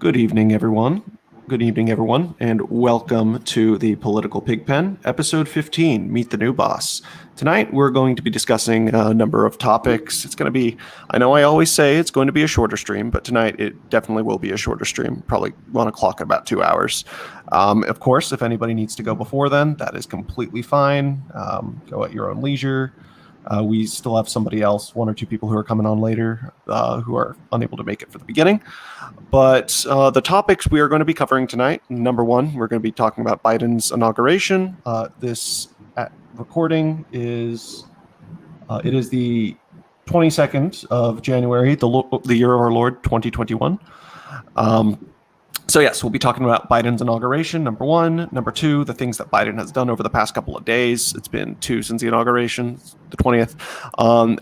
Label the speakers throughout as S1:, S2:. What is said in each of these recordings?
S1: Good evening, everyone. Good evening, everyone, and welcome to the Political Pigpen, episode 15, Meet the New Boss. Tonight, we're going to be discussing a number of topics. It's going to be, I know I always say it's going to be a shorter stream, but tonight it definitely will be a shorter stream, probably 1 o'clock in about 2 hours. Of course, if anybody needs to go before then, that is completely fine. Go at your own leisure. We still have somebody else, 1 or 2 people who are coming on later who are unable to make it for the beginning. But the topics we are going to be covering tonight, number one, we're going to be talking about Biden's inauguration. This recording is, it is the 22nd of January, the year of our Lord, 2021. So yes, we'll be talking about Biden's inauguration, number one. Number two, the things that Biden has done over the past couple of days. It's been 2 since the inauguration, the 20th.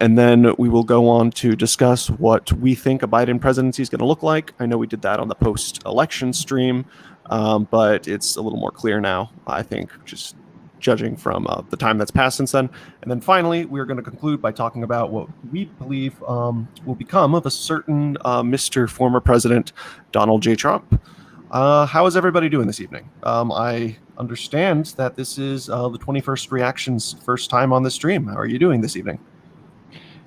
S1: And then we will go on to discuss what we think a Biden presidency is going to look like. I know we did that on the post-election stream, but it's a little more clear now, I think, just judging from the time that's passed since then. And then finally, we're going to conclude by talking about what we believe will become of a certain Mr. Former President Donald J. Trump. How is everybody doing this evening? I understand that this is the 21st Reaction's first time on the stream. How are you doing this evening?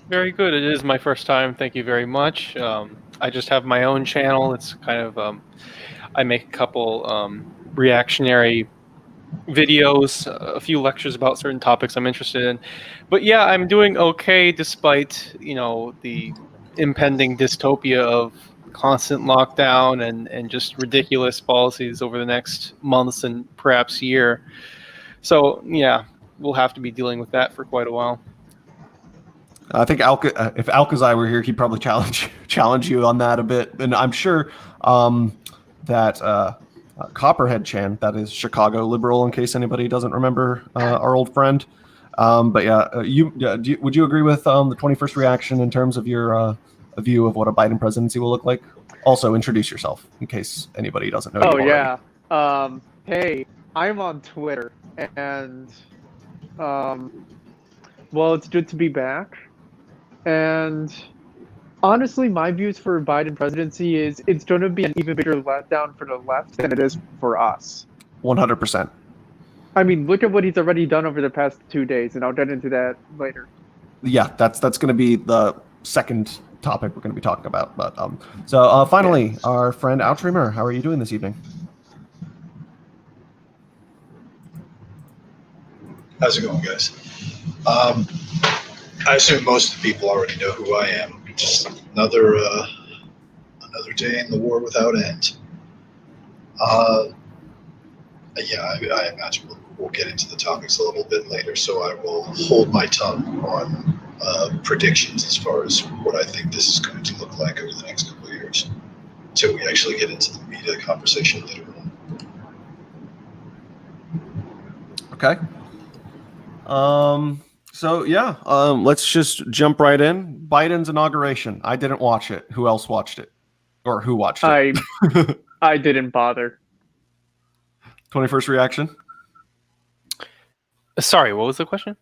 S2: Very good. It is my first time. Thank you very much. I just have my own channel. It's kind of, I make a couple reactionary videos, a few lectures about certain topics I'm interested in. But yeah, I'm doing okay despite, the impending dystopia of constant lockdown and just ridiculous policies over the next months and perhaps year. So yeah, we'll have to be dealing with that for quite a while.
S1: I think if Alkazai were here, he'd probably challenge you on that a bit. And I'm sure that Copperhead Chan, that is Chicago liberal, in case anybody doesn't remember our old friend. But yeah, would you agree with the 21st Reaction in terms of your view of what a Biden presidency will look like? Also, introduce yourself in case anybody doesn't know you already.
S3: Yeah. Hey, I'm on Twitter, and well, it's good to be back. And honestly, my views for Biden presidency is it's going to be an even bigger letdown for the left than it is for us.
S1: 100%.
S3: I mean, look at what he's already done over the past 2 days, and I'll get into that later.
S1: Yeah, that's going to be the second topic we're going to be talking about. But so finally, our friend Outremer, how are you doing this evening?
S4: How's it going, guys? I assume most of the people already know who I am. Just another day in the war without end. Yeah, I imagine we'll get into the topics a little bit later, so I will hold my tongue on predictions as far as what I think this is going to look like over the next couple of years, until we actually get into the meat of the conversation later on.
S1: Okay. So yeah, let's just jump right in. Biden's inauguration. I didn't watch it. Who else watched it? Or who watched it?
S3: I didn't bother.
S1: 21st Reaction?
S2: Sorry, what was the question?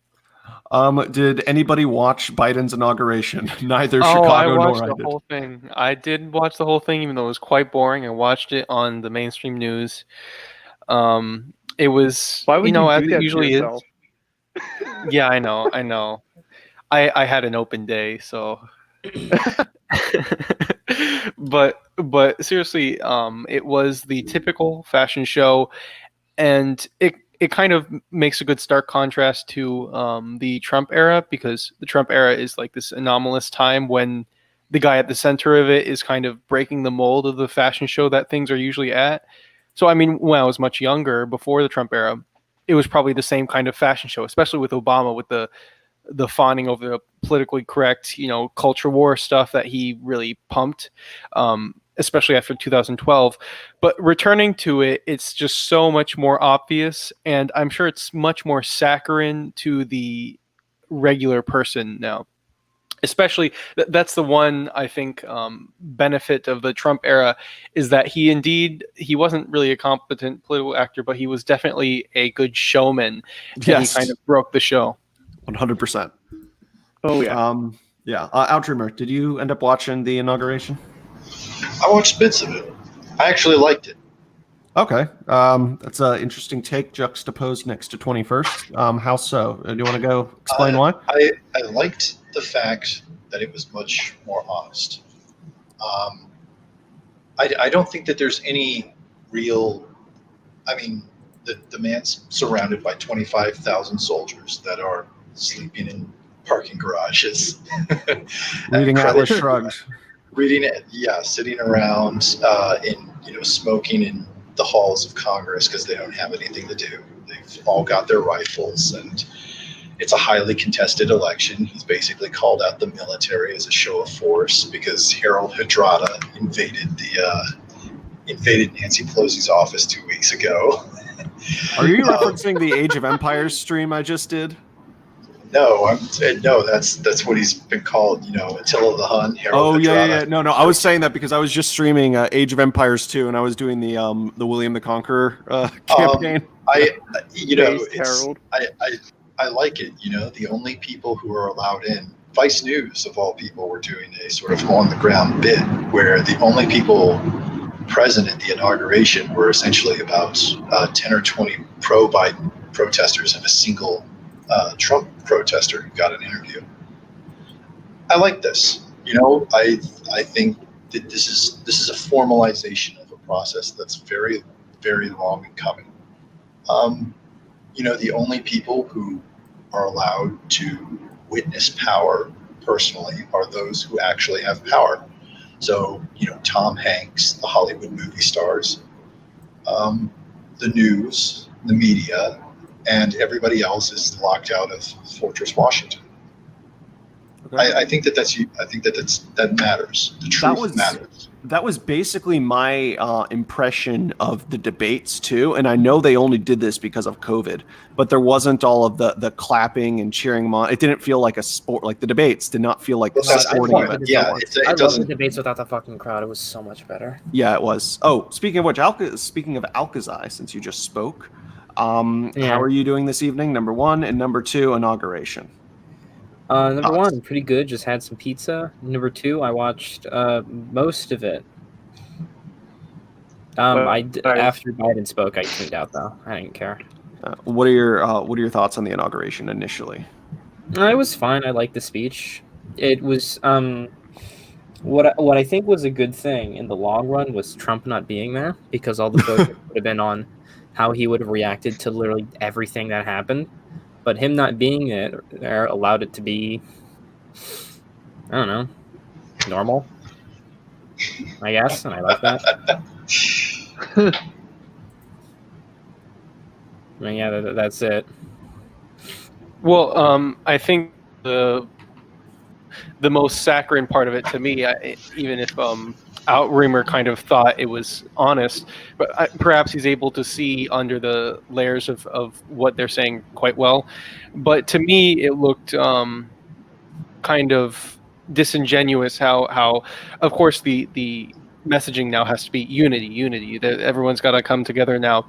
S1: Did anybody watch Biden's inauguration? Neither
S2: Chicago
S1: nor I did.
S2: I watched the whole thing. I did watch the whole thing, even though it was quite boring. I watched it on the mainstream news. It was,
S3: Why would you
S2: as
S3: do
S2: it
S3: that
S2: usually
S3: to yourself?
S2: is. Yeah, I know. I had an open day, so. but seriously, it was the typical fashion show, and it kind of makes a good stark contrast to the Trump era, because the Trump era is like this anomalous time when the guy at the center of it is kind of breaking the mold of the fashion show that things are usually at. So I mean, when I was much younger, before the Trump era, it was probably the same kind of fashion show, especially with Obama, with the fawning over the politically correct, culture war stuff that he really pumped, especially after 2012. But returning to it, it's just so much more obvious, and I'm sure it's much more saccharine to the regular person now. Especially, that's the one, I think, benefit of the Trump era, is that he wasn't really a competent political actor, but he was definitely a good showman.
S1: Yes.
S2: And he kind of broke the show.
S1: 100%.
S3: Oh, yeah.
S1: Yeah. Outremer, did you end up watching the inauguration?
S4: I watched bits of it. I actually liked it.
S1: Okay. That's an interesting take, juxtaposed next to 21st. How so? Do you want to go explain why?
S4: I liked the fact that it was much more honest. Um, I don't think that there's any real. I mean, the man's surrounded by 25,000 soldiers that are sleeping in parking garages,
S1: Reading Atlas Shrugged.
S4: reading it, yeah, sitting around in smoking in the halls of Congress because they don't have anything to do. They've all got their rifles, and it's a highly contested election. He's basically called out the military as a show of force because Harold Hadrada invaded Nancy Pelosi's office 2 weeks ago.
S1: Are you referencing the Age of Empires stream I just did?
S4: No, that's what he's been called. Attila the Hun. Harold Hadrada.
S1: Yeah. No. I was saying that because I was just streaming Age of Empires 2, and I was doing the William the Conqueror campaign.
S3: Harold.
S4: I like it. The only people who are allowed in, Vice News of all people, were doing a sort of on the ground bit where the only people present at the inauguration were essentially about 10 or 20 pro-Biden protesters and a single Trump protester who got an interview. I like this. I think that this is a formalization of a process that's very, very long in coming. The only people who are allowed to witness power personally are those who actually have power. So, Tom Hanks, the Hollywood movie stars, the news, the media, and everybody else is locked out of Fortress Washington. Okay. I think that matters. The truth matters.
S1: That was basically my impression of the debates too, and I know they only did this because of COVID, but there wasn't all of the clapping and cheering them on. It didn't feel like a sport. Like the debates did not feel like a sporting event.
S5: Yeah, I love the debates without the fucking crowd. It was so much better.
S1: Yeah, it was. Oh, speaking of which, speaking of Alcazar, since you just spoke, how are you doing this evening? Number one, and number two, inauguration.
S5: Number one, pretty good. Just had some pizza. Number two, I watched most of it. After Biden spoke, I tuned out though. I didn't care.
S1: What are your thoughts on the inauguration initially?
S5: It was fine. I liked the speech. It was what I think was a good thing in the long run was Trump not being there, because all the focus would have been on how he would have reacted to literally everything that happened. But him not being there allowed it to be, I don't know, normal, I guess, and I like that. I mean, yeah, that's it.
S2: Well, I think the most saccharine part of it to me, even if Outreamer kind of thought it was honest, but perhaps he's able to see under the layers of what they're saying quite well. But to me, it looked kind of disingenuous how of course the messaging now has to be unity, that everyone's got to come together now.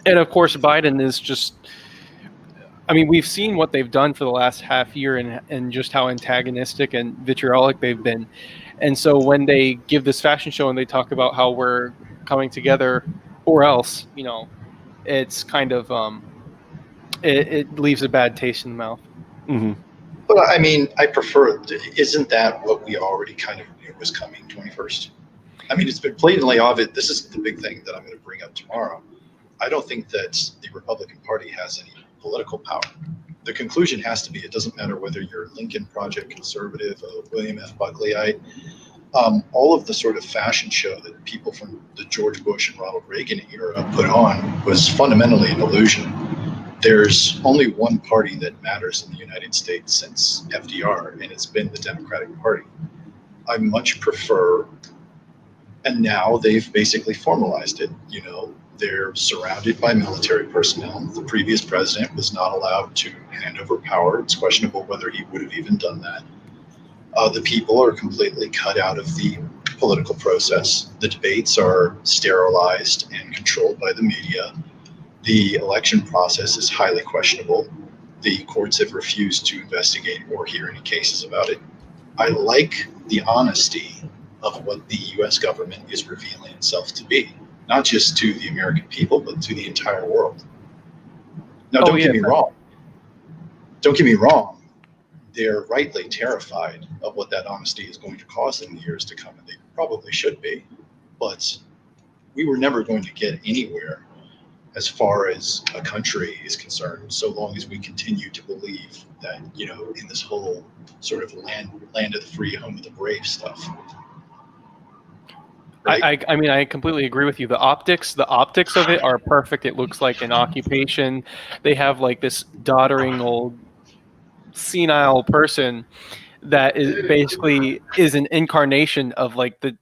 S2: And of course, Biden is just, I mean, we've seen what they've done for the last half year and just how antagonistic and vitriolic they've been. And so when they give this fashion show and they talk about how we're coming together or else, it's kind of, it leaves a bad taste in the mouth.
S1: Mm-hmm.
S4: But I mean, I prefer, isn't that what we already kind of knew was coming 21st? I mean, it's been blatantly obvious. This is the big thing that I'm going to bring up tomorrow. I don't think that the Republican Party has any political power. The conclusion has to be, it doesn't matter whether you're Lincoln Project conservative, William F. Buckleyite, all of the sort of fashion show that people from the George Bush and Ronald Reagan era put on was fundamentally an illusion. There's only one party that matters in the United States since FDR, and it's been the Democratic Party. I much prefer, and now they've basically formalized it, they're surrounded by military personnel. The previous president was not allowed to hand over power. It's questionable whether he would have even done that. The people are completely cut out of the political process. The debates are sterilized and controlled by the media. The election process is highly questionable. The courts have refused to investigate or hear any cases about it. I like the honesty of what the U.S. government is revealing itself to be, not just to the American people, but to the entire world. Now,
S2: Oh,
S4: don't
S2: yeah.
S4: get me wrong. Don't get me wrong. They're rightly terrified of what that honesty is going to cause in the years to come, and they probably should be. But we were never going to get anywhere as far as a country is concerned, so long as we continue to believe that, in this whole sort of land of the free, home of the brave stuff. Right?
S2: I mean, I completely agree with you. The optics of it are perfect. It looks like an occupation. They have like this doddering old senile person that is basically is an incarnation of like the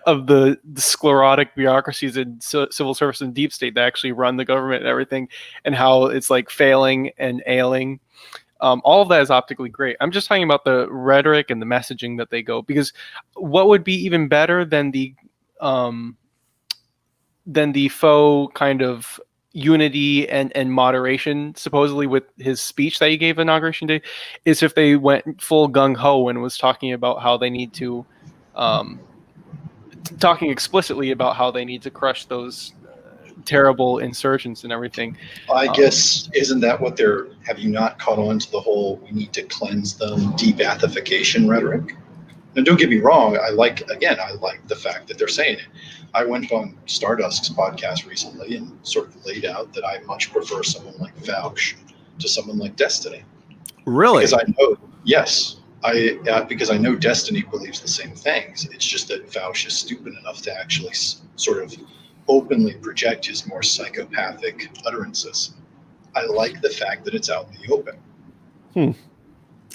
S2: of the sclerotic bureaucracies in civil service and deep state that actually run the government and everything, and how it's like failing and ailing. All of that is optically great. I'm just talking about the rhetoric and the messaging that they go, because what would be even better than the faux kind of unity and moderation supposedly with his speech that he gave inauguration day is if they went full gung-ho and was talking about how they need to talking explicitly about how they need to crush those terrible insurgents and everything.
S4: I guess, isn't that what have you not caught on to the whole we need to cleanse them de-Bathification rhetoric? And don't get me wrong, I like the fact that they're saying it. I went on Stardust's podcast recently and sort of laid out that I much prefer someone like Vouch to someone like Destiny.
S1: Really?
S4: Because I know Destiny believes the same things. It's just that Vouch is stupid enough to actually sort of openly project his more psychopathic utterances. I like the fact that it's out in the open.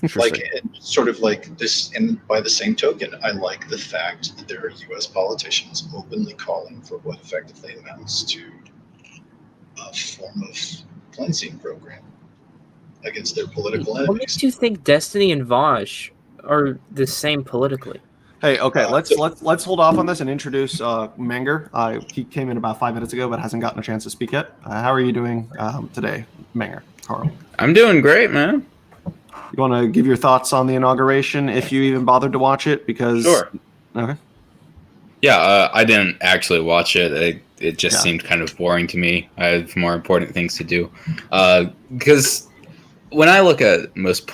S1: Interesting.
S4: Sort of like this, and by the same token, I like the fact that there are U.S. politicians openly calling for what effectively amounts to a form of cleansing program against their political enemies.
S5: What makes you think Destiny and Vosh are the same politically?
S1: Hey, okay, let's hold off on this and introduce Menger. He came in about 5 minutes ago, but hasn't gotten a chance to speak yet. How are you doing today, Menger? Carl?
S6: I'm doing great, man.
S1: You want to give your thoughts on the inauguration, if you even bothered to watch it? Because
S6: Sure.
S1: Okay.
S6: Yeah, I didn't actually watch it. It just seemed kind of boring to me. I have more important things to do. Because when I look at most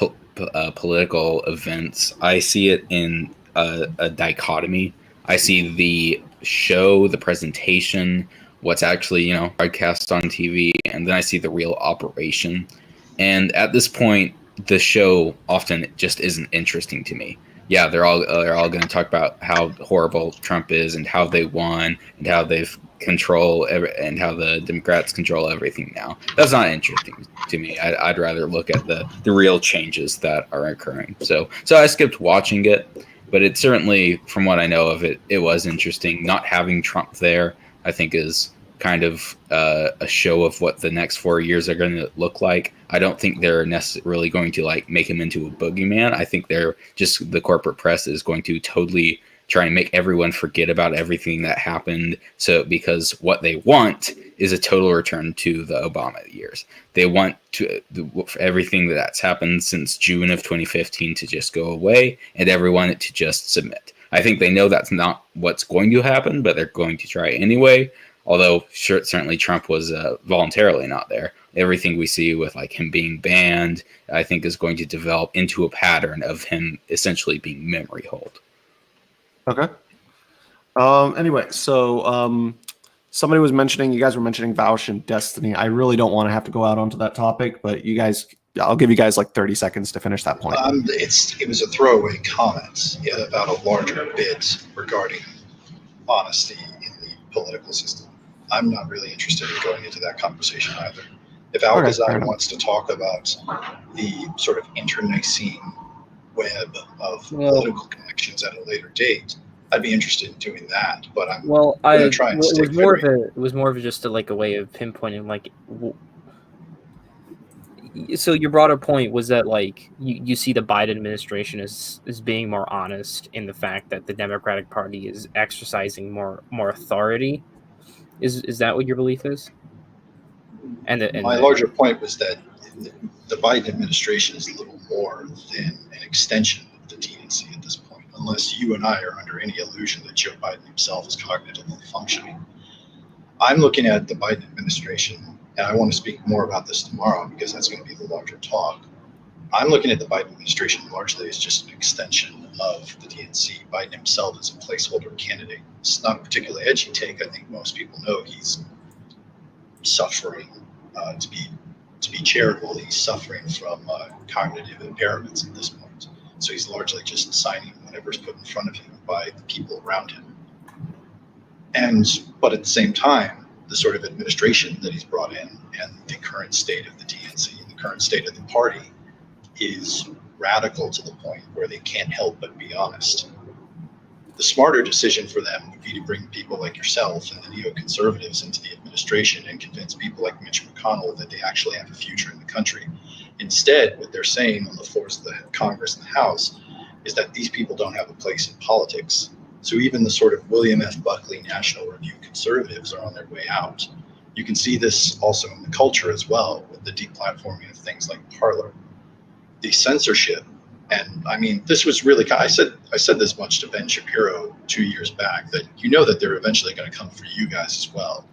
S6: political events, I see it in a dichotomy. I see the show, the presentation, what's actually, broadcast on TV, and then I see the real operation. And at this point, the show often just isn't interesting to me. Yeah, they're all going to talk about how horrible Trump is and how they won and how they've and how the Democrats control everything now. That's not interesting to me. I'd rather look at the real changes that are occurring. So I skipped watching it, but it certainly, from what I know of it, it was interesting. Not having Trump there, I think, is kind of a show of what the next 4 years are going to look like. I don't think they're necessarily going to make him into a boogeyman. I think the corporate press is going to totally try and make everyone forget about everything that happened. So because what they want is a total return to the Obama years. They want everything that's happened since June of 2015 to just go away and everyone to just submit. I think they know that's not what's going to happen, but they're going to try anyway. Although certainly Trump was voluntarily not there. Everything we see with him being banned, I think, is going to develop into a pattern of him essentially being memory hold.
S1: Okay. Anyway, so somebody was mentioning, you guys were mentioning Vouch and Destiny. I really don't want to have to go out onto that topic, but I'll give you guys 30 seconds to finish that point.
S4: It was a throwaway comment about a larger bit regarding honesty in the political system. I'm not really interested in going into that conversation either. If Alcazar wants to talk about the sort of internecine web of political connections at a later date, I'd be interested in doing that. But I'm going to try and stick with it.
S5: It was more of just a way of pinpointing so your broader point was that you see the Biden administration as being more honest in the fact that the Democratic Party is exercising more authority. Is that what your belief is? My
S4: larger point was that the Biden administration is little more than an extension of the DNC at this point, unless you and I are under any illusion that Joe Biden himself is cognitively functioning. I'm looking at the Biden administration, and I want to speak more about this tomorrow because that's going to be the larger talk. I'm looking at the Biden administration largely as just an extension of the DNC. Biden himself is a placeholder candidate. It's not a particularly edgy take. I think most people know he's suffering, to be charitable, he's suffering from cognitive impairments at this point. So he's largely just signing whatever's put in front of him by the people around him. But at the same time, the sort of administration that he's brought in and the current state of the DNC, the current state of the party, is radical to the point where they can't help but be honest. The smarter decision for them would be to bring people like yourself and the neoconservatives into the administration and convince people like Mitch McConnell that they actually have a future in the country. Instead, what they're saying on the floors of the Congress and the House is that these people don't have a place in politics. So even the sort of William F. Buckley National Review conservatives are on their way out. You can see this also in the culture as well, with the deplatforming of things like Parler. The censorship, and I mean, this was really, I said this much to Ben Shapiro 2 years back, that you know that they're eventually going to come for you guys as well.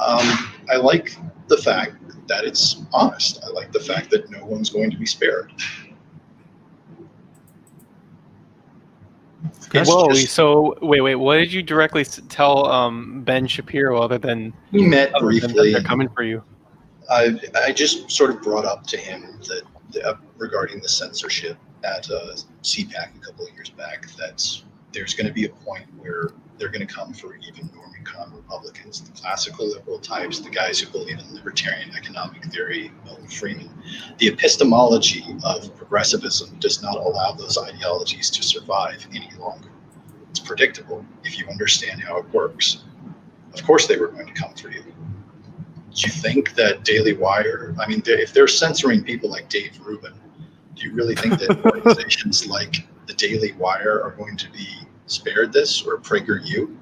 S4: I like the fact that it's honest. I like the fact that no one's going to be spared.
S2: Whoa, so wait, what did you directly tell Ben Shapiro other than
S4: we met briefly?
S2: They're coming for you.
S4: I just sort of brought up to him that regarding the censorship at CPAC a couple of years back, that there's going to be a point where they're going to come for even Normicon Republicans, the classical liberal types, the guys who believe in libertarian economic theory, Milton Friedman. The epistemology of progressivism does not allow those ideologies to survive any longer. It's predictable if you understand how it works. Of course they were going to come for you. Do you think that Daily Wire, I mean, if they're censoring people like Dave Rubin, do you really think that organizations like the Daily Wire are going to be spared this, or PragerU?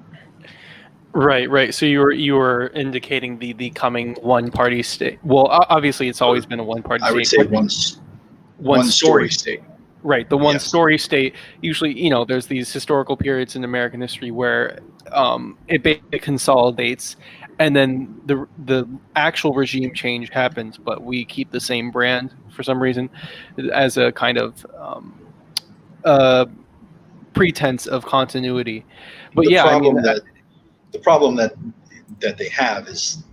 S2: Right. So you were indicating the coming one-party state. Well, obviously it's always been a one-party state.
S4: I would say one story state.
S2: Right, the one-story state. Usually, there's these historical periods in American history where it basically consolidates, and then the actual regime change happens, but we keep the same brand for some reason as a kind of pretense of continuity. But
S4: the problem that they have is,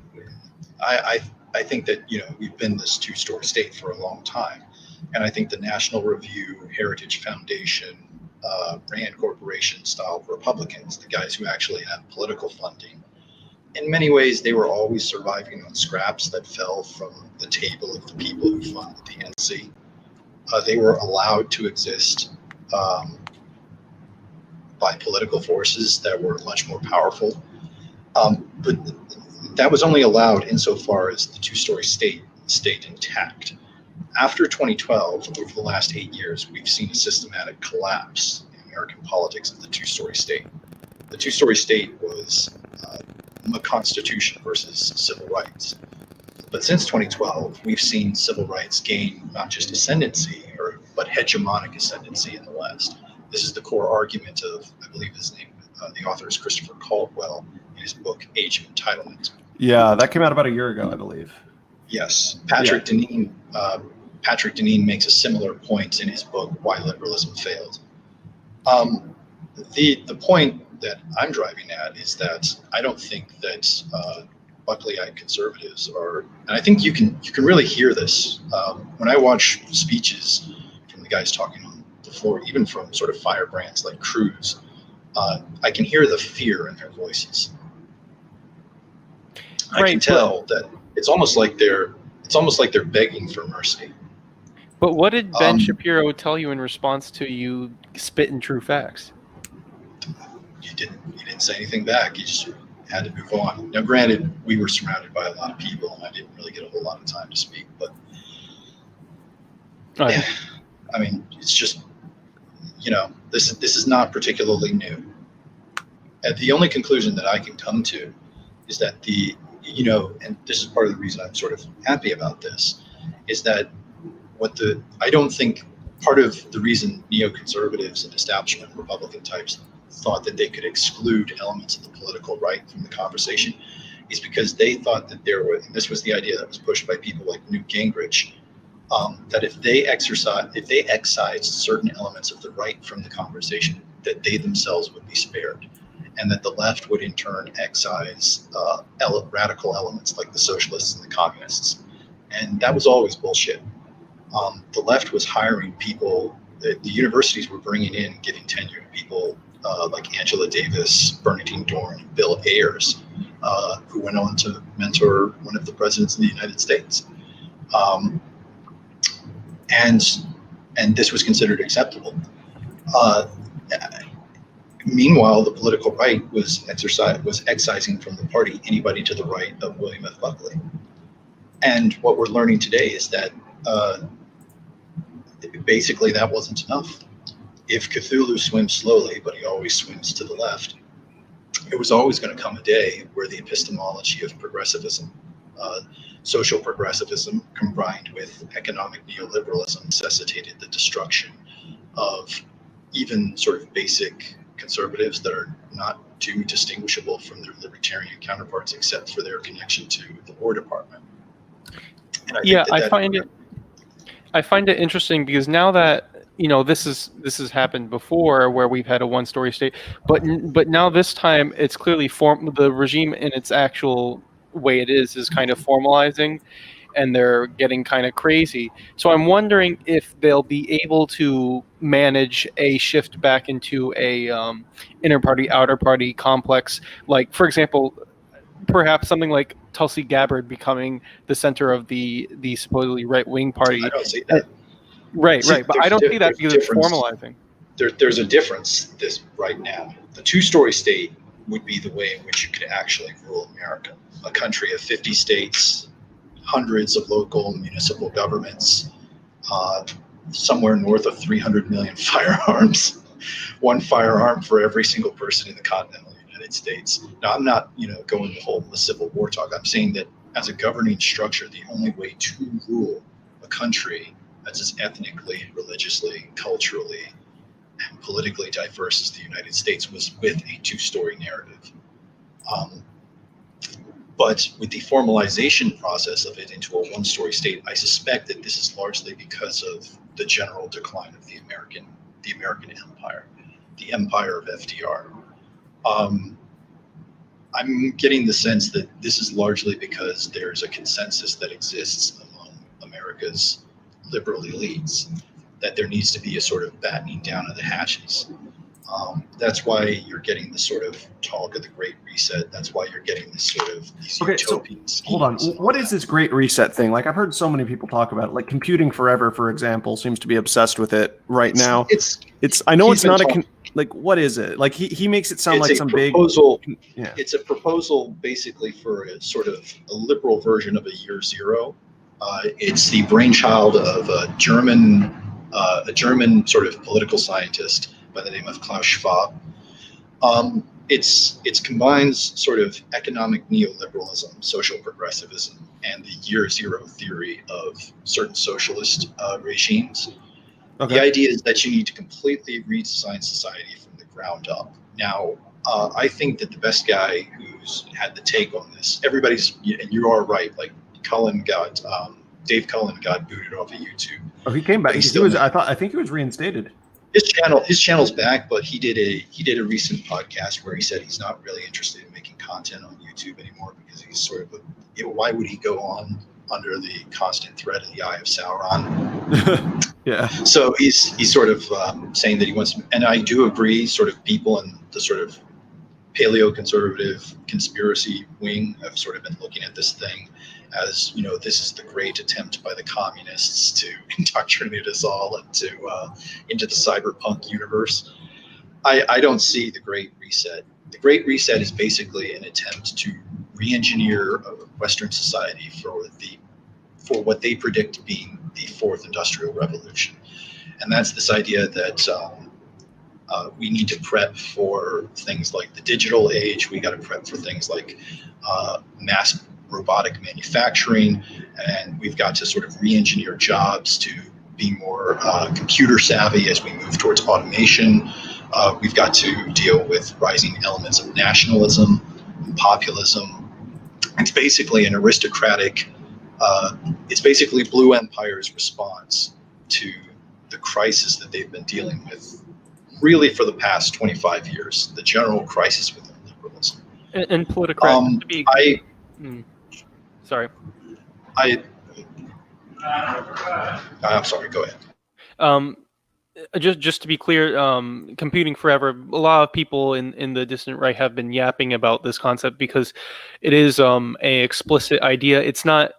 S4: I think that we've been this two-story state for a long time, and I think the National Review, Heritage Foundation, Rand Corporation style Republicans, the guys who actually have political funding, in many ways they were always surviving on scraps that fell from the table of the people who fund the DNC. They were allowed to exist by political forces that were much more powerful. But that was only allowed insofar as the two-story state stayed intact. After 2012, over the last 8 years, we've seen a systematic collapse in American politics of the two-story state. The two-story state was a constitution versus civil rights. But since 2012, we've seen civil rights gain not just ascendancy, but hegemonic ascendancy in the West. This is the core argument of, I believe his name, the author is Christopher Caldwell, in his book, Age of Entitlement.
S1: Yeah, that came out about a year ago, I believe.
S4: Yes. Patrick Deneen makes a similar point in his book, Why Liberalism Failed. The point that I'm driving at is that I don't think that Buckley-eyed conservatives are, and I think you can really hear this when I watch speeches from the guys talking on the floor, even from sort of firebrands like Cruz. I can hear the fear in their voices. I can tell that it's almost like they're begging for mercy.
S2: But what did Ben Shapiro tell you in response to you spitting true facts?
S4: He didn't say anything back. He just had to move on. Now, granted, we were surrounded by a lot of people, and I didn't really get a whole lot of time to speak. But I mean, it's just this is not particularly new. And the only conclusion that I can come to is that and this is part of the reason I'm sort of happy about this, is that I don't think part of the reason neoconservatives and establishment Republican types thought that they could exclude elements of the political right from the conversation is because they thought that there were, and this was the idea that was pushed by people like Newt Gingrich, that if they excised certain elements of the right from the conversation, that they themselves would be spared, and that the left would in turn excise radical elements like the socialists and the communists. And that was always bullshit. The left was hiring people, the universities were bringing in and giving tenure to people like Angela Davis, Bernardine Dohrn, Bill Ayers, who went on to mentor one of the presidents of the United States. And this was considered acceptable. Meanwhile, the political right was excising from the party anybody to the right of William F. Buckley. And what we're learning today is that basically that wasn't enough. If Cthulhu swims slowly, but he always swims to the left, it was always going to come a day where the epistemology of progressivism, social progressivism combined with economic neoliberalism, necessitated the destruction of even sort of basic conservatives that are not too distinguishable from their libertarian counterparts except for their connection to the War Department. And
S2: I find it interesting because now that this has happened before where we've had a one-story state, but now this time it's clearly the regime in its actual way it is kind of formalizing, and they're getting kind of crazy. So I'm wondering if they'll be able to manage a shift back into a inner party, outer party complex. Like, for example, perhaps something like Tulsi Gabbard becoming the center of the supposedly right-wing party.
S4: I don't see that.
S2: Right. But I don't see that because it's formalizing.
S4: There's a difference right now. The two-story state would be the way in which you could actually rule America. A country of 50 states, hundreds of local municipal governments, somewhere north of 300 million firearms, one firearm for every single person in the continental United States. Now, I'm not, going the Civil War talk. I'm saying that as a governing structure, the only way to rule a country that's as ethnically, religiously, culturally, and politically diverse as the United States was with a two-story narrative. But with the formalization process of it into a one-story state, I suspect that this is largely because of the general decline of the American empire, the empire of FDR. I'm getting the sense that this is largely because there's a consensus that exists among America's liberal elites that there needs to be a sort of battening down of the hatches. That's why you're getting this sort of talk of the Great Reset. That's why you're getting this sort of these utopian schemes.
S1: Hold on. What is this Great Reset thing? Like, I've heard so many people talk about it. Like, Computing Forever, for example, seems to be obsessed with it right now. I know it's not like, what is it? Like, he makes it sound like some
S4: proposal.
S1: Big. Yeah.
S4: It's a proposal basically for a sort of a liberal version of a year zero. It's the brainchild of a German sort of political scientist by the name of Klaus Schwab. It combines sort of economic neoliberalism, social progressivism, and the year zero theory of certain socialist regimes. Okay. The idea is that you need to completely redesign society from the ground up. Now, I think that the best guy who's had the take on this, and you are right, like Dave Cullen got booted off of YouTube.
S1: Oh, he came back. I think he was reinstated.
S4: His channel's back, but he did a recent podcast where he said he's not really interested in making content on YouTube anymore because he's sort of why would he go on under the constant threat of the Eye of Sauron?
S1: Yeah.
S4: So he's sort of saying that he wants, and I do agree. Sort of people in the sort of paleo-conservative conspiracy wing have sort of been looking at this thing as, this is the great attempt by the communists to indoctrinate us all into the cyberpunk universe. I don't see the Great Reset. The Great Reset is basically an attempt to re-engineer Western society for what they predict being the fourth industrial revolution. And that's this idea that we need to prep for things like the digital age. We got to prep for things like mass robotic manufacturing, and we've got to sort of re-engineer jobs to be more computer savvy as we move towards automation. We've got to deal with rising elements of nationalism and populism. It's basically an aristocratic, it's basically Blue Empire's response to the crisis that they've been dealing with really for the past 25 years, the general crisis within liberalism.
S2: And politically, sorry.
S4: I'm sorry, go ahead.
S2: Just to be clear, computing forever, a lot of people in the distant right have been yapping about this concept because it is a explicit idea. It's not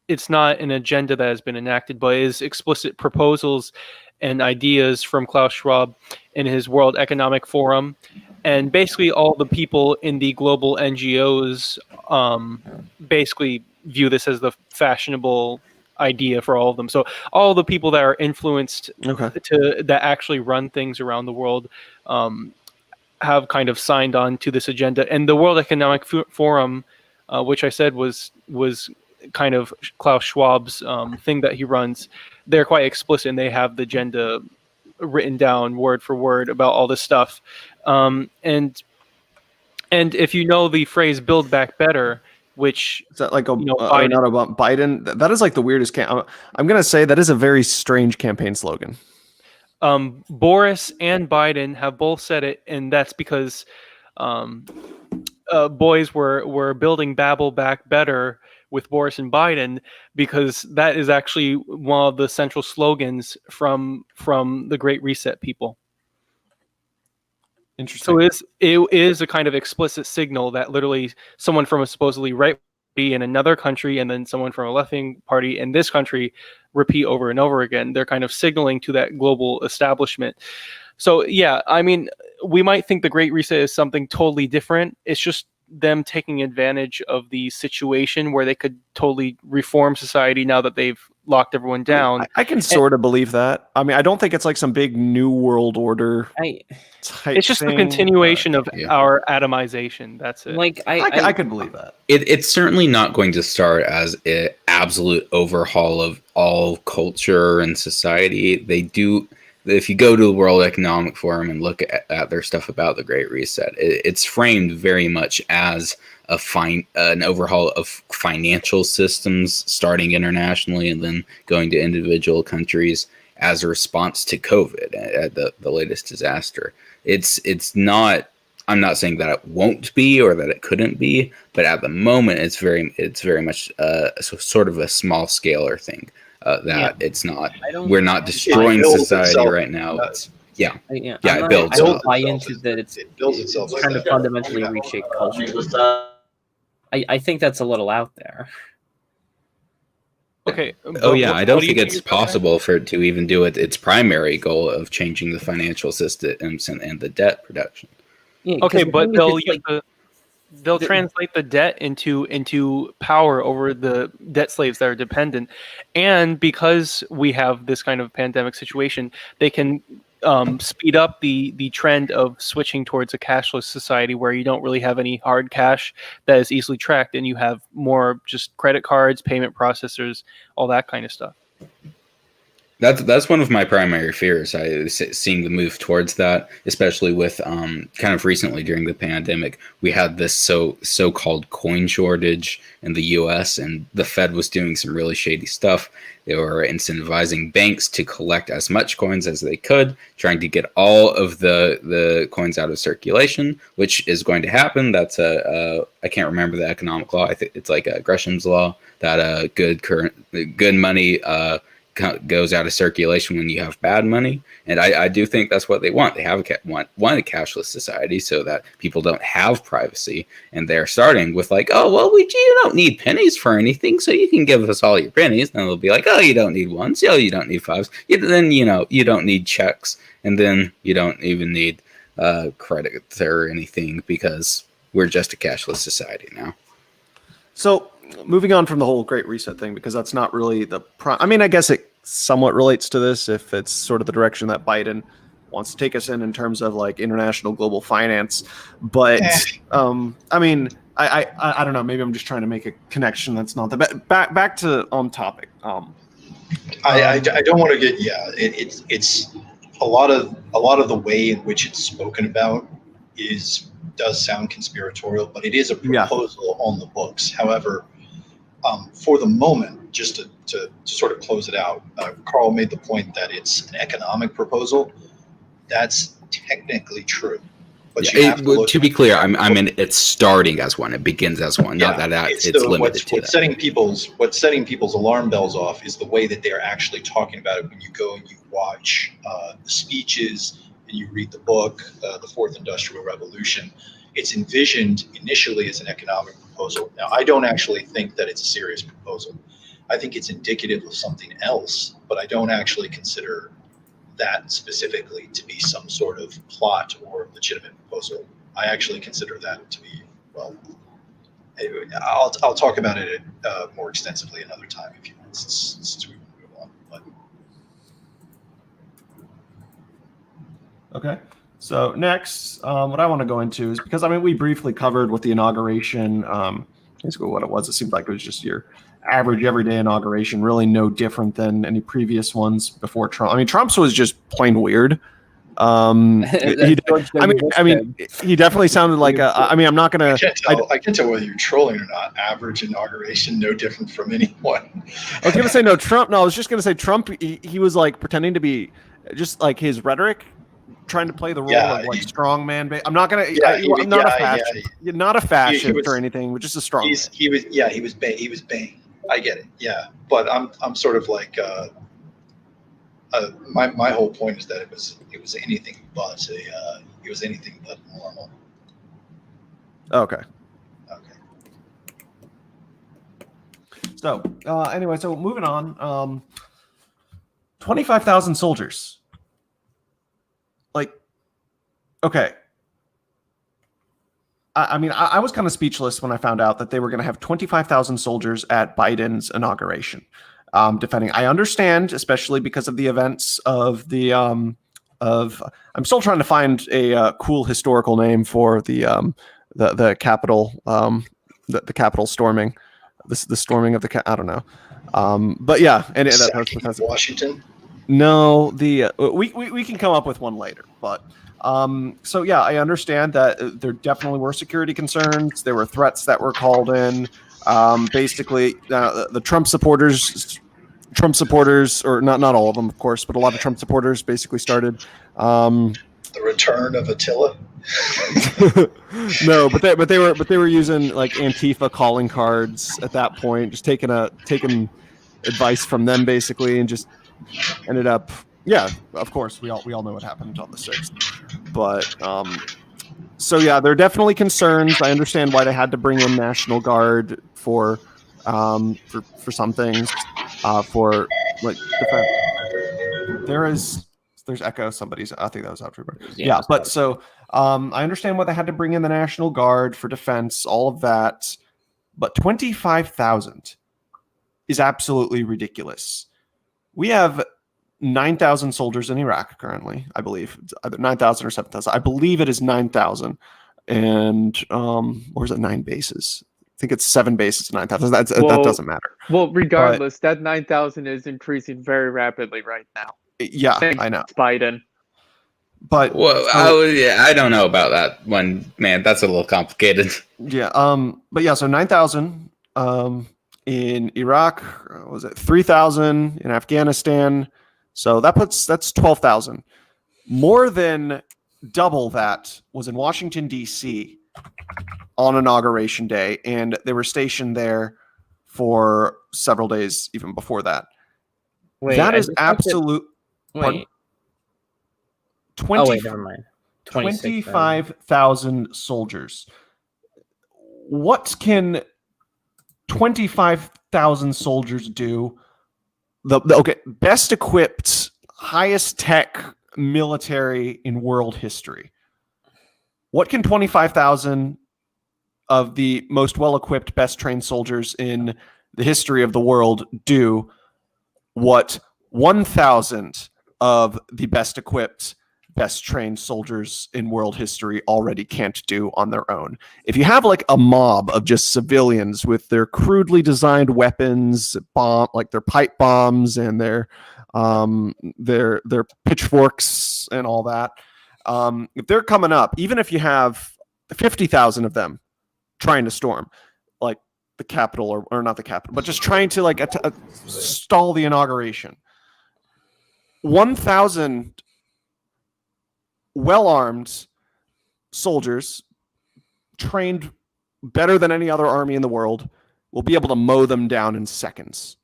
S2: an agenda that has been enacted, but it is explicit proposals and ideas from Klaus Schwab in his World Economic Forum. And basically all the people in the global NGOs basically view this as the fashionable idea for all of them. So all the people that are influenced that actually run things around the world have kind of signed on to this agenda. And the World Economic Forum, which I said was kind of Klaus Schwab's thing that he runs, they're quite explicit and they have the agenda written down word for word about all this stuff. And if you know the phrase "Build Back Better," which
S1: is that like
S2: Biden,
S1: not about Biden? That is like the weirdest. I'm gonna say that is a very strange campaign slogan.
S2: Boris and Biden have both said it, and that's because boys were building Babel back better with Boris and Biden, because that is actually one of the central slogans from the Great Reset people.
S1: Interesting.
S2: So it is a kind of explicit signal that literally someone from a supposedly right party in another country and then someone from a left-wing party in this country repeat over and over again. They're kind of signaling to that global establishment. So yeah, I mean, we might think the Great Reset is something totally different. It's just them taking advantage of the situation where they could totally reform society now that they've locked everyone down.
S1: I can sort of believe that. I mean, I don't think it's like some big new world order type
S2: it's just
S1: thing,
S2: the continuation of our atomization. That's it.
S5: Like
S1: I could believe that.
S6: It's certainly not going to start as an absolute overhaul of all culture and society. They do. If you go to the World Economic Forum and look at their stuff about the Great Reset, it's framed very much as an overhaul of financial systems, starting internationally and then going to individual countries as a response to COVID, at the latest disaster. It's not. I'm not saying that it won't be or that it couldn't be, but at the moment, it's very much sort of a small scaler thing. It's not. We're not destroying society right now. It builds.
S5: I don't buy into that.
S4: It builds itself.
S5: It's kind of fundamentally reshaped culture. I think that's a little out there.
S2: Okay.
S6: Oh yeah, I don't think it's possible for it to even do its primary goal of changing the financial systems and the debt production.
S5: Yeah,
S2: okay, but they'll translate the debt into power over the debt slaves that are dependent. And because we have this kind of pandemic situation, they can speed up the trend of switching towards a cashless society where you don't really have any hard cash that is easily tracked, and you have more just credit cards, payment processors, all that kind of stuff.
S6: That's one of my primary fears. Seeing the move towards that, especially with kind of recently during the pandemic, we had this so-called coin shortage in the U.S. and the Fed was doing some really shady stuff. They were incentivizing banks to collect as much coins as they could, trying to get all of the coins out of circulation, which is going to happen. That's I can't remember the economic law. I think it's like Gresham's law that good money goes out of circulation when you have bad money, and I do think that's what they want. They want a cashless society so that people don't have privacy, and they're starting with like, oh well, you don't need pennies for anything, so you can give us all your pennies. And they'll be like, oh, you don't need ones, oh, you don't need fives, then you don't need checks, and then you don't even need credit or anything because we're just a cashless society now.
S1: So moving on from the whole Great Reset thing, because that's not really I mean, I guess it somewhat relates to this if it's sort of the direction that Biden wants to take us in terms of like international global finance. But I mean, I don't know. Maybe I'm just trying to make a connection that's not the back to on topic.
S4: I don't want to get it's a lot of the way in which it's spoken about does sound conspiratorial, but it is a proposal on the books. However, for the moment, just to sort of close it out, Carl made the point that it's an economic proposal. That's technically true. But you have
S6: to be clear, I mean it's starting as one. It begins as one. Not that it's limited to that.
S4: What's setting people's alarm bells off is the way that they're actually talking about it when you go and you watch the speeches and you read the book, The Fourth Industrial Revolution. It's envisioned initially as an economic proposal. Now, I don't actually think that it's a serious proposal. I think it's indicative of something else, but I don't actually consider that specifically to be some sort of plot or legitimate proposal. I actually consider that to be, well, I'll talk about it more extensively another time if you want, since we move on. But.
S1: Okay. So next, what I want to go into is because, I mean, we briefly covered with the inauguration, basically what it was. It seemed like it was just your average everyday inauguration, really no different than any previous ones before Trump. I mean, Trump's was just plain weird. He definitely sounded like I mean, I'm not going to.
S4: I can't tell whether you're trolling or not. Average inauguration, no different from anyone.
S1: I was going to say Trump. No, I was just going to say Trump. He was like pretending to be just like his rhetoric, trying to play the role of like strong man. I'm not going to. I'm not a fascist. You're not a fascist or anything, but just a strong man.
S4: He was Bane. I get it. Yeah, but I'm sort of like my whole point is that it was anything but normal.
S1: Okay. So anyway, so moving on. 25,000 soldiers. Like, okay. I mean, I was kind of speechless when I found out that they were going to have 25,000 soldiers at Biden's inauguration, defending. I understand, especially because of the events of the I'm still trying to find a cool historical name for the Capitol, the Capitol storming, the storming of the I don't know, but yeah, and that's
S4: Washington.
S1: No, we can come up with one later, but. So yeah, I understand that there definitely were security concerns. There were threats that were called in. Basically, the Trump supporters, or not all of them, of course, but a lot of Trump supporters basically started.
S4: The return of Attila.
S1: No, but they were using like Antifa calling cards at that point, just taking advice from them basically, and just ended up. Yeah, of course, we all know what happened on the 6th. But so yeah, there are definitely concerns. I understand why they had to bring in National Guard for some things, for like defense. There's echo. I think that was after. Yeah, but so I understand why they had to bring in the National Guard for defense, all of that. But 25,000 is absolutely ridiculous. We have 9,000 soldiers in Iraq currently, I believe. It's either 9,000 or 7,000. I believe it is 9,000. And or is it 9 bases? I think it's 7 bases to 9,000. That doesn't matter.
S3: Well, regardless, that 9,000 is increasing very rapidly right now.
S1: Yeah, I know.
S3: Biden.
S6: But I don't know about that one, man. That's a little complicated.
S1: Yeah. But yeah, so 9,000 in Iraq. What was it 3,000 in Afghanistan? So that's 12,000. More than double that was in Washington, D.C. on Inauguration Day, and they were stationed there for several days even before that. That is absolute.
S5: Wait.
S1: 25,000 soldiers. What can 25,000 soldiers do? The best equipped, highest tech military in world history. What can 25,000 of the most well-equipped, best trained soldiers in the history of the world do? What 1,000 of the best equipped, best trained soldiers in world history already can't do on their own. If you have like a mob of just civilians with their crudely designed weapons, like their pipe bombs and their pitchforks and all that, if they're coming up, even if you have 50,000 of them trying to storm like the Capitol or not the Capitol, but just trying to like stall the inauguration, 1,000 well-armed soldiers trained better than any other army in the world will be able to mow them down in seconds.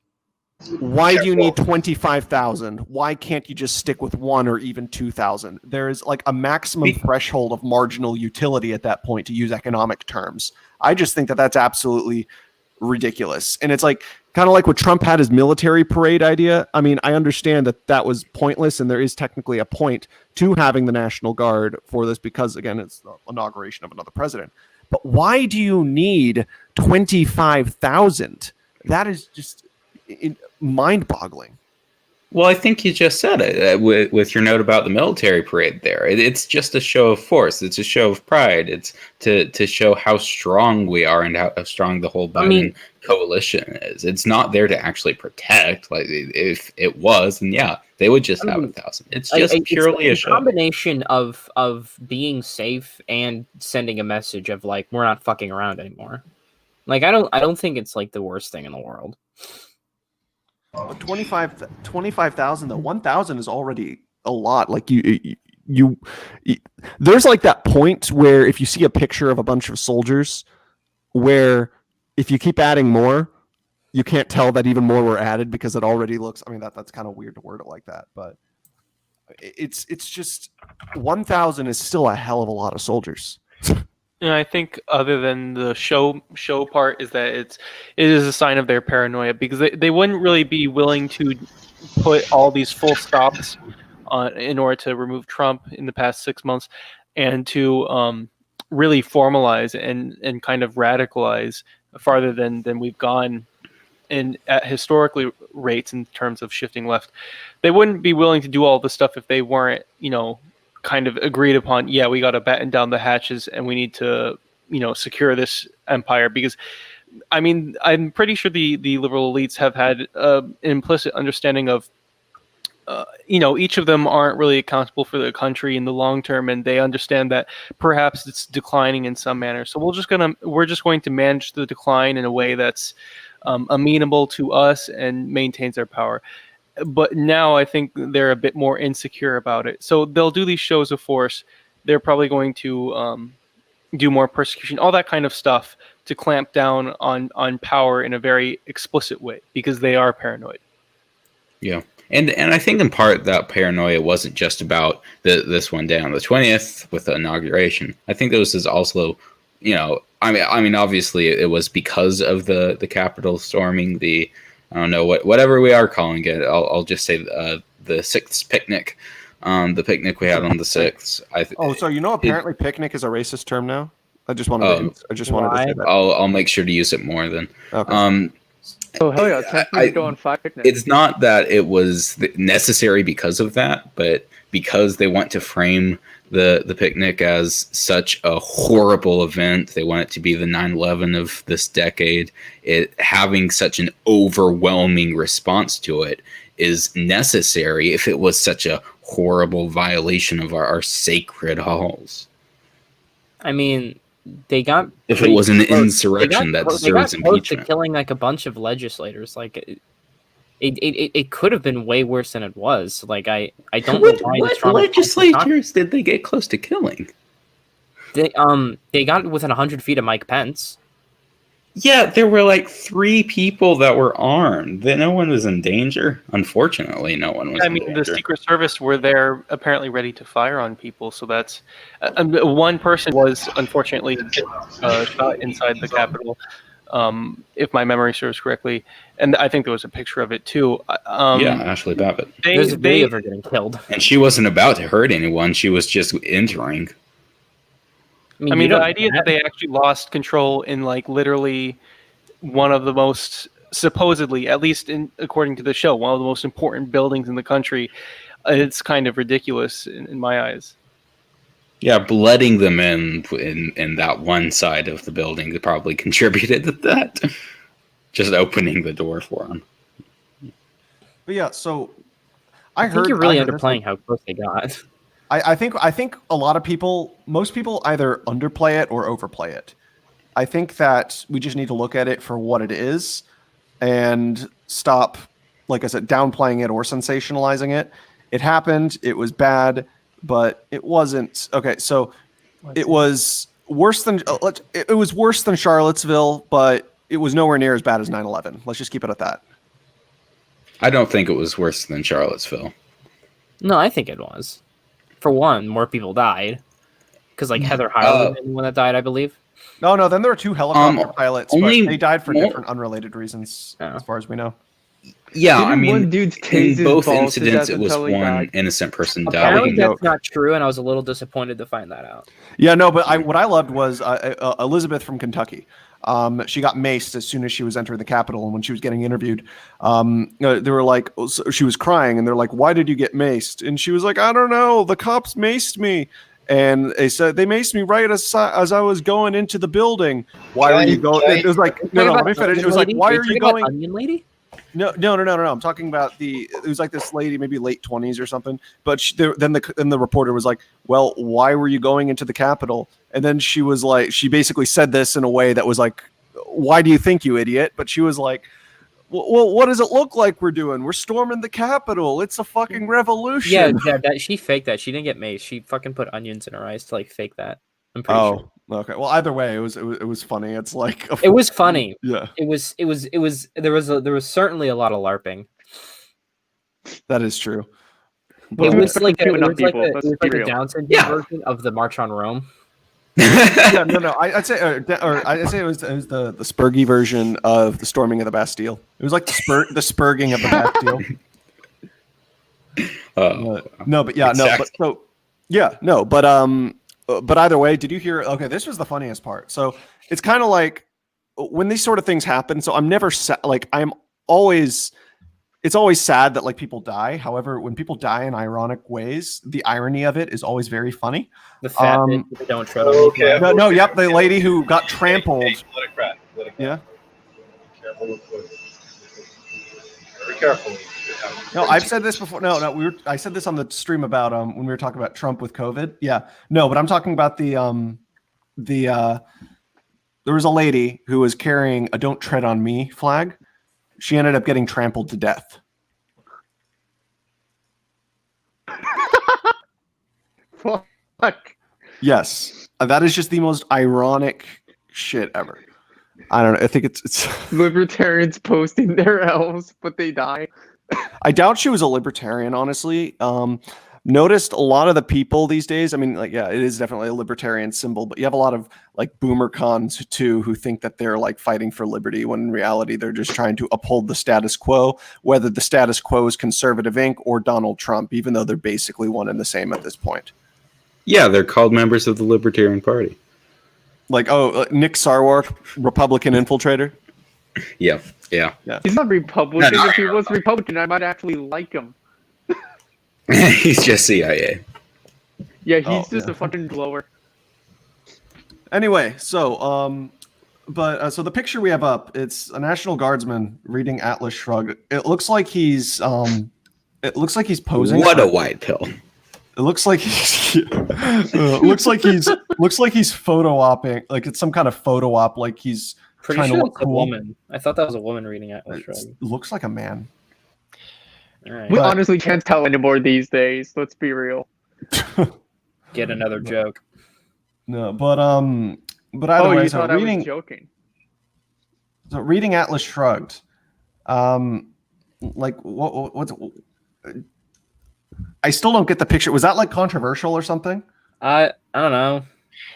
S1: Why do you need 25,000? Why can't you just stick with 1 or even 2,000? There is like a maximum threshold of marginal utility at that point, to use economic terms. I just think that that's absolutely ridiculous. And it's like kind of like what Trump had his military parade idea. I mean, I understand that that was pointless, and there is technically a point to having the National Guard for this because, again, it's the inauguration of another president. But why do you need 25,000? That is just mind-boggling.
S6: Well, I think you just said it with your note about the military parade there. It's just a show of force. It's a show of pride. It's to show how strong we are and how strong the whole Biden coalition is. It's not there to actually protect. Like, if it was, then yeah, they would just have 1,000. It's just purely a show.
S5: Combination of being safe and sending a message of like, we're not fucking around anymore. Like, I don't think it's like the worst thing in the world.
S1: 25,000 though. 1,000 is already a lot. Like you there's like that point where if you see a picture of a bunch of soldiers, where if you keep adding more, you can't tell that even more were added because it already looks. I mean, that's kind of weird to word it like that, but it's just 1,000 is still a hell of a lot of soldiers.
S2: And I think other than the show part is that it is a sign of their paranoia, because they wouldn't really be willing to put all these full stops on in order to remove Trump in the past 6 months, and to really formalize and kind of radicalize farther than we've gone in at historically rates in terms of shifting left. They wouldn't be willing to do all this stuff if they weren't, kind of agreed upon, yeah, we got to batten down the hatches and we need to, secure this empire. Because, I mean, I'm pretty sure the liberal elites have had an implicit understanding of, each of them aren't really accountable for the country in the long term, and they understand that perhaps it's declining in some manner. So we're just going to manage the decline in a way that's amenable to us and maintains our power. But now I think they're a bit more insecure about it. So they'll do these shows of force. They're probably going to do more persecution, all that kind of stuff, to clamp down on power in a very explicit way, because they are paranoid. Yeah.
S6: And I think in part that paranoia wasn't just about this one day on the 20th with the inauguration. I think this is also, I mean, obviously it was because of the Capitol storming, I don't know whatever we are calling it. I'll just say the 6th picnic, the picnic we had on the 6th.
S1: So apparently picnic is a racist term now. I just wanted to say that.
S6: I'll make sure to use it more then.
S1: Okay.
S3: Hell yeah! Technically go on 5 picnics.
S6: It's not that it was necessary because of that, but because they want to frame the picnic as such a horrible event. They want it to be the 9/11 of this decade. It having such an overwhelming response to it is necessary if it was such a horrible violation of our sacred halls.
S5: I mean, if
S6: it was an insurrection that deserves impeachment.
S5: To killing like a bunch of legislators, like it could have been way worse than it was. Like I don't know why
S6: what legislators did they get close to killing?
S5: They got within 100 feet of Mike Pence.
S6: Yeah, there were like 3 people that were armed. No one was in danger. Unfortunately, no one was in danger.
S2: The Secret Service were there apparently ready to fire on people. So that's one person was unfortunately shot inside the Capitol, if my memory serves correctly. And I think there was a picture of it too.
S6: Ashley Babbitt.
S5: There's a video of her getting killed.
S6: And she wasn't about to hurt anyone. She was just entering.
S2: I mean, the idea that they actually lost control in like literally one of the most supposedly, at least according to the show, one of the most important buildings in the country. it's kind of ridiculous in my eyes.
S6: Yeah, but letting them in that one side of the building that probably contributed to that. Just opening the door for them.
S1: But yeah, so
S5: I think you're really underplaying how close they got.
S1: I think a lot of people, most people either underplay it or overplay it. I think that we just need to look at it for what it is and stop, like I said, downplaying it or sensationalizing it. It happened. It was bad, but it wasn't. Okay, so it was worse than it was worse than Charlottesville, but it was nowhere near as bad as 9/11. Let's just keep it at that.
S6: I don't think it was worse than Charlottesville.
S5: No, I think it was. For one, more people died because like Heather Heil was the one that died, I believe.
S1: No. Then there were 2 helicopter pilots, but they died for
S6: more,
S1: different unrelated reasons, as far as we know.
S6: Yeah,
S3: Didn't
S6: I mean,
S3: one dude tase
S6: in both
S3: his balls to
S6: incidents,
S3: death
S6: it was
S3: until he
S6: one
S3: died?
S6: innocent person
S5: Apparently
S6: dying.
S5: that's not true, and I was a little disappointed to find that out.
S1: Yeah, no, but what I loved was Elizabeth from Kentucky. She got maced as soon as she was entering the Capitol, and when she was getting interviewed, they were like, she was crying, and they're like, "Why did you get maced?" And she was like, "I don't know. The cops maced me." And they said they maced me right as I was going into the building. Why are you going? It was like, no, let me finish. It was like, why are you going?
S5: Onion Lady?
S1: No. I'm talking about it was like this lady, maybe late 20s or something. But then the reporter was like, "Well, why were you going into the Capitol?" And then she was like, she basically said this in a way that was like, "Why do you think, you idiot?" But she was like, "Well, what does it look like we're doing? We're storming the Capitol. It's a fucking revolution."
S5: Yeah, that she faked that. She didn't get maced. She fucking put onions in her eyes to like fake that. I'm pretty sure.
S1: Okay. Well, either way, it was funny. It's like
S5: It was funny.
S1: Yeah,
S5: It was. There was certainly a lot of LARPing.
S1: that is true.
S5: It was like a
S3: real.
S5: Down syndrome version of the March on Rome.
S1: Yeah, no. I'd say it was the Spurgy version of the storming of the Bastille. It was like the spurging of the Bastille. But either way, did you hear? Okay, this was the funniest part. So it's kind of like when these sort of things happen. So I'm never it's always sad that like people die. However, when people die in ironic ways, the irony of it is always very funny.
S5: The fat bitch that don't tread on me.
S1: Yep, the lady who got trampled.
S4: Let it crack.
S1: Yeah.
S4: Careful. Very careful.
S1: No, I've said this before. No, I said this on the stream about when we were talking about Trump with COVID. Yeah, no, but I'm talking about there was a lady who was carrying a "Don't Tread on Me" flag. She ended up getting trampled to death.
S3: Fuck.
S1: Yes, that is just the most ironic shit ever. I don't know. I think it's
S3: Libertarians posting their elves, but they die.
S1: I doubt she was a libertarian, honestly. Noticed a lot of the people these days. I mean, like, yeah, it is definitely a libertarian symbol, but you have a lot of like boomer cons too who think that they're like fighting for liberty when in reality they're just trying to uphold the status quo, whether the status quo is Conservative Inc. or Donald Trump, even though they're basically one and the same at this point.
S6: Yeah, they're called members of the Libertarian Party.
S1: Like, Nick Sarwark, Republican infiltrator.
S6: Yeah.
S3: He's not Republican. If he was Republican, I might actually like him.
S6: He's just CIA.
S3: Yeah, he's just a fucking blower.
S1: Anyway, so so the picture we have up, it's a National Guardsman reading Atlas Shrugged. It looks like he's posing.
S6: What a white pill.
S1: It looks like he's looks like he's photo opping, like it's some kind of photo op, like he's
S5: Pretty
S1: trying
S5: sure
S1: to look
S5: it's a
S1: cool.
S5: woman. I thought that was a woman reading Atlas
S1: It
S5: Shrugged.
S1: looks like a man.
S5: All right.
S3: We honestly can't tell anymore these days. Let's be real.
S5: Get another joke.
S1: No, but either way,
S3: You
S1: so
S3: thought I was joking.
S1: So reading Atlas Shrugged, like what's I still don't get the picture. Was that like controversial or something?
S5: I don't know.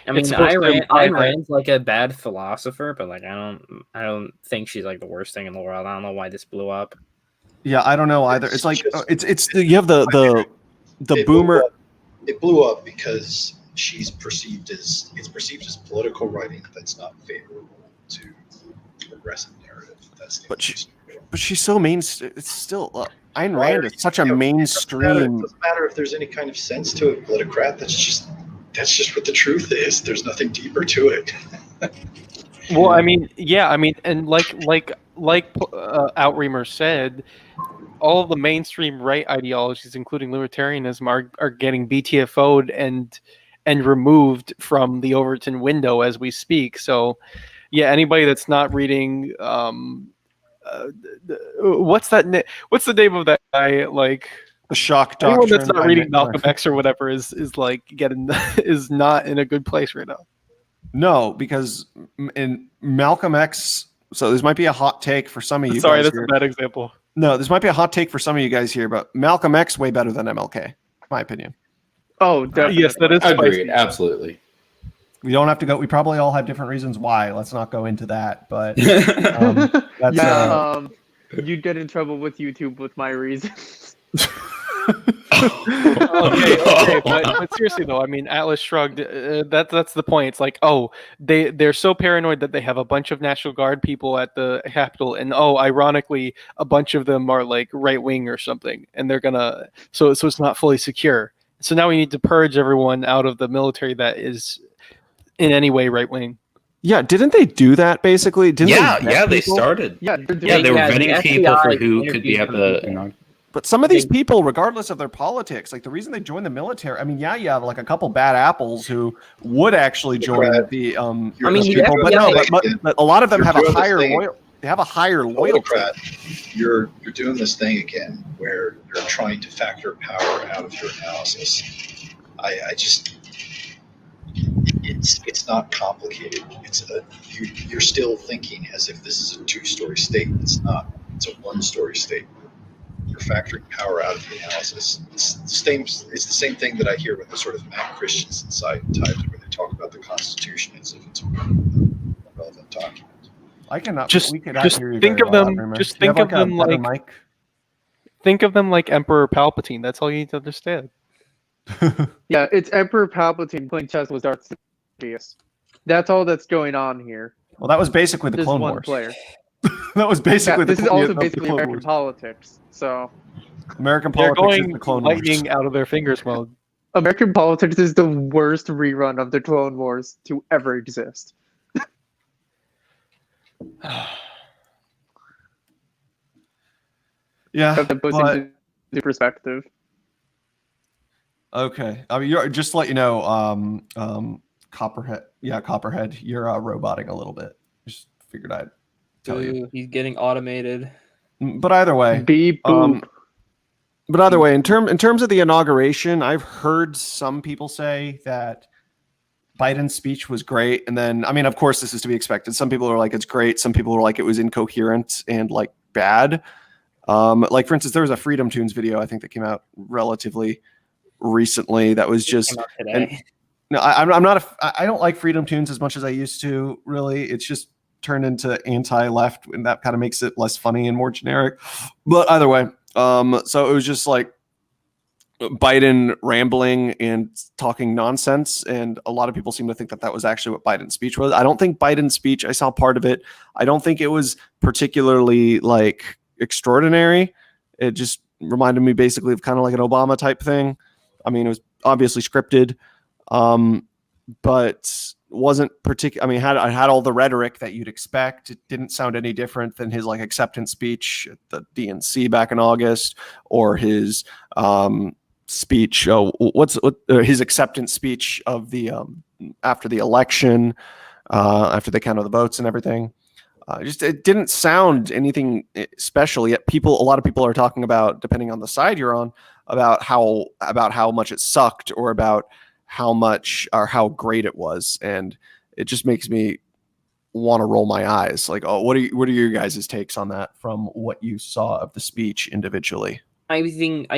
S5: I mean,
S2: It's supposed to
S5: Ayn
S2: imply
S5: Rand's like a bad philosopher, but like I don't think she's like the worst thing in the world. I don't know why this blew up.
S1: Yeah, I don't know either. It's like it's you have the boomer.
S4: It blew up because it's perceived as political writing that's not favorable to progressive narrative. That's the
S1: But she's so mean. It's still. Ayn Rand is such a mainstream.
S4: It doesn't matter if there's any kind of sense to it, Politicrat. That's just what the truth is. There's nothing deeper to it.
S2: Well, I mean, yeah, I mean, and like Outremer said, all of the mainstream right ideologies, including libertarianism, are getting BTFO'd and removed from the Overton window as we speak. So, yeah, anybody that's not reading, what's the name of that guy? Like,
S1: The shock
S2: anyone
S1: doctrine.
S2: that's not reading Malcolm X or whatever is like getting is not in a good place right now.
S1: No, because in Malcolm X. So this might be a hot take for some of you.
S2: Sorry,
S1: guys
S2: that's
S1: here.
S2: a bad example.
S1: No, this might be a hot take for some of you guys here, but Malcolm X way better than MLK, my opinion.
S3: Oh, definitely.
S2: Yes, that is
S6: Agreed.
S2: spicy.
S6: Absolutely.
S1: We don't have to go. We probably all have different reasons why. Let's not go into that. But that's
S3: Yeah, you'd get in trouble with YouTube with my reasons.
S2: okay, but seriously though, I mean, Atlas shrugged. That's the point. It's like, oh, they're so paranoid that they have a bunch of National Guard people at the Capitol, and oh, ironically, a bunch of them are like right wing or something, and they're gonna so it's not fully secure. So now we need to purge everyone out of the military that is in any way right wing.
S1: yeah. Didn't they do that basically? Didn't
S6: They started.
S3: Yeah,
S6: Yeah, they were
S5: Yeah, the
S6: vetting people for
S5: FBI
S6: who could be
S5: interviewed
S6: at
S5: some
S6: the
S5: people.
S1: But some of these people, regardless of their politics, like the reason they join the military, I mean, yeah, you have like a couple bad apples who would actually join the
S3: I
S5: mean,
S1: people, but no, but a lot of them
S4: You're
S1: have a
S4: doing this
S1: higher
S4: thing.
S1: they have a higher loyalty.
S4: Politicrat, you're doing this thing again where you're trying to factor power out of your analysis. I just it's not complicated. You're still thinking as if this is a two-story state. It's not. It's a one-story state. You're factoring power out of the analysis. It's the same thing that I hear with the sort of Matt Christensen side types where they talk about the Constitution as if it's a relevant document.
S1: I cannot.
S2: Just
S1: We cannot
S2: just
S1: hear you
S2: think
S1: very
S2: of
S1: well,
S2: them.
S1: Outremer.
S2: Just
S1: Do you
S2: think
S1: have,
S2: of them
S1: a better
S2: like
S1: mic?
S2: think of them like Emperor Palpatine. That's all you need to understand.
S3: Yeah, it's Emperor Palpatine playing chess with Darth Sidious. That's all that's going on here.
S1: Well, that was basically the
S3: This
S1: Clone
S3: one
S1: Wars.
S3: player.
S1: That was basically
S3: Yeah, this
S1: the
S3: is also
S1: the
S3: basically
S1: Clone
S3: American
S1: Wars.
S3: politics. So
S1: American
S2: They're
S1: politics is
S2: going
S1: the Clone Wars.
S2: lightning out of their fingers mode.
S3: American politics is the worst rerun of the Clone Wars to ever exist.
S1: Yeah,
S3: That puts
S1: but
S3: into perspective.
S1: okay. I mean, you're just to let you know, Copperhead. Yeah, Copperhead. You're roboting a little bit. Just figured I'd tell you.
S5: Ooh, he's getting automated.
S1: But either way,
S3: Beep boop.
S1: But either way, in terms of the inauguration, I've heard some people say that Biden's speech was great, and then I mean, of course, this is to be expected. Some people are like it's great. Some people are like it was incoherent and like bad. Like for instance, there was a Freedom Tunes video I think that came out relatively recently that was just.
S5: Came out today.
S1: And, no, I'm not. I don't like Freedom Tunes as much as I used to. Really, it's just turned into anti-left, and that kind of makes it less funny and more generic. But either way, so it was just like Biden rambling and talking nonsense, and a lot of people seem to think that that was actually what Biden's speech was. I don't think Biden's speech. I saw part of it. I don't think it was particularly like extraordinary. It just reminded me basically of kind of like an Obama type thing. I mean, it was obviously scripted. But wasn't particular. I mean, I had all the rhetoric that you'd expect. It didn't sound any different than his like acceptance speech at the DNC back in August, or his speech. His acceptance speech of the after the election, after they counted the votes and everything. Just it didn't sound anything special. Yet a lot of people are talking about, depending on the side you're on, about how much it sucked, or about how much or how great it was, and it just makes me want to roll my eyes. Like, oh, what are your guys' takes on that from what you saw of the speech individually?
S5: I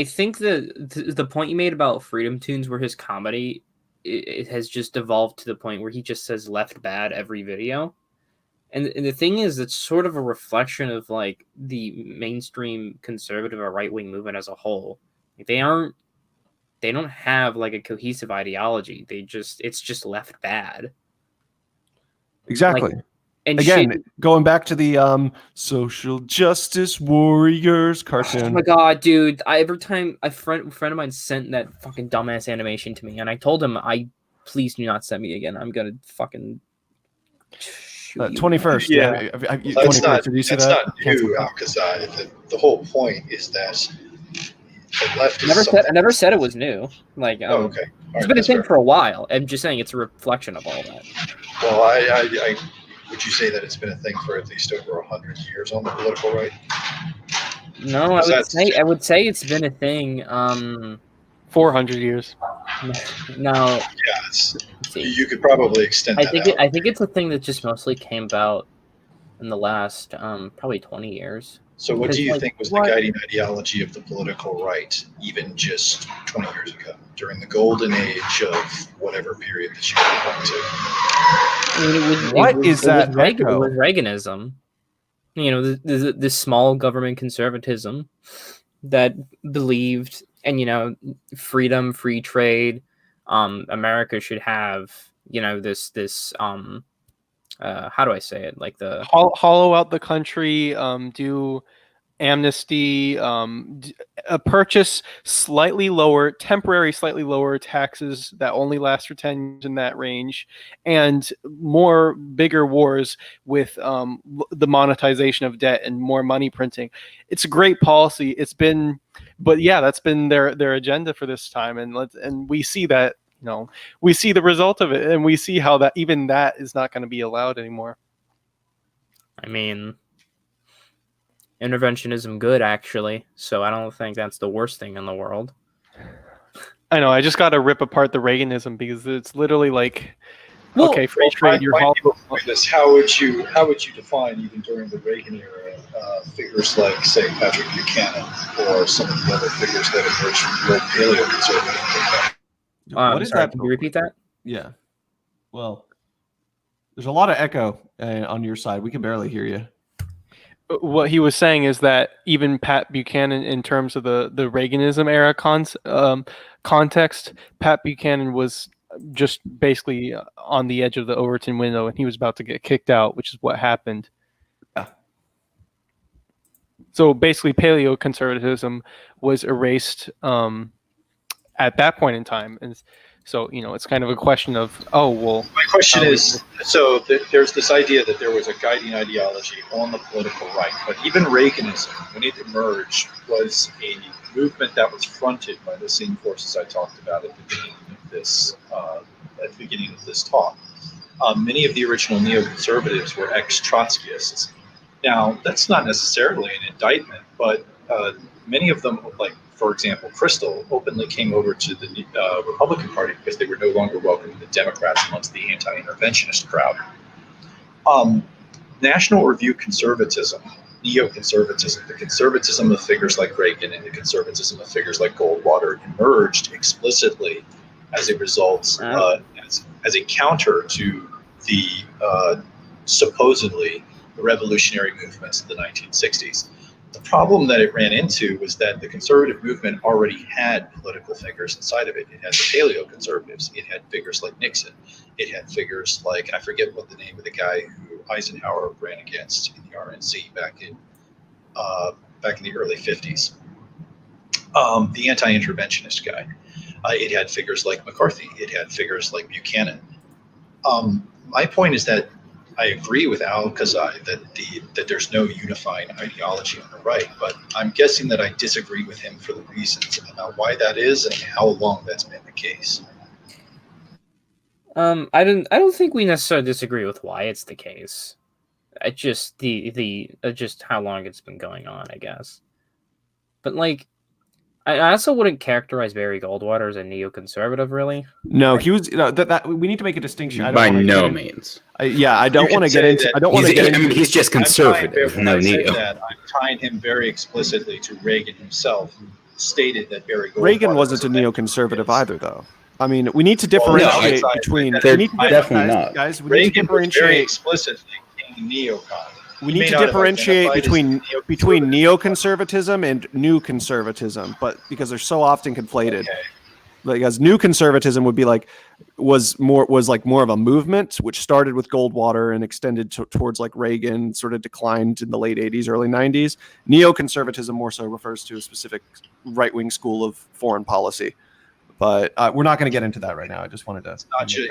S5: think the point you made about Freedom Tunes, where his comedy it has just evolved to the point where he just says left bad every video. And the thing is, it's sort of a reflection of like the mainstream conservative or right wing movement as a whole. Like, they don't have like a cohesive ideology. It's just left bad.
S1: Exactly.
S5: And
S1: Again, going back to the social justice warriors cartoon.
S5: Oh my god, dude! Every time a friend of mine sent that fucking dumbass animation to me, and I told him, please do not send me again. I'm gonna fucking shoot you.
S1: 21st.
S2: Yeah.
S1: Have you,
S4: That's
S1: 21st,
S4: not,
S1: did you see
S4: that's
S1: that?
S4: not new, Alcazar. The whole point is that the left is
S5: I never said it was new. Like,
S4: Oh, okay.
S5: It's been a thing for a while. I'm just saying it's a reflection of all that.
S4: Well, I would you say that it's been a thing for at least over 100 years on the political right?
S5: No, I would say it's been a thing.
S2: 400 years.
S5: No.
S4: Yeah, you could probably extend that out.
S5: I think it's a thing that just mostly came about in the last probably 20 years.
S4: So what do you think was the guiding ideology of the political right even just 20 years ago, during the golden age of whatever period that you want to?
S5: I mean, it was Reaganism. You know, the small government conservatism that believed in, freedom, free trade. America should have, this how do I say it? Like the
S2: hollow out the country, do amnesty, purchase temporary slightly lower taxes that only last for 10 years in that range, and bigger wars with the monetization of debt and more money printing. It's a great policy. But yeah, that's been their agenda for this time, and we see that. We see the result of it, and we see how that even that is not going to be allowed anymore.
S5: I mean, interventionism good, actually, so I don't think that's the worst thing in the world.
S2: I know, I just got to rip apart the Reaganism because it's literally like, okay, free trade, you're
S4: how would you define, even during the Reagan era, figures like, say, Patrick Buchanan or some of the other figures that emerged from the old paleoconservative?
S1: What is that?
S5: Can you repeat that?
S1: Yeah. Well, there's a lot of echo on your side. We can barely hear you.
S2: What he was saying is that even Pat Buchanan, in terms of the Reaganism era context, Pat Buchanan was just basically on the edge of the Overton window, and he was about to get kicked out, which is what happened.
S1: Yeah.
S2: So basically, paleoconservatism was erased at that point in time, and so it's kind of a question of my
S4: question is, so there's this idea that there was a guiding ideology on the political right, but even Reaganism, when it emerged, was a movement that was fronted by the same forces I talked about at the beginning of this talk. Many of the original neoconservatives were ex-Trotskyists. Now, that's not necessarily an indictment, but many of them, like, for example, Crystal, openly came over to the Republican Party because they were no longer welcoming the Democrats amongst the anti-interventionist crowd. National Review conservatism, neoconservatism, the conservatism of figures like Reagan and the conservatism of figures like Goldwater emerged explicitly as a result, as a counter to the supposedly revolutionary movements of the 1960s. The problem that it ran into was that the conservative movement already had political figures inside of it. It had the paleoconservatives. It had figures like Nixon. It had figures like, I forget what the name of the guy who Eisenhower ran against in the RNC back in the early 50s. The anti-interventionist guy. It had figures like McCarthy. It had figures like Buchanan. My point is that I agree with Al-Kazai that there's no unifying ideology on the right, but I'm guessing that I disagree with him for the reasons about why that is and how long that's been the case.
S5: I don't think we necessarily disagree with why it's the case. It's just just how long it's been going on, I guess. But like, I also wouldn't characterize Barry Goldwater as a neoconservative, really.
S1: No, he was. That we need to make a distinction.
S6: By no means.
S1: I don't want to get into. I don't want to get into.
S6: He's just conservative.
S4: No neo. I'm tying him very explicitly to Reagan himself, who stated that Barry Goldwater
S1: Reagan wasn't a neoconservative either, though. I mean, we need to differentiate between.
S6: Definitely not.
S1: Guys, we
S4: Reagan
S1: need to differentiate.
S4: Was very explicitly neocon.
S1: We need to differentiate between neoconservatism and new conservatism, but because they're so often conflated.
S4: Okay.
S1: because new conservatism would be like was more of a movement which started with Goldwater and extended towards like Reagan, sort of declined in the late 80s, early 90s. Neoconservatism more so refers to a specific right-wing school of foreign policy. But we're not going to get into that right now. I just wanted to.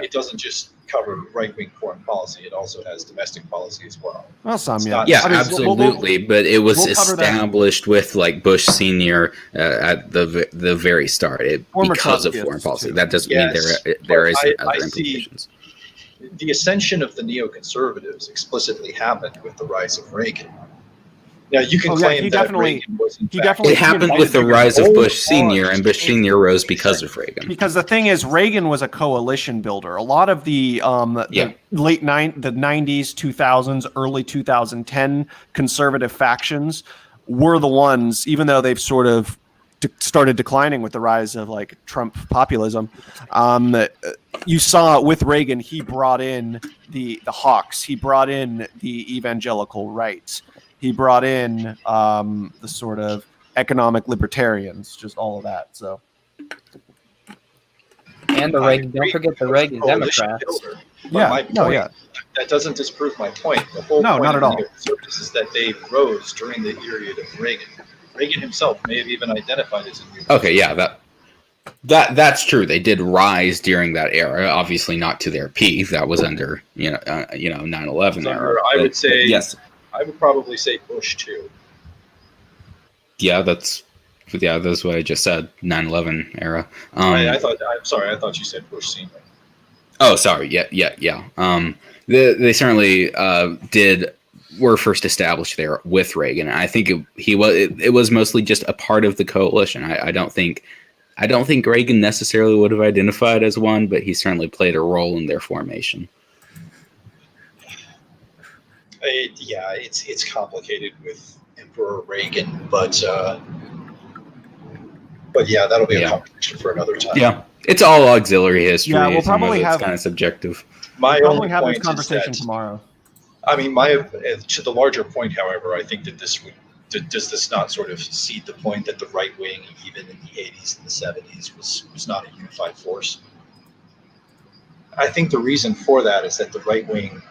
S4: It doesn't just cover right-wing foreign policy. It also has domestic policy as well.
S1: Well, some, yeah.
S6: Yeah, I mean, absolutely. But it was established with like Bush Senior at the very start because of foreign policy. That doesn't mean there isn't other implications.
S4: The ascension of the neoconservatives explicitly happened with the rise of Reagan. Now, you can claim that Reagan was in fact...
S6: It happened with the rise of Bush Senior, and Bush Senior rose because of Reagan.
S1: Because the thing is, Reagan was a coalition builder. A lot of the late 90s, 2000s, early 2010 conservative factions were the ones, even though they've sort of started declining with the rise of like Trump populism. You saw with Reagan, he brought in the hawks. He brought in the evangelical right. He brought in the sort of economic libertarians, just all of that. So,
S5: and the Reagan. Don't forget the Reagan Democrats.
S4: That doesn't disprove my point. The whole point
S1: not at all.
S4: Is that they rose during the period of Reagan. Reagan himself may have even identified as a new.
S6: Okay, yeah, that's true. They did rise during that era. Obviously, not to their peak. That was under 9/11 era.
S4: I would say
S6: yes.
S4: I would probably say Bush too.
S6: Yeah, that's what I just said. 9/11 era.
S4: I'm sorry. I thought you said Bush Senior.
S6: Oh, sorry. Yeah. They certainly were first established there with Reagan. I think it was mostly just a part of the coalition. I don't think Reagan necessarily would have identified as one, but he certainly played a role in their formation.
S4: It's complicated with Emperor Reagan, but yeah, that'll be a conversation for another time.
S6: Yeah, it's all auxiliary history.
S1: Yeah, we'll probably have
S6: kind of subjective.
S4: My
S1: we'll
S4: only
S1: have
S4: point
S1: this conversation
S4: is that,
S1: tomorrow.
S4: I mean, to the larger point, however, I think that does this not sort of cede the point that the right wing, even in the 80s and the 70s, was not a unified force? I think the reason for that is that the right wing,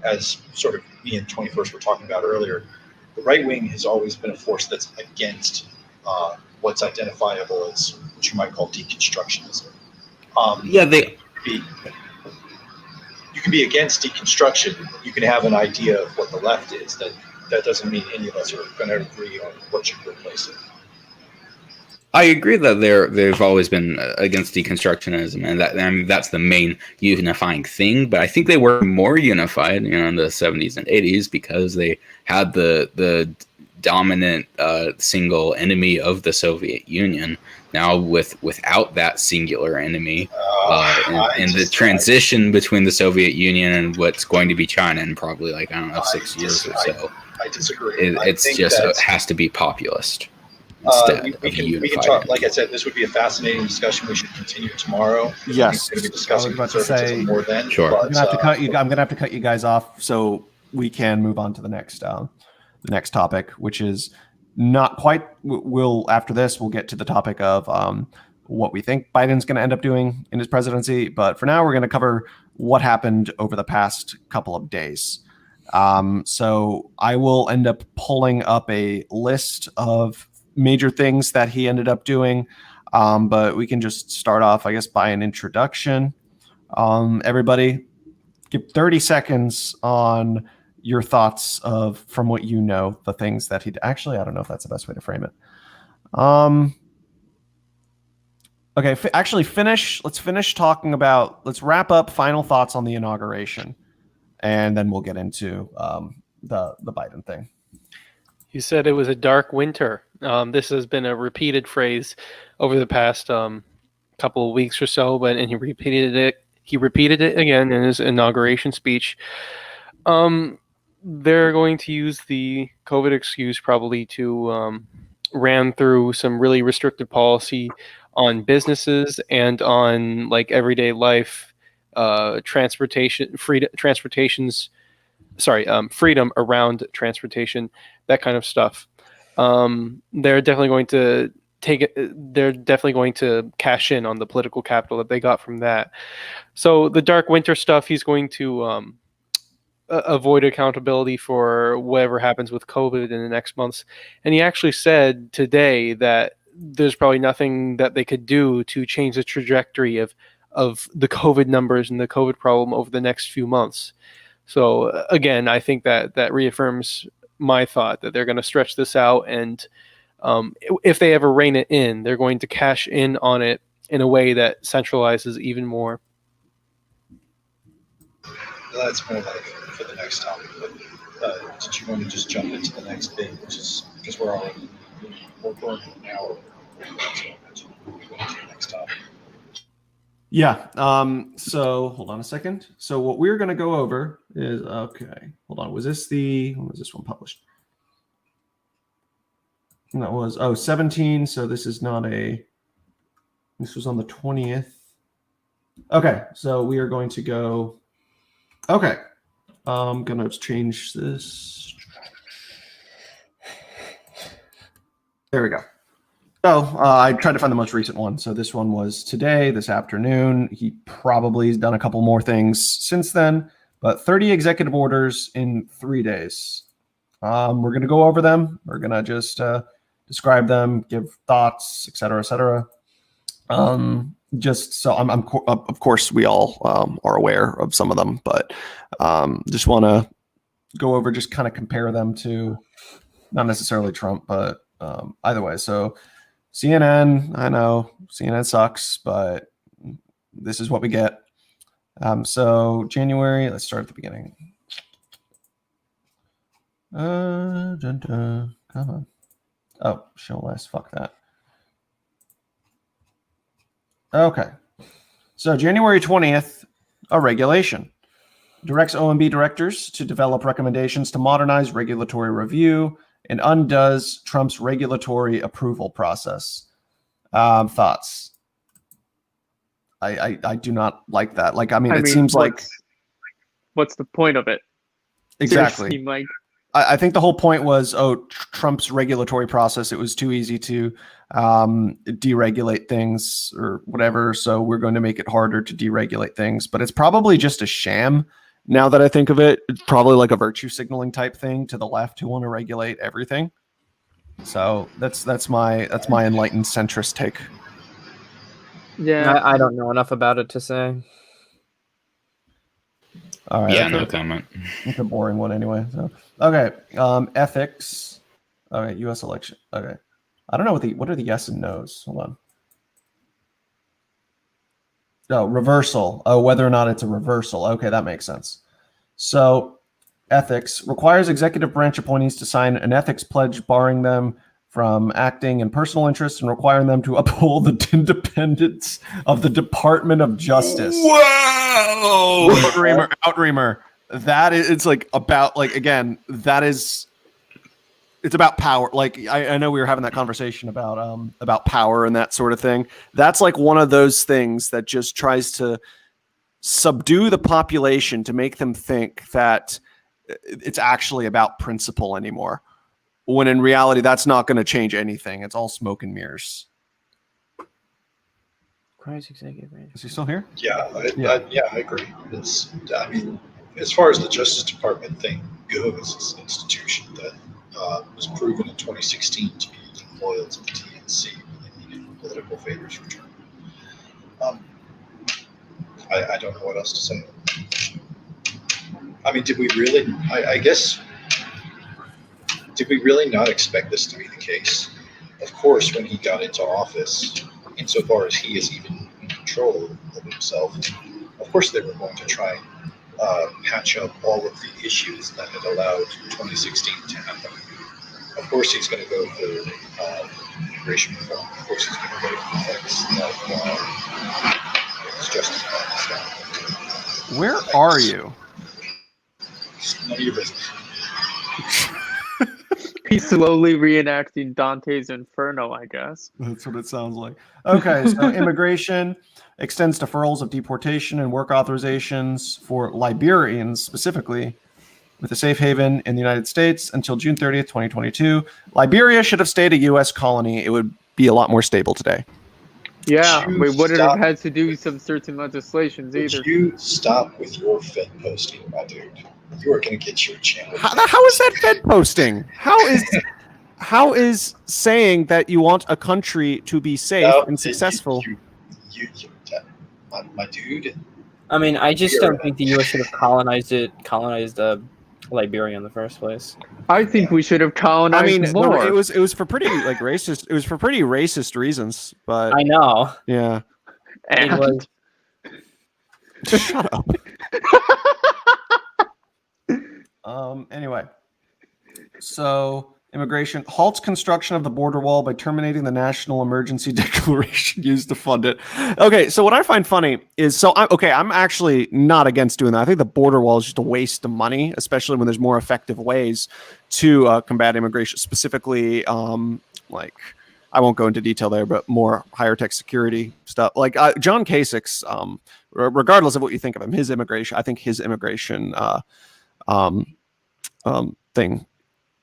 S4: as sort of me and 21st were talking about earlier, the right wing has always been a force that's against what's identifiable as what you might call deconstructionism. You can be against deconstruction. You can have an idea of what the left is. That doesn't mean any of us are going to agree on what should replace it.
S6: I agree that they've always been against deconstructionism, and that's the main unifying thing. But I think they were more unified, in the 70s and 80s because they had the dominant single enemy of the Soviet Union. Now, without that singular enemy, and the transition between the Soviet Union and what's going to be China in probably 6 years or so,
S4: I disagree.
S6: It has to be populist.
S4: We can talk. Like I said, this would be a fascinating discussion. We should continue tomorray.
S1: Yes,
S4: we're going to be discussing
S1: I was about to say,
S4: more then.
S6: Sure.
S1: I'm going to have to cut you guys off so we can move on to the next topic, which is not quite. After this, we'll get to the topic of what we think Biden's going to end up doing in his presidency. But for now, we're going to cover what happened over the past couple of days. So I will end up pulling up a list of major things that he ended up doing. But we can just start off, I guess, by an introduction. Everybody, give 30 seconds on your thoughts from what you know, the things that actually, I don't know if that's the best way to frame it. Okay, let's finish talking about, let's wrap up final thoughts on the inauguration, and then we'll get into the Biden thing.
S2: You said it was a dark winter. This has been a repeated phrase over the past couple of weeks or so, and he repeated it again in his inauguration speech. They're going to use the COVID excuse probably to ram through some really restrictive policy on businesses and on everyday life, freedom around transportation, that kind of stuff. They're definitely going to they're definitely going to cash in on the political capital that they got from that. So the Dark Winter stuff, he's going to avoid accountability for whatever happens with COVID in the next months. And he actually said today that there's probably nothing that they could do to change the trajectory of the COVID numbers and the COVID problem over the next few months. So again, I think that reaffirms my thought that they're going to stretch this out, and if they ever rein it in, they're going to cash in on it in a way that centralizes even more.
S4: That's more like for the next topic. But did you want to just jump into the next bit, which is because we're going an hour. So we'll go into the next topic.
S1: Yeah. So hold on a second. So what we're going to go over is, okay, hold on. When was this one published? And that was, 17. So this is not this was on the 20th. Okay. So we are going to go, okay. I'm going to change this. There we go. So I tried to find the most recent one. So this one was today, this afternoon. He probably has done a couple more things since then, but 30 executive orders in 3 days. We're going to go over them. We're going to just describe them, give thoughts, et cetera, et cetera. Just so I'm of course, we all are aware of some of them, but just want to go over, just kind of compare them to not necessarily Trump, but either way. So CNN, I know CNN sucks, but this is what we get. So January, let's start at the beginning. Come on. Oh, show less. Fuck that. Okay. So January 20th, a regulation directs OMB directors to develop recommendations to modernize regulatory review and undoes Trump's regulatory approval process. Thoughts? I do not like that. Like, I mean, seems like,
S3: what's the point of it?
S1: Exactly.
S3: Like,
S1: I think the whole point was, Trump's regulatory process, it was too easy to deregulate things or whatever. So we're going to make it harder to deregulate things. But it's probably just a sham. Now that I think of it, it's probably like a virtue signaling type thing to the left who want to regulate everything. So that's my enlightened centrist take.
S3: yeah,
S5: I don't know enough about it to say.
S1: All right.
S6: Yeah, no comment.
S1: It's a boring one anyway. So okay, ethics. Okay, U.S. election. Okay, I don't know what are the yes and no's. Hold on. Oh, reversal. Oh, whether or not it's a reversal. Okay, that makes sense. So, ethics requires executive branch appointees to sign an ethics pledge barring them from acting in personal interest and requiring them to uphold the independence of the Department of Justice.
S6: Whoa!
S1: Outreamer. That is, it's like about, like, again, that is, it's about power. Like, I know we were having that conversation about power and that sort of thing. That's like one of those things that just tries to subdue the population to make them think that it's actually about principle anymore. When in reality, that's not going to change anything. It's all smoke and mirrors.
S5: Executive branch.
S1: Is he still here?
S4: Yeah, I agree. I mean, as far as the Justice Department thing goes, it's an institution that was proven in 2016 to be loyal to the DNC and needed political favors from Trump. I don't know what else to say. I mean, did we really? I guess. Did we really not expect this to be the case? Of course, when he got into office, insofar as he is even in control of himself, of course they were going to try and patch up all of the issues that had allowed 2016 to happen. Of course he's going to go for immigration reform. Of course he's going to go for things that it's justified.
S1: Where are you?
S4: It's none of your business.
S3: he's slowly reenacting Dante's Inferno, I guess.
S1: That's what it sounds like. Okay, so immigration extends deferrals of deportation and work authorizations for Liberians specifically with a safe haven in the United States until June 30th, 2022. Liberia should have stayed a U.S. colony. It would be a lot more stable today.
S3: Yeah,
S4: You
S3: we wouldn't
S4: stop-
S3: have had to do some certain legislations
S4: Would
S3: either.
S4: you stop with your Fed posting, my dude? You are going to get your channel.
S1: How is that Fed posting? How is saying that you want a country to be safe and successful?
S4: My dude.
S5: I mean, I just don't think the U.S. should have colonized Liberia in the first place.
S3: I think we should have colonized
S1: I mean,
S3: more.
S1: it was for pretty like racist. It was for pretty racist reasons, but
S5: I know.
S1: yeah.
S5: It
S3: And-
S5: was.
S1: Shut up. Anyway, so immigration halts construction of the border wall by terminating the national emergency declaration used to fund it. Okay, so what I find funny is I'm actually not against doing that. I think the border wall is just a waste of money, especially when there's more effective ways to combat immigration, specifically like. I won't go into detail there, but more higher tech security stuff. Like John Kasich's, regardless of what you think of him, his immigration thing,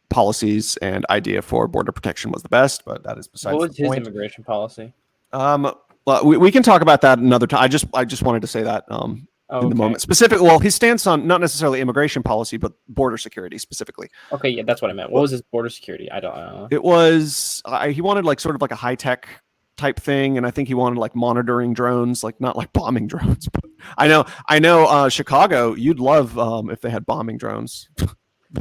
S1: policies and idea for border protection was the best, but that is besides
S5: What was
S1: the
S5: his
S1: point.
S5: immigration policy?
S1: Well, we can talk about that another time. I just wanted to say that in the moment. Specifically, well, his stance on not necessarily immigration policy, but border security specifically.
S5: Okay, yeah, that's what I meant. What was his border security? I don't know.
S1: It was he wanted like sort of like a high tech type thing, and I think he wanted like monitoring drones, like not like bombing drones. But I know, Chicago, you'd love if they had bombing drones.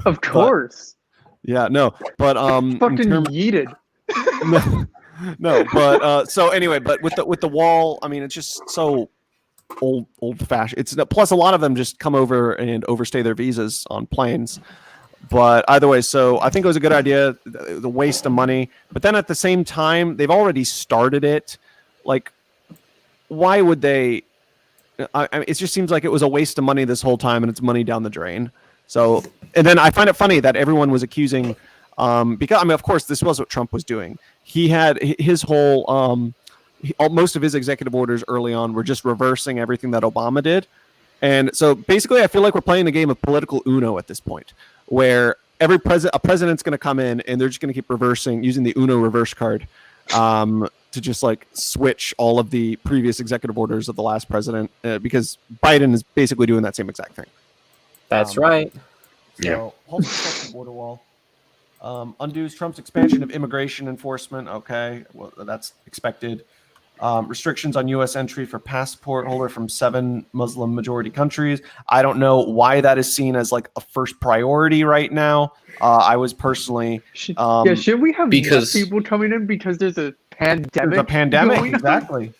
S3: of course.
S1: Yeah, no, but
S3: Fucking yeeted.
S1: no, but so anyway, but with the wall, I mean, it's just so old fashioned. It's plus a lot of them just come over and overstay their visas on planes. But either way, so I think it was a good idea, the waste of money. But then at the same time, they've already started it. Like, why would they? It just seems like it was a waste of money this whole time, and it's money down the drain. So, and then I find it funny that everyone was accusing, because I mean, of course, this was what Trump was doing. He had his whole, most of his executive orders early on were just reversing everything that Obama did. And so basically, I feel like we're playing the game of political Uno at this point, where a president's going to come in and they're just going to keep using the Uno reverse card to just like switch all of the previous executive orders of the last president, because Biden is basically doing that same exact thing.
S5: That's right.
S1: So, halt the border wall. Undoes Trump's expansion of immigration enforcement. Okay, well, that's expected. Restrictions on U.S. entry for passport holder from 7 Muslim majority countries. I don't know why that is seen as like a first priority right now. I was personally
S3: Should we have
S6: because-
S3: less people coming in because there's a pandemic?
S1: there's a pandemic,
S3: going on?
S1: exactly.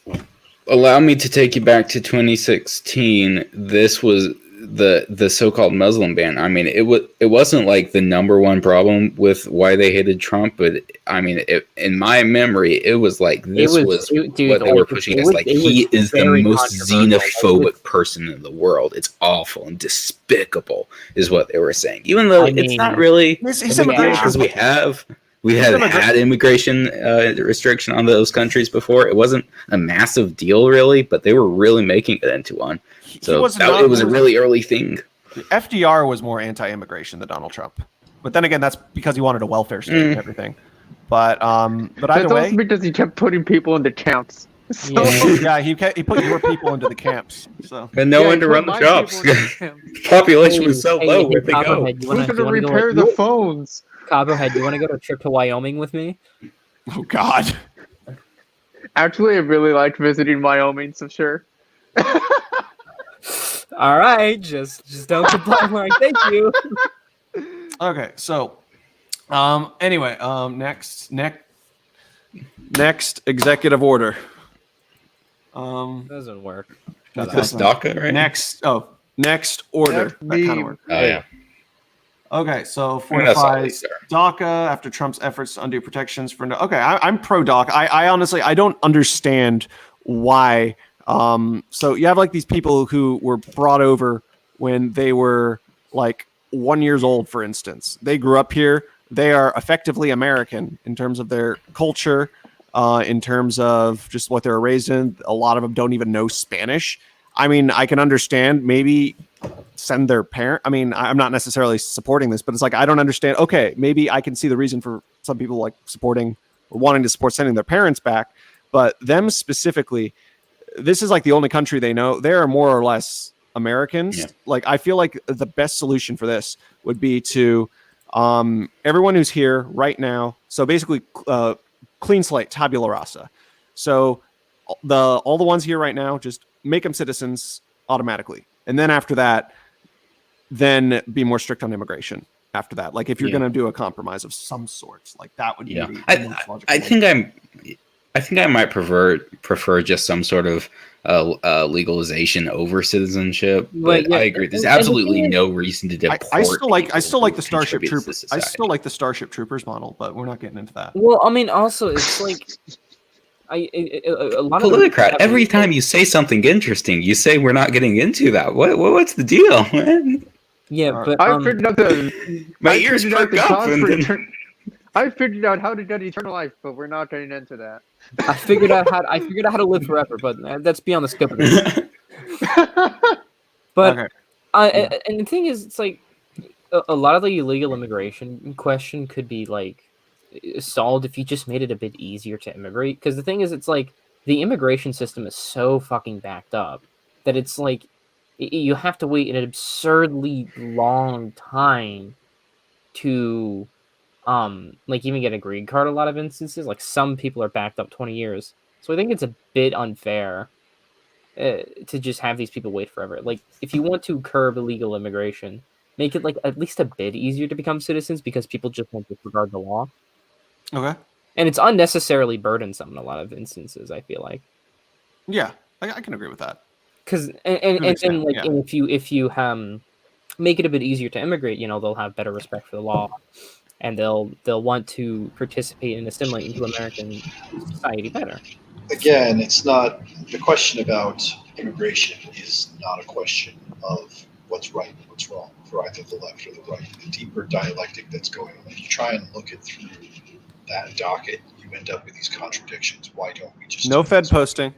S6: Allow me to take you back to 2016. This was the so-called Muslim ban. I mean, it wasn't like the number one problem with why they hated Trump, but I mean, in my memory, it was like this was what they were pushing as like he is the most xenophobic person in the world. It's awful and despicable, is what they were saying. Even though it's not really,
S1: His immigration,
S6: because we had immigration restriction on those countries before. It wasn't a massive deal, really, but they were really making it into one. So it was a really early thing.
S1: FDR was more anti-immigration than Donald Trump, but then again, that's because he wanted a welfare state and everything. But either
S3: That's
S1: way,
S3: also because he kept putting people into camps. So,
S1: yeah, he put your people into the camps. So
S6: And no
S3: yeah,
S6: one
S3: he
S6: to
S3: put
S6: run the
S3: my
S6: shops.
S3: people into camps.
S6: Population was so low. Where'd they go?
S5: Copperhead,
S3: Who's going to repair the phones?
S5: Copperhead, you want to go to a trip to Wyoming with me?
S1: oh god.
S3: Actually, I really liked visiting Wyoming, so sure.
S5: All right, just don't complain. Like, thank you.
S1: Okay, so anyway, next executive order.
S5: Doesn't work.
S6: This DACA, right?
S1: Next order.
S3: That's
S1: That kind of
S3: me.
S1: work.
S6: Oh yeah.
S1: Okay, so
S6: I mean, that's all
S1: fortifies
S6: these are.
S1: DACA after Trump's efforts to undo protections for no. Okay, I'm pro DACA. I honestly I don't understand why. So you have like these people who were brought over when they were like 1 year old, for instance. They grew up here. They are effectively American in terms of their culture, in terms of just what they were raised in. A lot of them don't even know Spanish. I mean, I can understand maybe send their parent. I mean, I'm not necessarily supporting this, but it's like I don't understand. Okay, maybe I can see the reason for some people like supporting wanting to support sending their parents back, but them specifically, this is like the only country they know. They are more or less Americans.
S6: Yeah.
S1: Like, I feel like the best solution for this would be to everyone who's here right now. So basically, clean slate, tabula rasa. So all the ones here right now, just make them citizens automatically, and then after that, then be more strict on immigration. After that, like if you're going to do a compromise of some sorts, like that would be the most logical.
S6: I think I might prefer just some sort of legalization over citizenship. But I agree. There's absolutely no reason to deport.
S1: I still like the Starship Troopers. I still like the Starship Troopers model, but we're not getting into that.
S5: Well, I mean, also it's like a lot of
S6: Politicrat. Every time you say something interesting, you say we're not getting into that. What's the deal, man?
S5: Yeah, but
S3: I figured out
S6: my ears perk up.
S3: I figured out how to get eternal life, but we're not getting into that.
S5: I figured out how to live forever, but that's beyond the scope of this. But and the thing is, it's like a lot of the illegal immigration question could be like solved if you just made it a bit easier to immigrate. Because the thing is, it's like the immigration system is so fucking backed up that it's like you have to wait an absurdly long time to like even get a green card. A lot of instances, like some people are backed up 20 years. So I think it's a bit unfair to just have these people wait forever. Like if you want to curb illegal immigration, make it like at least a bit easier to become citizens because people just won't disregard the law.
S1: Okay.
S5: And it's unnecessarily burdensome in a lot of instances, I feel like.
S1: Yeah, I can agree with that.
S5: Because and if you make it a bit easier to immigrate, they'll have better respect for the law, and they'll want to participate and assimilate into American society better.
S4: Again, it's not the question about immigration is not a question of what's right and what's wrong for either the left or the right. The deeper dialectic that's going on. If you try and look it through that docket, you end up with these contradictions. Why don't we just
S1: no Fed posting?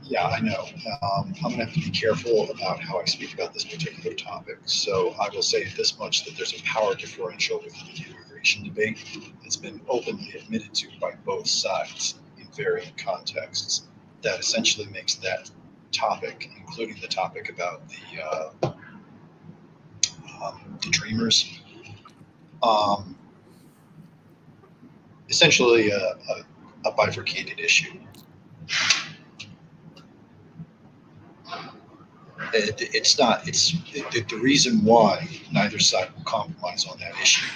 S4: Yeah, I know. I'm going to have to be careful about how I speak about this particular topic. So I will say this much, that there's a power differential within the immigration debate that's been openly admitted to by both sides in varying contexts that essentially makes that topic, including the topic about the dreamers, essentially a bifurcated issue. It's not. It's the reason why neither side will compromise on that issue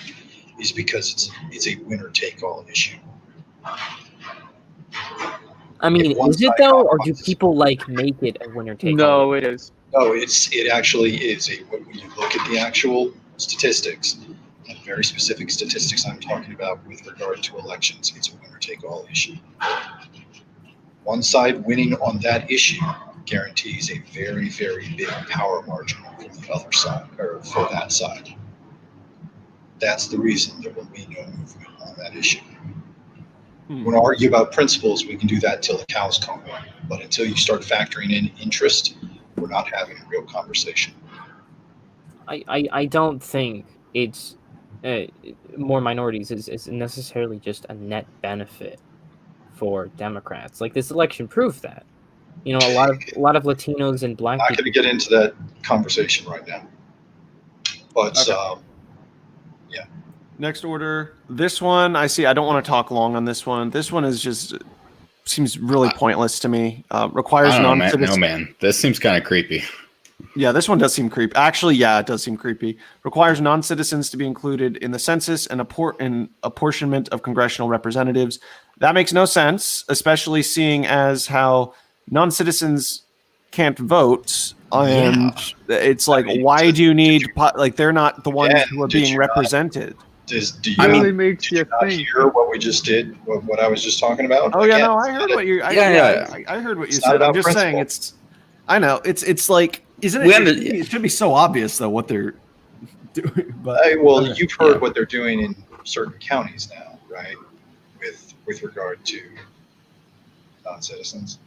S4: is because it's a winner-take-all issue.
S5: I mean, is it though, or do people like make it a winner-take-all?
S3: No, it is.
S4: No, it actually is. When you look at the actual statistics, and very specific statistics I'm talking about with regard to elections, it's a winner-take-all issue. One side winning on that issue guarantees a very, very big power margin from the other side, or for that side. That's the reason there will be no movement on that issue. We want to argue about principles, we can do that till the cows come home. But until you start factoring in interest, we're not having a real conversation.
S5: I don't think it's more minorities is necessarily just a net benefit for Democrats. Like this election proved that. A lot of Latinos and Black
S4: I'm not
S5: people.
S4: going to get into that conversation right now. But yeah.
S1: Next order. This one, I see. I don't want to talk long on this one. This one is just seems really pointless to me. Requires non-citizens.
S6: No, man. This seems kind of creepy.
S1: Yeah, this one does seem creepy. Actually, yeah, it does seem creepy. Requires non-citizens to be included in the census and apportionment of congressional representatives. That makes no sense, especially seeing as how non-citizens can't vote. And it's like, why do you need, they're not the ones who are being represented.
S4: Do you
S3: really makes you
S4: not
S3: think.
S4: hear what we just did, what I was just talking about?
S1: Oh, yeah, no, I heard what you I heard what you said. I'm just saying I know, it's like, isn't it? It should be so obvious, though, what they're doing. But
S4: you've heard what they're doing in certain counties now, right? With regard to non-citizens.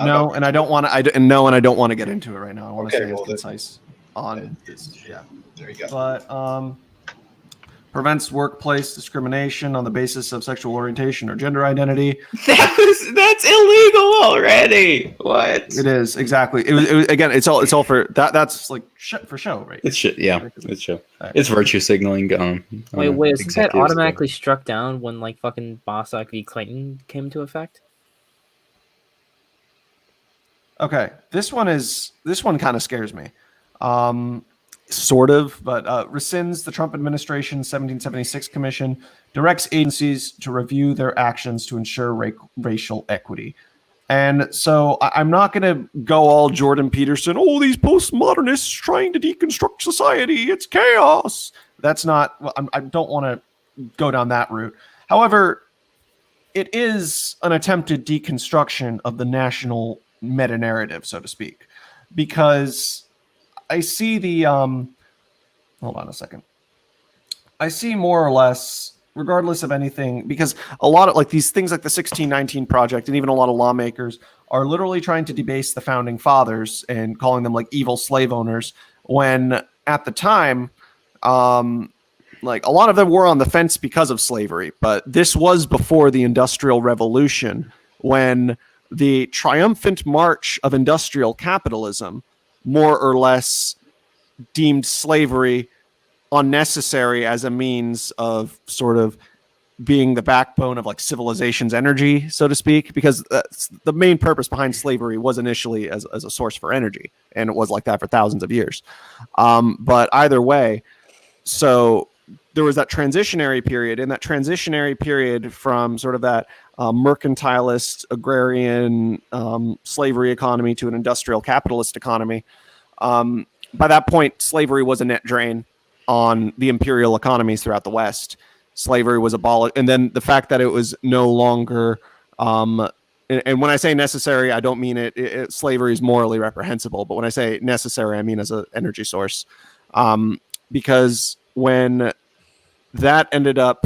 S1: No, and I don't want to. I don't want to get into it right now. I want to stay concise on this. Yeah.
S4: There you go.
S1: But prevents workplace discrimination on the basis of sexual orientation or gender identity.
S6: That's illegal already. What?
S1: It is exactly. It was again. It's all for that. That's like for show, right?
S6: It's shit. Yeah, it's show. It's virtue signaling.
S5: Wait, isn't that
S6: executives.
S5: automatically struck down when like fucking Bostock v. Clayton came into effect?
S1: Okay, this one kind of scares me. Sort of, but rescinds the Trump administration's 1776 commission, directs agencies to review their actions to ensure racial equity. And so I'm not going to go all Jordan Peterson, oh, these postmodernists trying to deconstruct society, it's chaos. That's not, I don't want to go down that route. However, it is an attempted deconstruction of the national meta-narrative, so to speak, because I see the hold on a second. I see more or less, regardless of anything, because a lot of like these things like the 1619 Project and even a lot of lawmakers are literally trying to debase the founding fathers and calling them like evil slave owners, when at the time, like a lot of them were on the fence because of slavery. But this was before the Industrial Revolution, when the triumphant march of industrial capitalism more or less deemed slavery unnecessary as a means of sort of being the backbone of like civilization's energy, so to speak, because the main purpose behind slavery was initially as a source for energy, and it was like that for thousands of years. But either way, so there was that transitionary period, and that transitionary period from sort of that mercantilist, agrarian, slavery economy to an industrial capitalist economy. By that point, slavery was a net drain on the imperial economies throughout the West. Slavery was abolished. And then the fact that it was no longer, and when I say necessary, I don't mean slavery is morally reprehensible, but when I say necessary, I mean as an energy source. Because when that ended up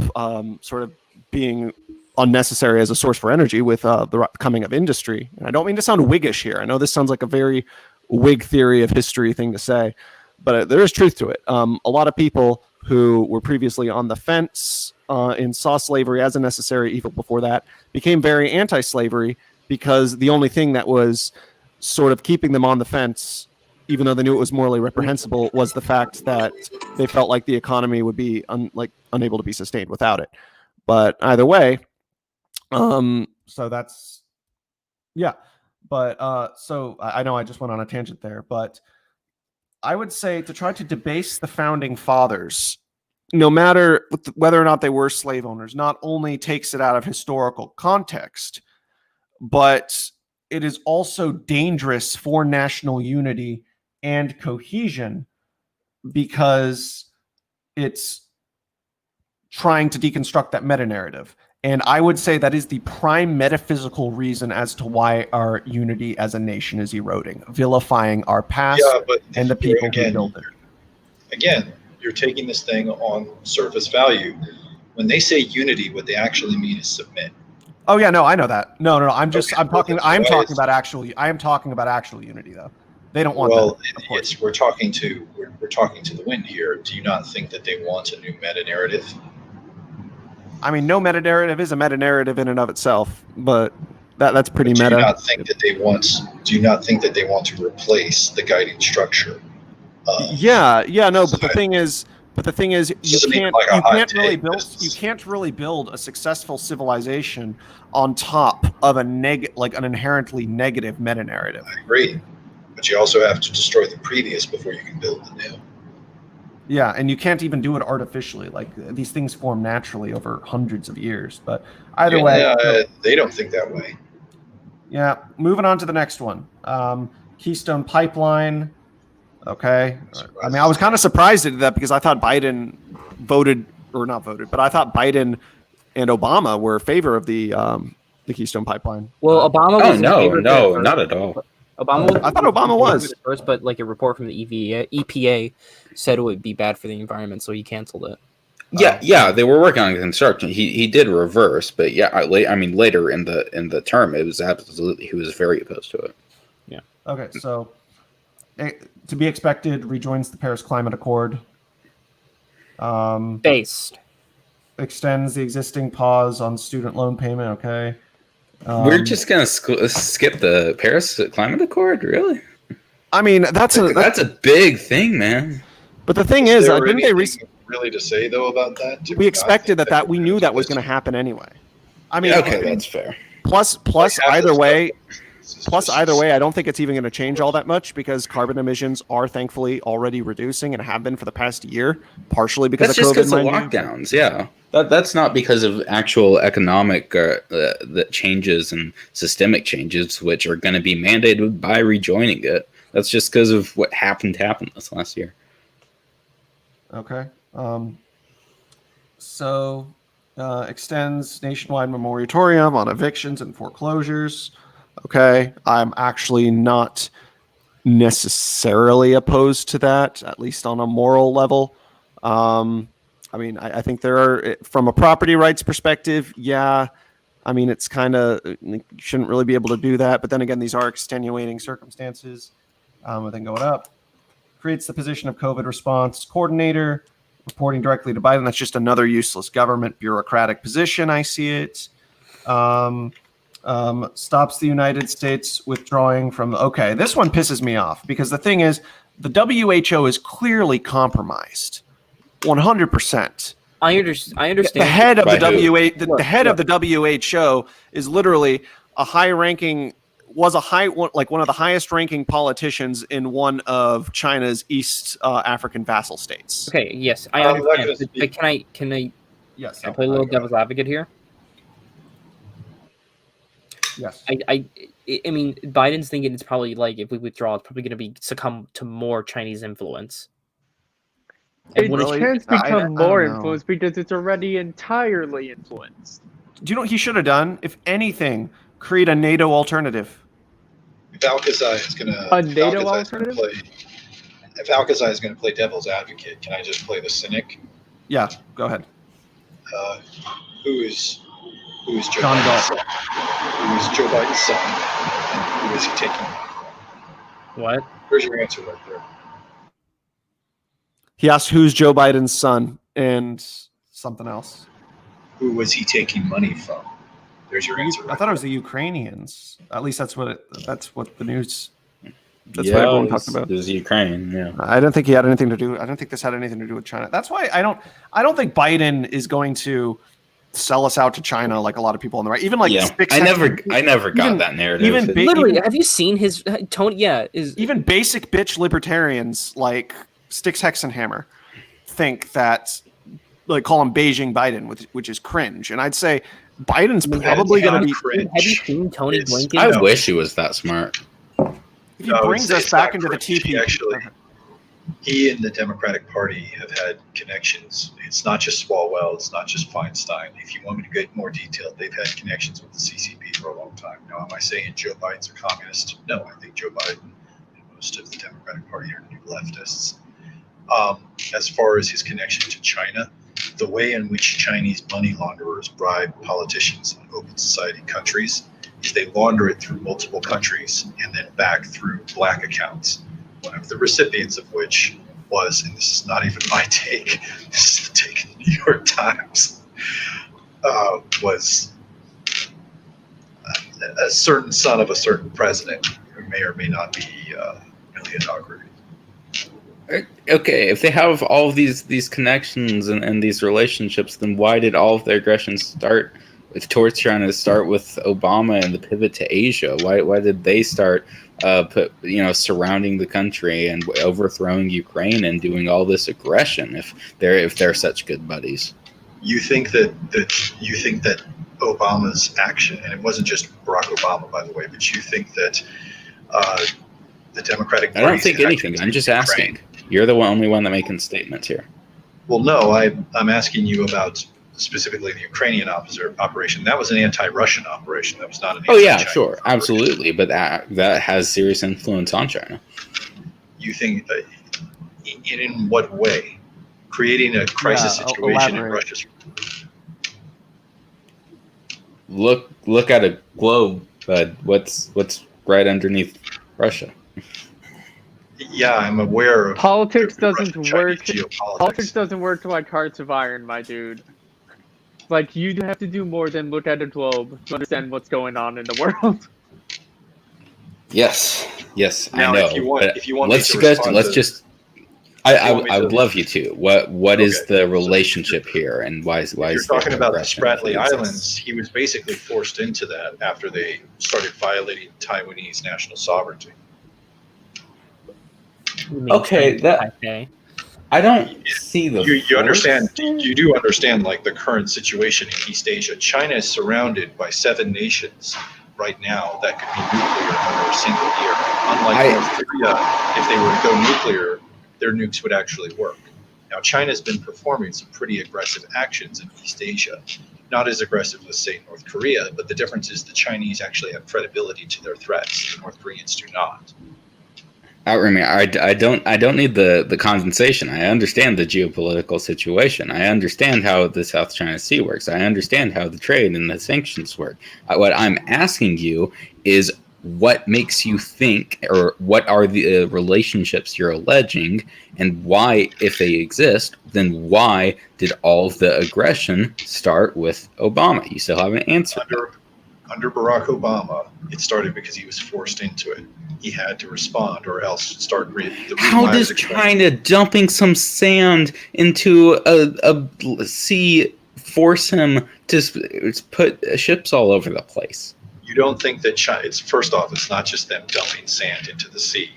S1: sort of being unnecessary as a source for energy with the coming of industry, and I don't mean to sound Whiggish here. I know this sounds like a very Whig theory of history thing to say, but there is truth to it. A lot of people who were previously on the fence and saw slavery as a necessary evil before that became very anti-slavery, because the only thing that was sort of keeping them on the fence, even though they knew it was morally reprehensible, was the fact that they felt like the economy would be unable to be sustained without it. But either way, so that's, yeah. But so I know I just went on a tangent there, but I would say to try to debase the founding fathers, no matter whether or not they were slave owners, not only takes it out of historical context, but it is also dangerous for national unity and cohesion, because it's trying to deconstruct that meta-narrative. And I would say that is the prime metaphysical reason as to why our unity as a nation is eroding, vilifying our past and the people who built it.
S4: Again, you're taking this thing on surface value. When they say unity, what they actually mean is submit.
S1: Oh yeah, no, I know that. No. I'm talking about actual unity though. They don't want that.
S4: Yes, we're talking to the wind here. Do you not think that they want a new meta narrative?
S1: I mean, no meta narrative is a meta narrative in and of itself, but that's pretty meta.
S4: Do you not think that they want to replace the guiding structure?
S1: No. But the thing is, you can't really build a successful civilization on top of an inherently negative meta narrative.
S4: I agree, but you also have to destroy the previous before you can build the new.
S1: Yeah, and you can't even do it artificially. Like, these things form naturally over hundreds of years. But either way,
S4: they don't think that way.
S1: Yeah, moving on to the next one. Keystone Pipeline. Okay. I mean, I was kind of surprised at that, because I thought Biden I thought Biden and Obama were in favor of the Keystone Pipeline.
S5: Well, Obama was
S6: no, not at all.
S1: I thought Obama was
S5: first, but like a report from the EPA said it would be bad for the environment, so he canceled it.
S6: Yeah, they were working on construction. He did reverse, but later in the term, it was absolutely, he was very opposed to it. Yeah.
S1: Okay, so to be expected, rejoins the Paris Climate Accord.
S5: Based.
S1: Extends the existing pause on student loan payment. Okay.
S6: We're just gonna skip the Paris Climate Accord, really?
S1: I mean, that's
S6: That's a big thing, man.
S1: But the thing is,
S4: there
S1: didn't they?
S4: anything really to say though about that? Do
S1: We
S4: not
S1: expected
S4: think
S1: that we
S4: we're
S1: knew
S4: gonna
S1: that
S4: do
S1: was
S4: this?
S1: going to happen anyway. I mean,
S6: Okay, that's fair.
S1: plus
S4: Like, half
S1: either
S4: this
S1: way,
S4: stuff is just-
S1: I don't think it's even going to change all that much because carbon emissions are thankfully already reducing and have been for the past year, partially because
S6: That's
S1: of
S6: just
S1: COVID.
S6: because of lockdowns, yeah. That's not because of actual economic the changes and systemic changes, which are going to be mandated by rejoining it. That's just because of what happened this last year.
S1: Okay. So extends nationwide moratorium on evictions and foreclosures. Okay. I'm actually not necessarily opposed to that, at least on a moral level. I mean, I think there are, from a property rights perspective, yeah. I mean, it's kind of, you shouldn't really be able to do that. But then again, these are extenuating circumstances. And then going up, creates the position of COVID response coordinator, reporting directly to Biden. That's just another useless government bureaucratic position. I see it. Stops the United States withdrawing from. Okay, this one pisses me off because the thing is, the WHO is clearly compromised, 100%.
S5: I understand.
S1: The head of
S6: By
S1: the
S6: who?
S1: the head of the WHO is literally a high-ranking, one of the highest-ranking politicians in one of China's East African vassal states.
S5: Okay, yes, I
S4: I'm not gonna
S5: understand. But
S4: speak.
S5: can I
S1: Yes.
S5: play a little devil's advocate here?
S1: Yes.
S5: I mean, Biden's thinking it's probably like if we withdraw, it's probably going to succumb to more Chinese influence.
S3: It
S1: Really?
S3: can't
S1: I
S3: become
S1: don't
S3: more
S1: know.
S3: influenced because it's already entirely influenced.
S1: Do you know what he should have done? If anything, create a NATO alternative.
S4: If Alcazar is going to
S3: A NATO alternative?
S4: If Alcazar is going to play devil's advocate, can I just play the cynic?
S1: Yeah, go ahead.
S4: Who is Joe
S1: John
S4: Biden's
S1: Galt.
S4: son? Who is Joe Biden's son? And who is he taking?
S5: What?
S4: There's your answer right there.
S1: He asked who's Joe Biden's son and something else.
S4: Who was he taking money from? There's your answer.
S1: I
S4: Right
S1: thought it was the Ukrainians. At least that's what the news. That's
S6: yeah,
S1: what everyone
S6: it was,
S1: talked about.
S6: It was Ukraine, yeah.
S1: I don't think he had anything to do. I don't think this had anything to do with China. That's why I don't think Biden is going to sell us out to China like a lot of people on the right. Even like
S6: I never got that narrative.
S1: even big-
S5: Literally, have you seen his Tony? Yeah,
S1: even basic bitch libertarians like Sticks Hexenhammer think that, like, call him Beijing Biden, which is cringe. And I'd say Biden's probably going to be.
S4: cringe.
S5: Have you seen Tony
S4: It's-
S5: Blinken?
S6: I
S4: No.
S6: wish he was that smart.
S1: If he brings us
S4: it's
S1: back
S4: not
S1: into the
S4: cringe.
S1: TP.
S4: Actually, he and the Democratic Party have had connections. It's not just Swalwell. It's not just Feinstein. If you want me to get more detailed, they've had connections with the CCP for a long time. Now, am I saying Joe Biden's a communist? No, I think Joe Biden and most of the Democratic Party are new leftists. As far as his connection to China, the way in which Chinese money launderers bribe politicians in open society countries is they launder it through multiple countries and then back through black accounts. One of the recipients of which was, and this is not even my take, this is the take of the New York Times, was a certain son of a certain president who may or may not be really inaugurated.
S6: Okay, if they have all of these connections and these relationships, then why did all of their aggression start towards China start with Obama and the pivot to Asia? Why did they start surrounding the country and overthrowing Ukraine and doing all this aggression if they're such good buddies?
S4: You think that Obama's action, and it wasn't just Barack Obama, by the way, but you think that the Democratic Party?
S6: I don't think anything. I'm just asking. You're the only one that making statements here.
S4: Well, no, I'm asking you about specifically the Ukrainian operation. That was an anti-Russian operation. That was not an
S6: anti-Chinese operation. Absolutely, but that has serious influence on China.
S4: You think in what way? Creating a crisis situation in Russia.
S6: Look at a globe, but what's right underneath Russia?
S4: Yeah, I'm aware of
S3: Politics
S4: the
S3: doesn't
S4: Russian-Chinese
S3: work.
S4: geopolitics.
S3: Politics doesn't work like hearts of iron, my dude. Like, you have to do more than look at a globe to understand what's going on in the world.
S6: Yes,
S4: Now,
S6: I know.
S4: if you want me
S6: let's
S4: to
S6: just
S4: respond
S6: let's
S4: to-
S6: just. I would love you to. What is
S4: Okay.
S6: the relationship here, and why is
S4: If you're
S6: is there
S4: talking about the
S6: aggression
S4: Spratly
S6: if it exists?
S4: Islands, he was basically forced into that after they started violating Taiwanese national sovereignty.
S6: Okay, that-
S5: Taipei.
S6: I don't see the.
S4: You understand?
S6: force.
S4: You do understand, like, the current situation in East Asia. China is surrounded by 7 nations right now that could be nuclear under a single year. Unlike North Korea, if they were to go nuclear, their nukes would actually work. Now, China's been performing some pretty aggressive actions in East Asia. Not as aggressive as, say, North Korea, but the difference is the Chinese actually have credibility to their threats. The North Koreans do not.
S6: I don't need the condensation. I understand the geopolitical situation. I understand how the South China Sea works. I understand how the trade and the sanctions work. What I'm asking you is what makes you think, or what are the relationships you're alleging, and why, if they exist, then why did all of the aggression start with Obama? You still haven't answered.
S4: Under Barack Obama, it started because he was forced into it. He had to respond, or else start reading.
S6: How does China dumping some sand into a sea force him to put ships all over the place?
S4: You don't think that China? It's first off, it's not just them dumping sand into the sea.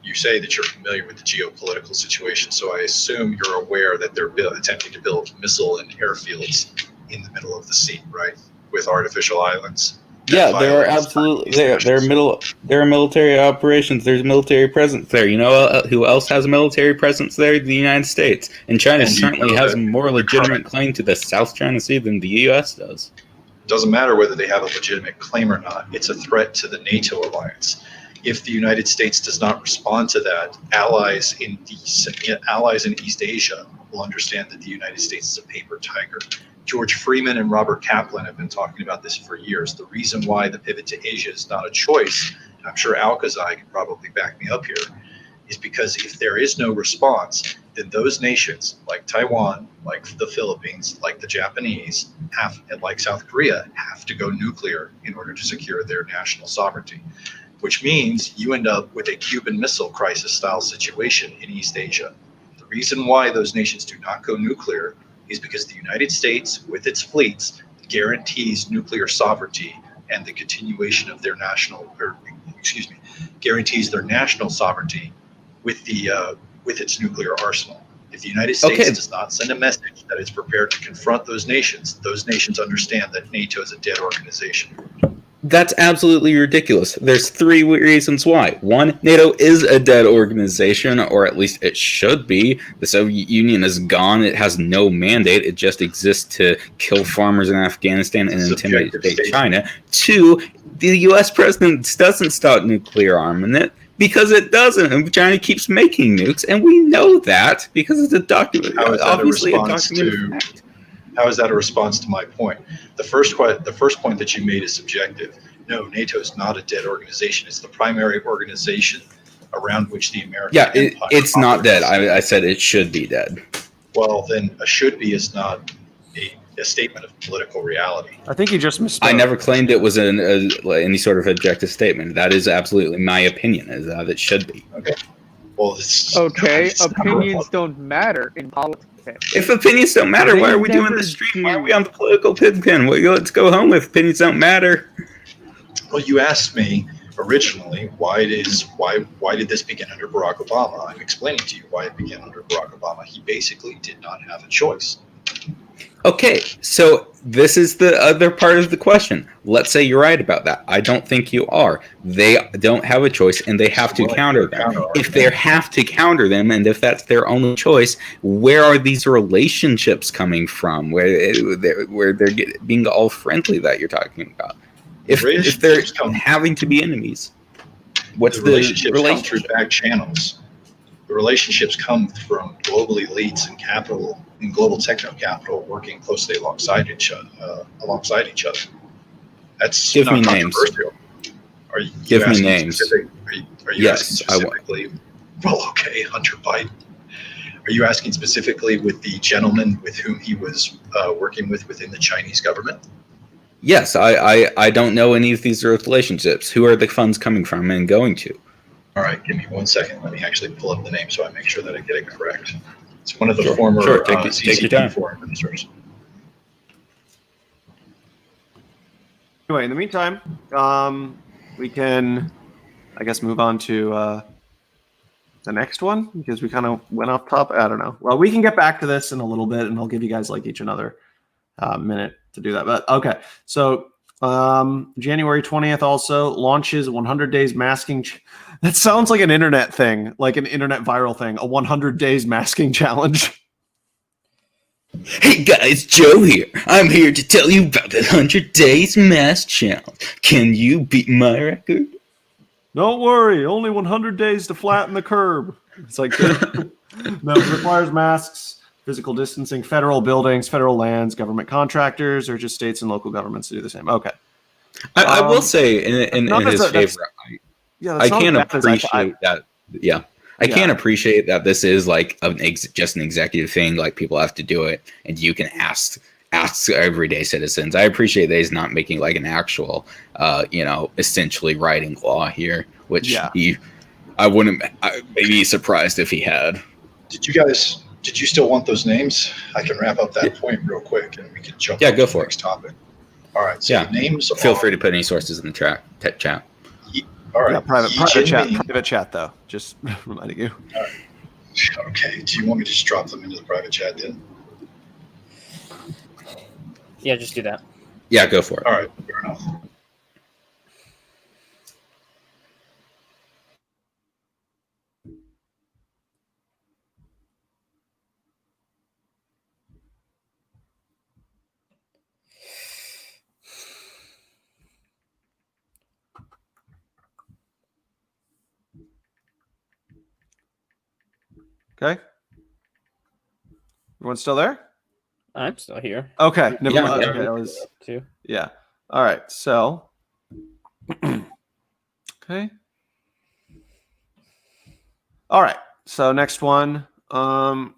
S4: You say that you're familiar with the geopolitical situation, so I assume you're aware that they're attempting to build missile and airfields in the middle of the sea, right? With artificial islands.
S6: Yeah, there are absolutely there are military operations. There's military presence there. You know who else has a military presence there? The United States, and China certainly has a more legitimate claim to the South China Sea than the U.S. does.
S4: Doesn't matter whether they have a legitimate claim or not. It's a threat to the NATO alliance. If the United States does not respond to that, allies in East Asia will understand that the United States is a paper tiger. George Freeman and Robert Kaplan have been talking about this for years. The reason why the pivot to Asia is not a choice, and I'm sure Alcazar can probably back me up here, is because if there is no response, then those nations like Taiwan, like the Philippines, like the Japanese, and like South Korea, have to go nuclear in order to secure their national sovereignty, which means you end up with a Cuban Missile Crisis style situation in East Asia. The reason why those nations do not go nuclear is because the United States, with its fleets, guarantees nuclear sovereignty and the continuation of their guarantees their national sovereignty with its nuclear arsenal. If the United States does not send a message that it's prepared to confront those nations understand that NATO is a dead organization.
S6: That's absolutely ridiculous. There's 3 reasons why. 1, NATO is a dead organization, or at least it should be. The Soviet Union is gone. It has no mandate. It just exists to kill farmers in Afghanistan and intimidate China. 2, the U.S. president doesn't stop nuclear armament because it doesn't. And China keeps making nukes, and we know that because it's a document.
S4: How is that
S6: obviously
S4: a response to? How is that a response to my point? The first point that you made is subjective. No, NATO is not a dead organization. It's the primary organization around which the American empire
S6: it's not dead.
S4: operates.
S6: I said it should be dead.
S4: Well, then a should be is not a statement of political reality.
S1: I think you just misspoke.
S6: I never claimed it was any sort of objective statement. That is absolutely my opinion, is that it should be.
S4: Okay. Well,
S3: Opinions don't matter in politics.
S6: If opinions don't matter, why are we doing this stream? Why are we on the Political Pigpen? Let's go home with opinions don't matter.
S4: Well, you asked me originally why did this begin under Barack Obama? I'm explaining to you why it began under Barack Obama. He basically did not have a choice.
S6: Okay, so this is the other part of the question. Let's say you're right about that. I don't think you are. They don't have a choice, and they have to counter them. If they have to counter them, and if that's their only choice, where are these relationships coming from? Where they're being all friendly that you're talking about? If they're having to be enemies, what's the relationship?
S4: Come through back channels. The relationships come from global elites and capital and global techno capital working closely alongside each other. That's
S6: Give
S4: not
S6: me names.
S4: controversial. Are you
S6: Give me
S4: asking
S6: names.
S4: Are you asking specifically Well, okay, Hunter Biden. Are you asking specifically with the gentleman with whom he was working with within the Chinese government?
S6: Yes, I don't know any of these relationships. Who are the funds coming from and going to?
S4: All right, give me 1 second. Let me actually pull up the name so I make sure that I get it correct. It's one of the
S6: Sure,
S4: former
S6: sure. Take your time.
S4: CCP foreign ministers.
S1: Anyway, in the meantime, we can, I guess, move on to the next one because we kind of went off top. I don't know. Well, we can get back to this in a little bit, and I'll give you guys like each another minute to do that. But okay, so January 20th also launches 100 days masking. That sounds like an internet thing, like an internet viral thing. A 100 days masking challenge.
S6: Hey guys, Joe here. I'm here to tell you about the 100 Days Mask Challenge. Can you beat my record?
S1: Don't worry, only 100 days to flatten the curb. It's like, no, it requires masks, physical distancing, federal buildings, federal lands, government contractors, or just states and local governments to do the same. Okay.
S6: I will say, in his favor, I can appreciate that. Yeah. I can't appreciate that this is like just an executive thing. Like people have to do it, and you can ask everyday citizens. I appreciate that he's not making like an actual, essentially writing law here. Which I wouldn't. Maybe be surprised if he had.
S4: Did you still want those names? I can wrap up that point real quick, and we can jump.
S6: Yeah,
S4: on
S6: go
S4: to
S6: for
S4: the
S6: it.
S4: next topic. All right. So the names.
S6: Feel free to put any sources in the chat.
S4: All right.
S1: Yeah, private chat though. Just reminding you.
S4: All right. Okay. Do you want me to just drop them into the private chat then?
S5: Yeah, just do that.
S6: Yeah, go for it.
S4: All right. Fair enough.
S1: Okay. Everyone still there?
S5: I'm still here.
S1: Okay. Never
S6: Yeah,
S1: mind.
S6: yeah.
S1: Okay, I was.
S5: Too.
S1: Yeah. All right. So. Okay. All right. So next one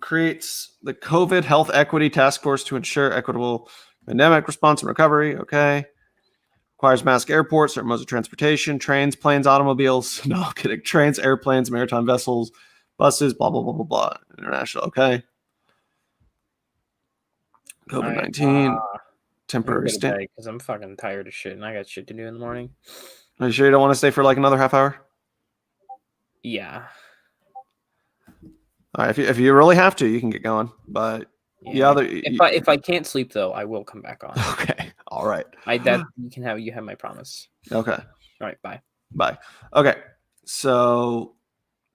S1: creates the COVID Health Equity Task Force to ensure equitable pandemic response and recovery. Okay. Requires mask airports, certain modes of transportation, trains, planes, automobiles. No, I'm kidding. Trains, airplanes, maritime vessels, buses, blah, blah, blah, blah, blah. International. Okay. COVID-19. Temporary stint.
S5: Because I'm fucking tired of shit and I got shit to do in the morning.
S1: Are you sure you don't want to stay for like another half hour?
S5: Yeah.
S1: All right. If you really have to, you can get going. But
S5: if I can't sleep though, I will come back on.
S1: Okay. All right.
S5: You have my promise.
S1: Okay.
S5: All right. Bye.
S1: Bye. Okay. So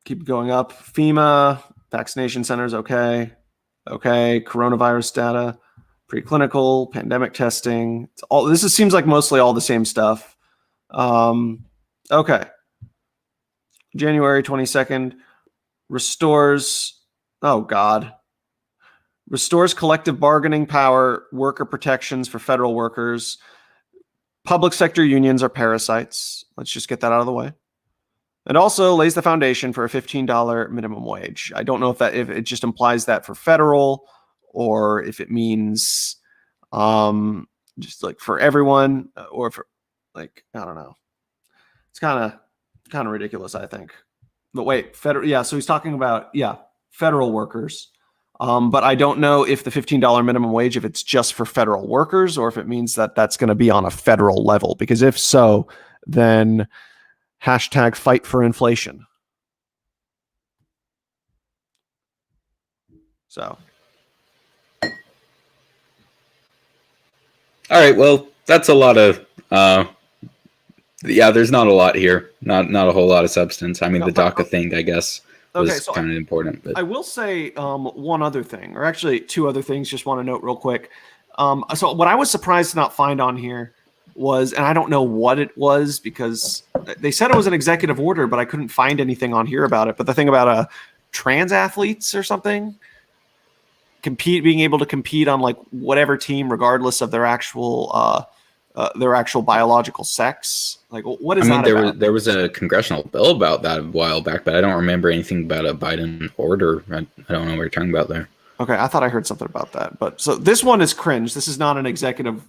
S1: keep going up. FEMA, vaccination centers. Okay. Okay. Coronavirus data, preclinical, pandemic testing. It's all this seems like mostly all the same stuff. Okay. January 22nd restores. Oh God. Restores collective bargaining power, worker protections for federal workers. Public sector unions are parasites. Let's just get that out of the way. And also lays the foundation for a $15 minimum wage. I don't know if it just implies that for federal or if it means just like for everyone or for like, I don't know. It's kind of ridiculous, I think. But wait, federal. Yeah. So he's talking about, federal workers. But I don't know if the $15 minimum wage, if it's just for federal workers or if it means that that's going to be on a federal level. Because if so, then hashtag fight for inflation. So.
S6: All right. Well, that's a lot of. There's not a lot here. Not a whole lot of substance. I mean, the DACA thing, I guess, was kind of important. But
S1: I will say one other thing, or actually two other things. Just want to note real quick. So what I was surprised to not find on here was, and I don't know what it was because they said it was an executive order, but I couldn't find anything on here about it. But the thing about trans athletes or something being able to compete on like whatever team, regardless of their actual their actual biological sex? Like, what is that about?
S6: There was a congressional bill about that a while back, but I don't remember anything about a Biden order. I don't know what you're talking about there.
S1: Okay, I thought I heard something about that. But so this one is cringe. This is not an executive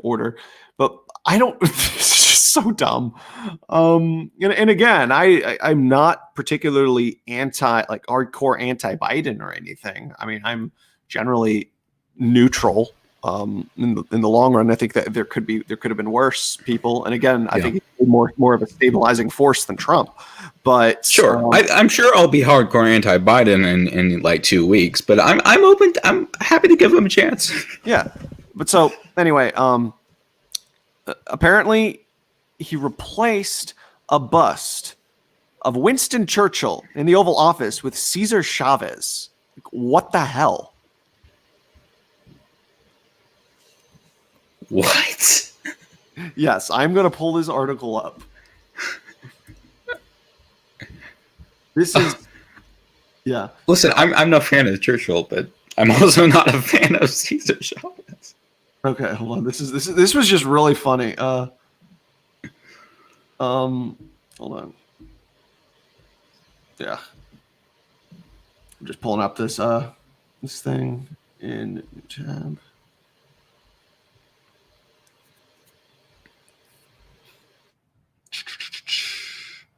S1: order, but I don't. It's just so dumb. And again, I'm not particularly hardcore anti-Biden or anything. I mean, I'm generally neutral. In the long run, I think that there could have been worse people. And again, I think it's more of a stabilizing force than Trump. But
S6: sure, I'm sure I'll be hardcore anti-Biden in like 2 weeks. But I'm open. I'm happy to give him a chance.
S1: Yeah. But so anyway, apparently he replaced a bust of Winston Churchill in the Oval Office with Cesar Chavez. Like, what the hell?
S6: What?
S1: Yes, I'm going to pull this article up. This is, yeah.
S6: Listen, I'm no fan of Churchill, but I'm also not a fan of Cesar Chavez.
S1: Okay, hold on. This was just really funny. Hold on. Yeah, I'm just pulling up this thing in tab.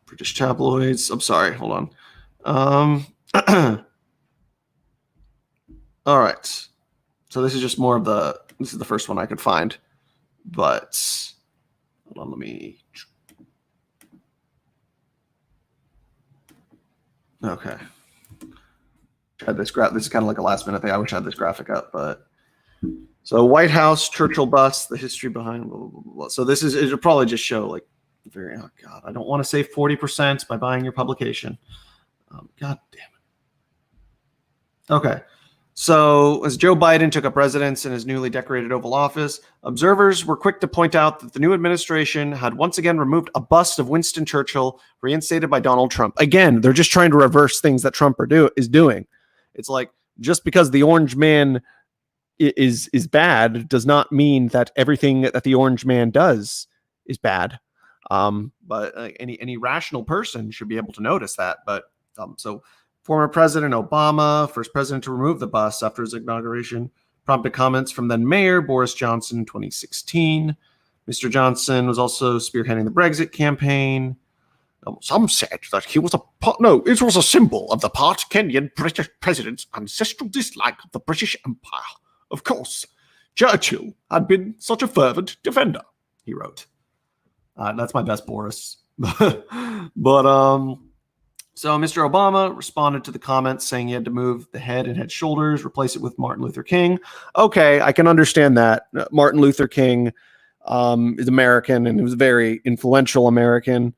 S1: British tabloids. I'm sorry. Hold on. All right. So this is just more of this is the first one I could find. But hold on. Let me. Okay. Had this This is kind of like a last minute thing. I wish I had this graphic up, but. So White House, Churchill bust, the history behind. Blah, blah, blah, blah. So it'll probably just show like. Oh God, I don't want to save 40% by buying your publication. God damn it. Okay. So as Joe Biden took up residence in his newly decorated Oval Office, observers were quick to point out that the new administration had once again removed a bust of Winston Churchill, reinstated by Donald Trump. Again, they're just trying to reverse things that Trump is doing. It's like, just because the orange man is bad does not mean that everything that the orange man does is bad. But any rational person should be able to notice that. But so former President Obama, first president to remove the bust after his inauguration, prompted comments from then Mayor Boris Johnson in 2016. Mr. Johnson was also spearheading the Brexit campaign. Some said that it was a symbol of the part Kenyan British president's ancestral dislike of the British Empire. Of course, Churchill had been such a fervent defender, he wrote. That's my best Boris. But so Mr. Obama responded to the comments saying he had to move the head and head shoulders, replace it with Martin Luther King. Okay, I can understand that. Martin Luther King is American, and he was a very influential American.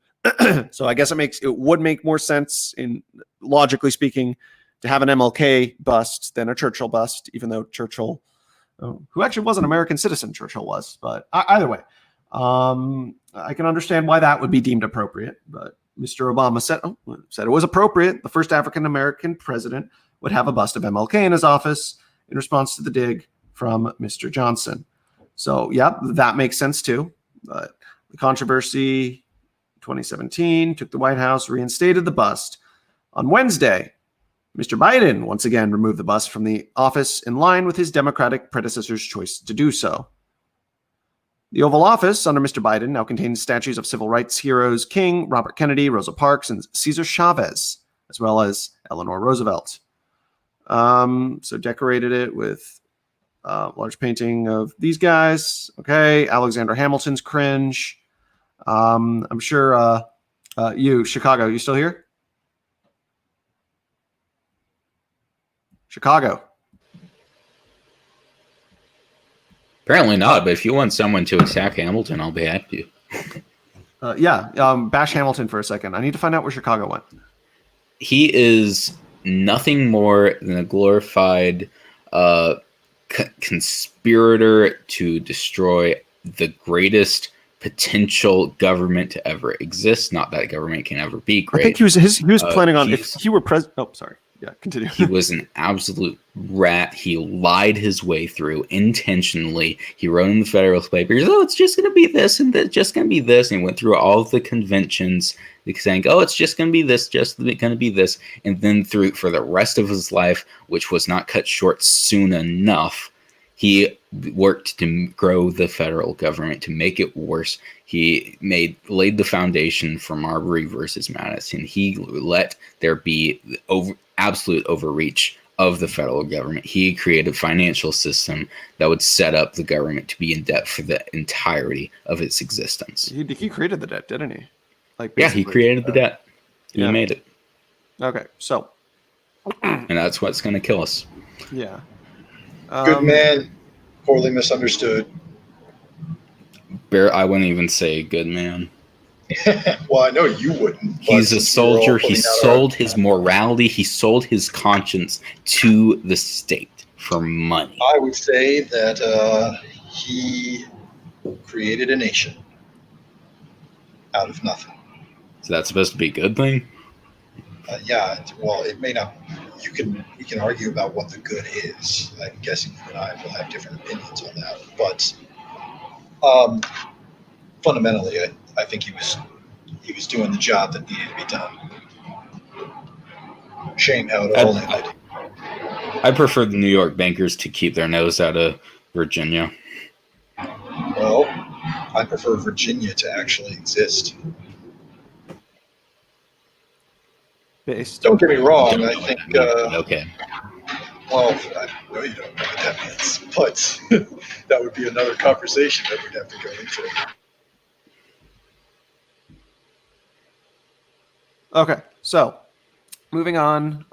S1: So I guess it would make more sense, in logically speaking, to have an MLK bust than a Churchill bust, even though Churchill, who actually was an American citizen, Churchill was. But either way. I can understand why that would be deemed appropriate, but Mr. Obama said it was appropriate. The first African-American president would have a bust of MLK in his office in response to the dig from Mr. Johnson. So, yeah, that makes sense too. But the controversy 2017 took the White House, reinstated the bust. On Wednesday, Mr. Biden once again removed the bust from the office in line with his Democratic predecessor's choice to do so. The Oval Office under Mr. Biden now contains statues of civil rights heroes King, Robert Kennedy, Rosa Parks, and Cesar Chavez, as well as Eleanor Roosevelt. So decorated it with a large painting of these guys. Okay, Alexander Hamilton's cringe. I'm sure Chicago, you still here? Chicago.
S6: Apparently not, but if you want someone to attack Hamilton, I'll be happy to.
S1: Bash Hamilton for a second. I need to find out where Chicago went.
S6: He is nothing more than a glorified conspirator to destroy the greatest potential government to ever exist. Not that government can ever be great.
S1: I think he was planning on, if he were president. Oh, sorry. Yeah, continue.
S6: He was an absolute rat. He lied his way through intentionally. He wrote in the Federalist Papers, "Oh, it's just going to be this and that's just going to be this," and he went through all of the conventions saying, "Oh, it's just going to be this, just going to be this," and then through for the rest of his life, which was not cut short soon enough, he worked to grow the federal government, to make it worse. He laid the foundation for Marbury versus Madison. He let there be absolute overreach of the federal government. He created a financial system that would set up the government to be in debt for the entirety of its existence.
S1: He created the debt, didn't he? Like,
S6: yeah, he created the debt. He
S1: yeah.
S6: made it.
S1: Okay, so.
S6: And that's what's going to kill us.
S1: Yeah.
S4: Good man, poorly misunderstood.
S6: I wouldn't even say good man.
S4: Well, I know you wouldn't.
S6: He's a soldier. He sold his morality. He sold his conscience to the state for money.
S4: I would say that he created a nation out of nothing.
S6: So that's supposed to be a good thing?
S4: Yeah. Well, it may not. We can argue about what the good is. I'm guessing you and I will have different opinions on that. But fundamentally, I think he was doing the job that needed to be done. Shame how it all ended.
S6: I prefer the New York bankers to keep their nose out of Virginia.
S4: Well, I prefer Virginia to actually exist. Don't get me wrong. I think.
S6: Okay.
S4: Well, I know you don't know what that means, but that would be another conversation that we'd have to go into.
S1: Okay, so moving on.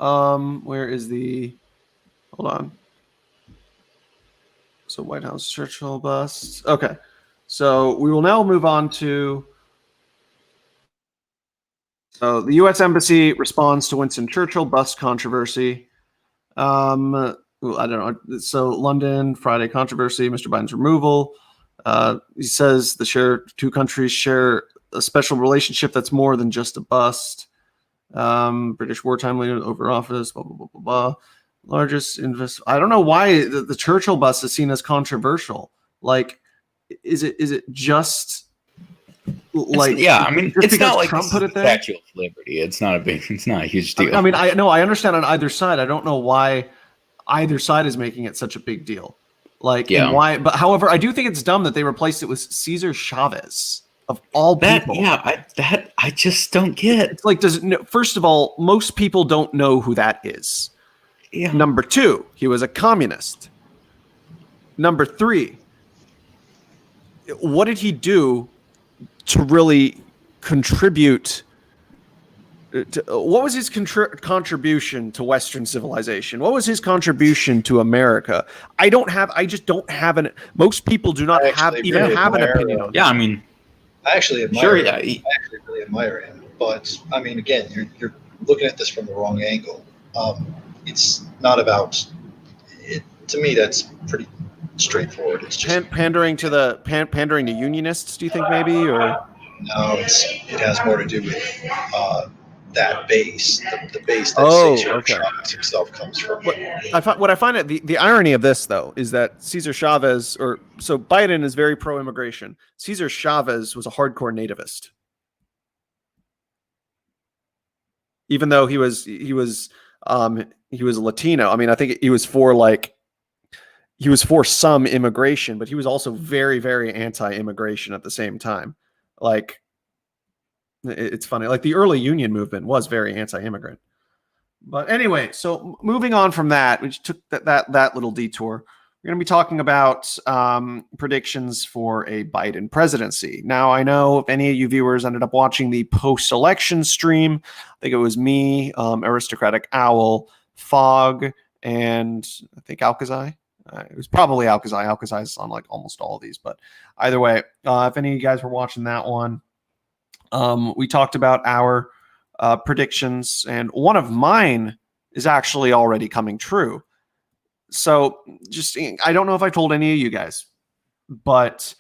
S1: Where is the? Hold on. So White House Churchill bust. Okay, so we will now move on to. So the U.S. Embassy responds to Winston Churchill bust controversy. I don't know. So London Friday controversy. Mr. Biden's removal. He says the two countries share a special relationship that's more than just a bust. British wartime leader over office. Blah blah blah blah blah. Largest invest. I don't know why the Churchill bust is seen as controversial. Like, is it just? Like,
S6: I mean, it's not like
S1: Trump put it there.
S6: Statue of Liberty. It's not a huge deal.
S1: I mean, I understand on either side. I don't know why either side is making it such a big deal. Like, and why? But however, I do think it's dumb that they replaced it with Cesar Chavez of all people.
S6: I just don't get.
S1: It's like, first of all, most people don't know who that is.
S6: Yeah.
S1: Number two, he was a communist. Number three, what did he do to really contribute? What was his contribution to Western civilization? What was his contribution to America? I just don't have most people do not have an opinion on that.
S6: Yeah, I mean,
S4: I actually admire him. I actually really admire him. But, I mean, again, you're looking at this from the wrong angle. It's not about it. To me, that's pretty straightforward. It's just
S1: pandering to pandering to unionists. Do you think maybe, or
S4: no? It has more to do with that base, the base that Cesar Chavez himself comes from.
S1: What I find the irony of this though is that Cesar Chavez, so Biden is very pro-immigration. Cesar Chavez was a hardcore nativist, even though he was a Latino. I mean, I think he was for some immigration, but he was also very, very anti-immigration at the same time. Like, it's funny. Like, the early union movement was very anti-immigrant. But anyway, so moving on from that, we just took that little detour. We're going to be talking about predictions for a Biden presidency. Now, I know if any of you viewers ended up watching the post-election stream, I think it was me, Aristocratic Owl, Fog, and I think Alkazai. It was probably Alkazai. Alkazai is on like almost all of these, but either way, if any of you guys were watching that one, we talked about our predictions, and one of mine is actually already coming true. So I don't know if I told any of you guys, but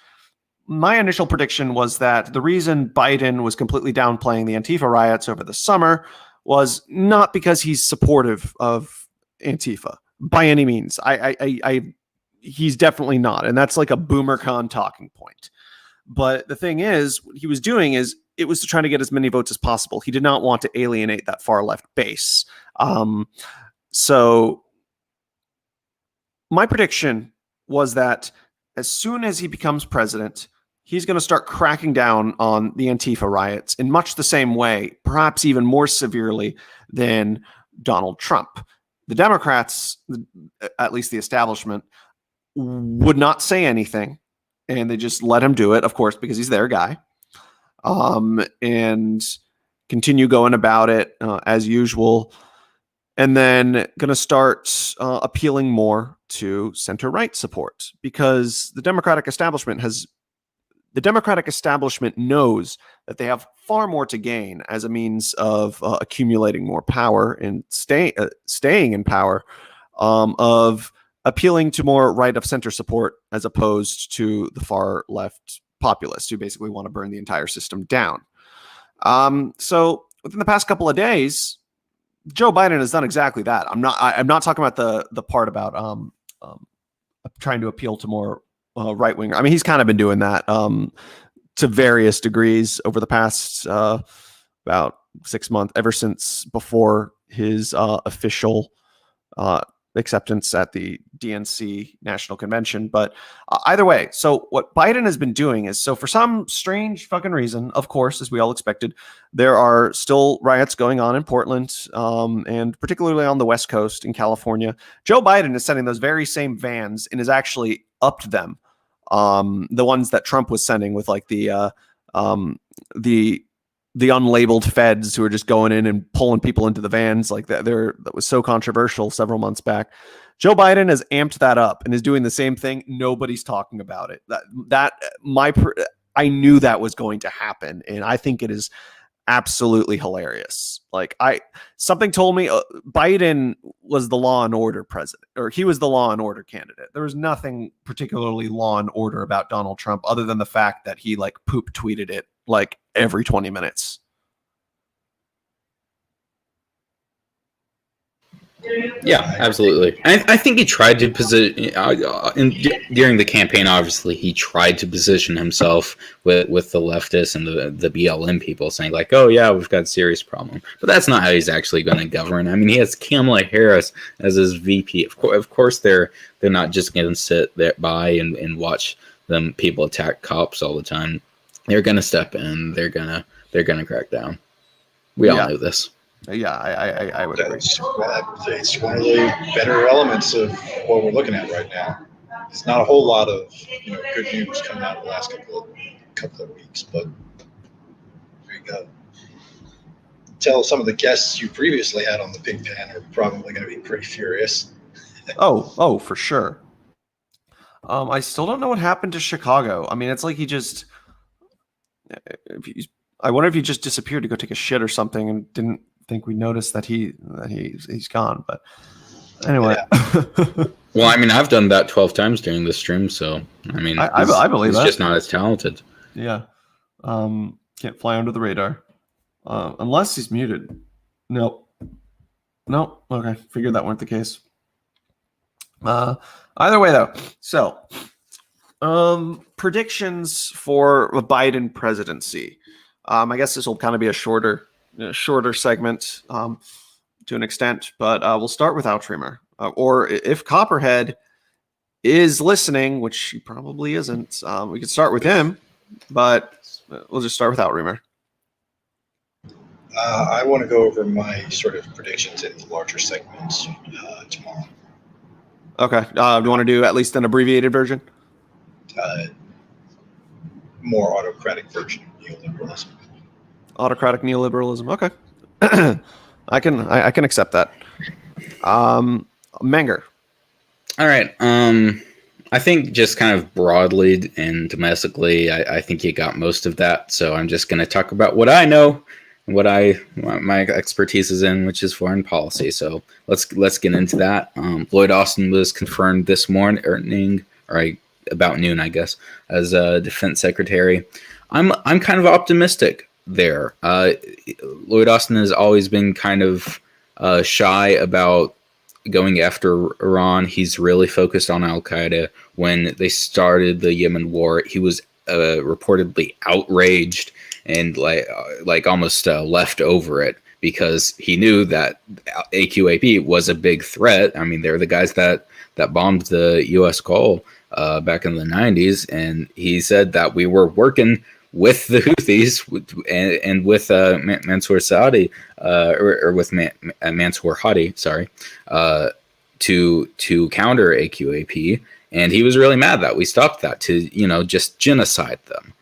S1: my initial prediction was that the reason Biden was completely downplaying the Antifa riots over the summer was not because he's supportive of Antifa by any means. He's definitely not, and that's like a BoomerCon talking point. But the thing is, what he was doing is it was to try to get as many votes as possible. He did not want to alienate that far left base. So my prediction was that as soon as he becomes president, he's going to start cracking down on the Antifa riots in much the same way, perhaps even more severely than Donald Trump. The Democrats, at least the establishment, would not say anything, and they just let him do it, of course, because he's their guy, and continue going about it as usual, and then going to start appealing more to center-right support, because the Democratic establishment knows that they have far more to gain as a means of accumulating more power and staying in power, of appealing to more right of center support as opposed to the far left populists who basically want to burn the entire system down. So within the past couple of days, Joe Biden has done exactly that. I'm not talking about the part about trying to appeal to more right winger. I mean, he's kind of been doing that to various degrees over the past about 6 months, ever since before his official acceptance at the DNC National Convention. But either way, so what Biden has been doing is, so for some strange fucking reason, of course, as we all expected, there are still riots going on in Portland, and particularly on the West Coast in California. Joe Biden is sending those very same vans and is actually upped them. The ones that Trump was sending with like the unlabeled feds who are just going in and pulling people into the vans like that. That was so controversial several months back. Joe Biden has amped that up and is doing the same thing. Nobody's talking about it. I knew that was going to happen, and I think it is absolutely hilarious. Like something told me Biden was the law and order president, or he was the law and order candidate. There was nothing particularly law and order about Donald Trump other than the fact that he like poop tweeted it like every 20 minutes.
S6: Yeah, absolutely. I think he tried to position during the campaign. Obviously, he tried to position himself with the leftists and the BLM people, saying like, "Oh yeah, we've got a serious problem." But that's not how he's actually going to govern. I mean, he has Kamala Harris as his VP. Of course, they're not just going to sit there by and watch them people attack cops all the time. They're going to step in. They're gonna crack down. We all know this.
S1: Yeah, I would agree.
S4: It's one of the better elements of what we're looking at right now. It's not a whole lot of good news coming out of the last couple of weeks, but there you go. Tell some of the guests you previously had on the Pigpen are probably going to be pretty furious.
S1: Oh, for sure. I still don't know what happened to Chicago. I mean, it's like I wonder if he just disappeared to go take a shit or something and didn't think we noticed that he's gone. But anyway.
S4: Yeah.
S6: Well, I mean, I've done that 12 times during the stream, so I mean,
S1: I believe
S6: he's
S1: that.
S6: just not as talented.
S1: Yeah. Can't fly under the radar. Unless he's muted. Nope. Okay. Figured that weren't the case. Either way though. So predictions for the Biden presidency. I guess this will kind of be a shorter segment to an extent, but we'll start with Outremer. Or if Copperhead is listening, which he probably isn't, we could start with him, but we'll just start with Outremer.
S4: I want to go over my sort of predictions in the larger segments tomorrow.
S1: Okay. Do you want to do at least an abbreviated version?
S4: More autocratic version of neoliberalism.
S1: Autocratic neoliberalism. Okay. I can accept that. Menger.
S6: All right. I think just kind of broadly and domestically, I think you got most of that. So I'm just going to talk about what I know, what my expertise is in, which is foreign policy. So let's get into that. Lloyd Austin was confirmed this morning, about noon, I guess, as a defense secretary. I'm kind of optimistic there. Lloyd Austin has always been kind of shy about going after Iran. He's really focused on Al Qaeda. When they started the Yemen war, he was reportedly outraged and like almost left over it because he knew that AQAP was a big threat. I mean, they're the guys that bombed the U.S. Gulf back in the 90s, and he said that we were working with the Houthis and with Mansour Saadi or with Mansour Hadi, sorry, to counter AQAP, and he was really mad that we stopped that to just genocide them,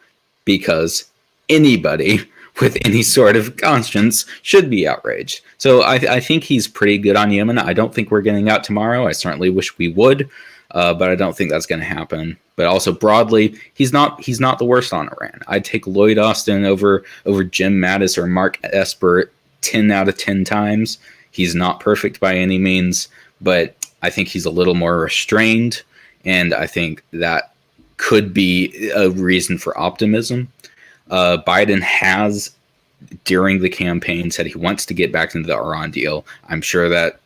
S6: because anybody with any sort of conscience should be outraged. So I think he's pretty good on Yemen. I don't think we're getting out tomorrow. I certainly wish we would, but I don't think that's going to happen. But also broadly, he's not the worst on Iran. I'd take Lloyd Austin over Jim Mattis or Mark Esper 10 out of 10 times. He's not perfect by any means, but I think he's a little more restrained, and I think that could be a reason for optimism. Biden has, during the campaign, said he wants to get back into the Iran deal. I'm sure that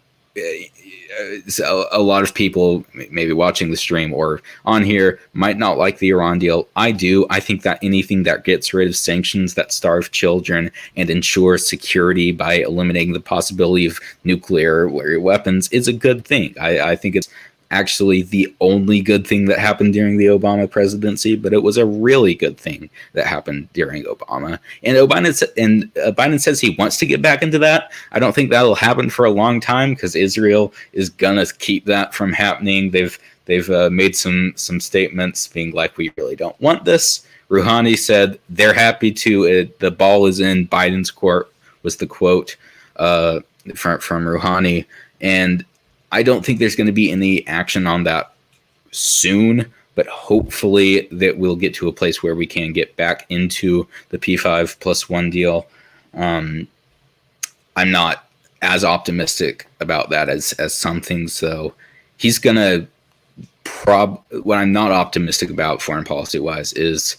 S6: a lot of people maybe watching the stream or on here might not like the Iran deal. I do. I think that anything that gets rid of sanctions that starve children and ensures security by eliminating the possibility of nuclear weapons is a good thing. I think it's actually the only good thing that happened during the Obama presidency, but it was a really good thing that happened during Obama. And Biden says he wants to get back into that. I don't think that'll happen for a long time because Israel is gonna keep that from happening. They've made some statements being like, we really don't want this. Rouhani said they're happy to. The ball is in Biden's court, was the quote from Rouhani, and I don't think there's going to be any action on that soon, but hopefully that we'll get to a place where we can get back into the P5+1 deal. I'm not as optimistic about that as some things, though. He's going to what I'm not optimistic about foreign policy wise is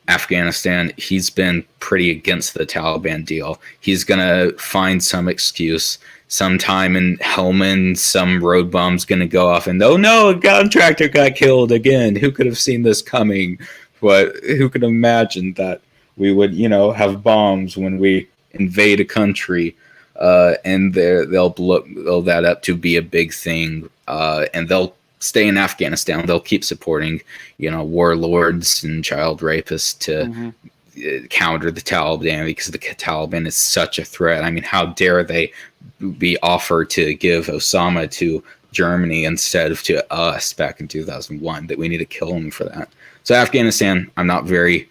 S6: Afghanistan. He's been pretty against the Taliban deal. He's going to find some excuse. Sometime in Helmand, some road bomb's going to go off, and oh no, a contractor got killed again. Who could have seen this coming? Who could imagine that we would, have bombs when we invade a country? And they'll blow that up to be a big thing, and they'll stay in Afghanistan. They'll keep supporting, warlords and child rapists to counter the Taliban, because the Taliban is such a threat. I mean, how dare they be offered to give Osama to Germany instead of to us back in 2001, that we need to kill them for that. So Afghanistan, I'm not very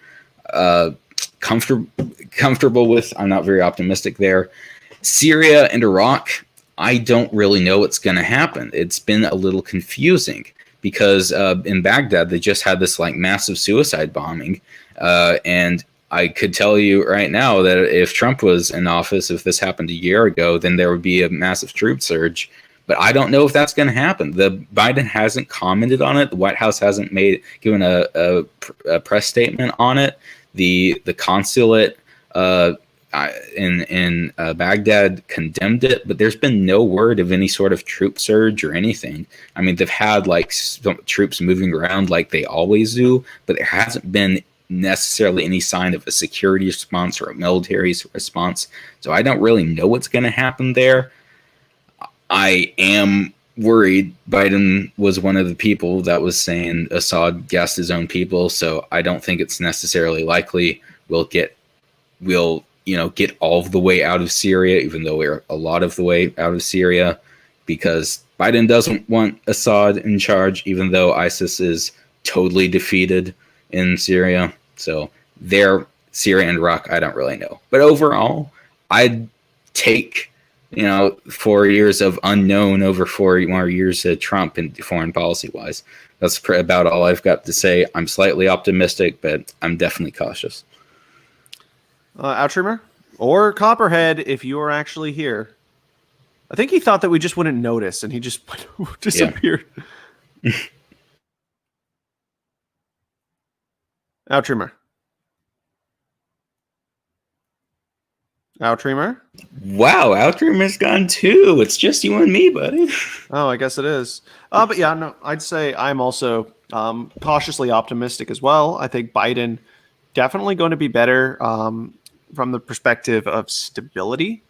S6: comfortable with. I'm not very optimistic there. Syria and Iraq, I don't really know what's going to happen. It's been a little confusing because in Baghdad, they just had this massive suicide bombing. And I could tell you right now that if Trump was in office, if this happened a year ago, then there would be a massive troop surge. But I don't know if that's going to happen. Biden hasn't commented on it. The White House hasn't given a press statement on it. The consulate in Baghdad condemned it, but there's been no word of any sort of troop surge or anything. I mean, they've had some troops moving around like they always do, but there hasn't been necessarily any sign of a security response or a military response. So I don't really know what's going to happen there. I am worried. Biden was one of the people that was saying Assad gassed his own people, so I don't think it's necessarily likely we'll get all of the way out of Syria, even though we're a lot of the way out of Syria, because Biden doesn't want Assad in charge, even though ISIS is totally defeated in Syria. So Syria and Iraq, I don't really know. But overall, I'd take 4 years of unknown over 4 more years of Trump in foreign policy wise. That's about all I've got to say. I'm slightly optimistic, but I'm definitely cautious.
S1: Outtrimmer or Copperhead, if you are actually here. I think he thought that we just wouldn't notice, and he just disappeared. Yeah. Outtrimmer. Outreamer?
S6: Wow, Outreamer's gone too. It's just you and me, buddy.
S1: Oh, I guess it is. But yeah, no, I'd say I'm also cautiously optimistic as well. I think Biden definitely going to be better from the perspective of stability.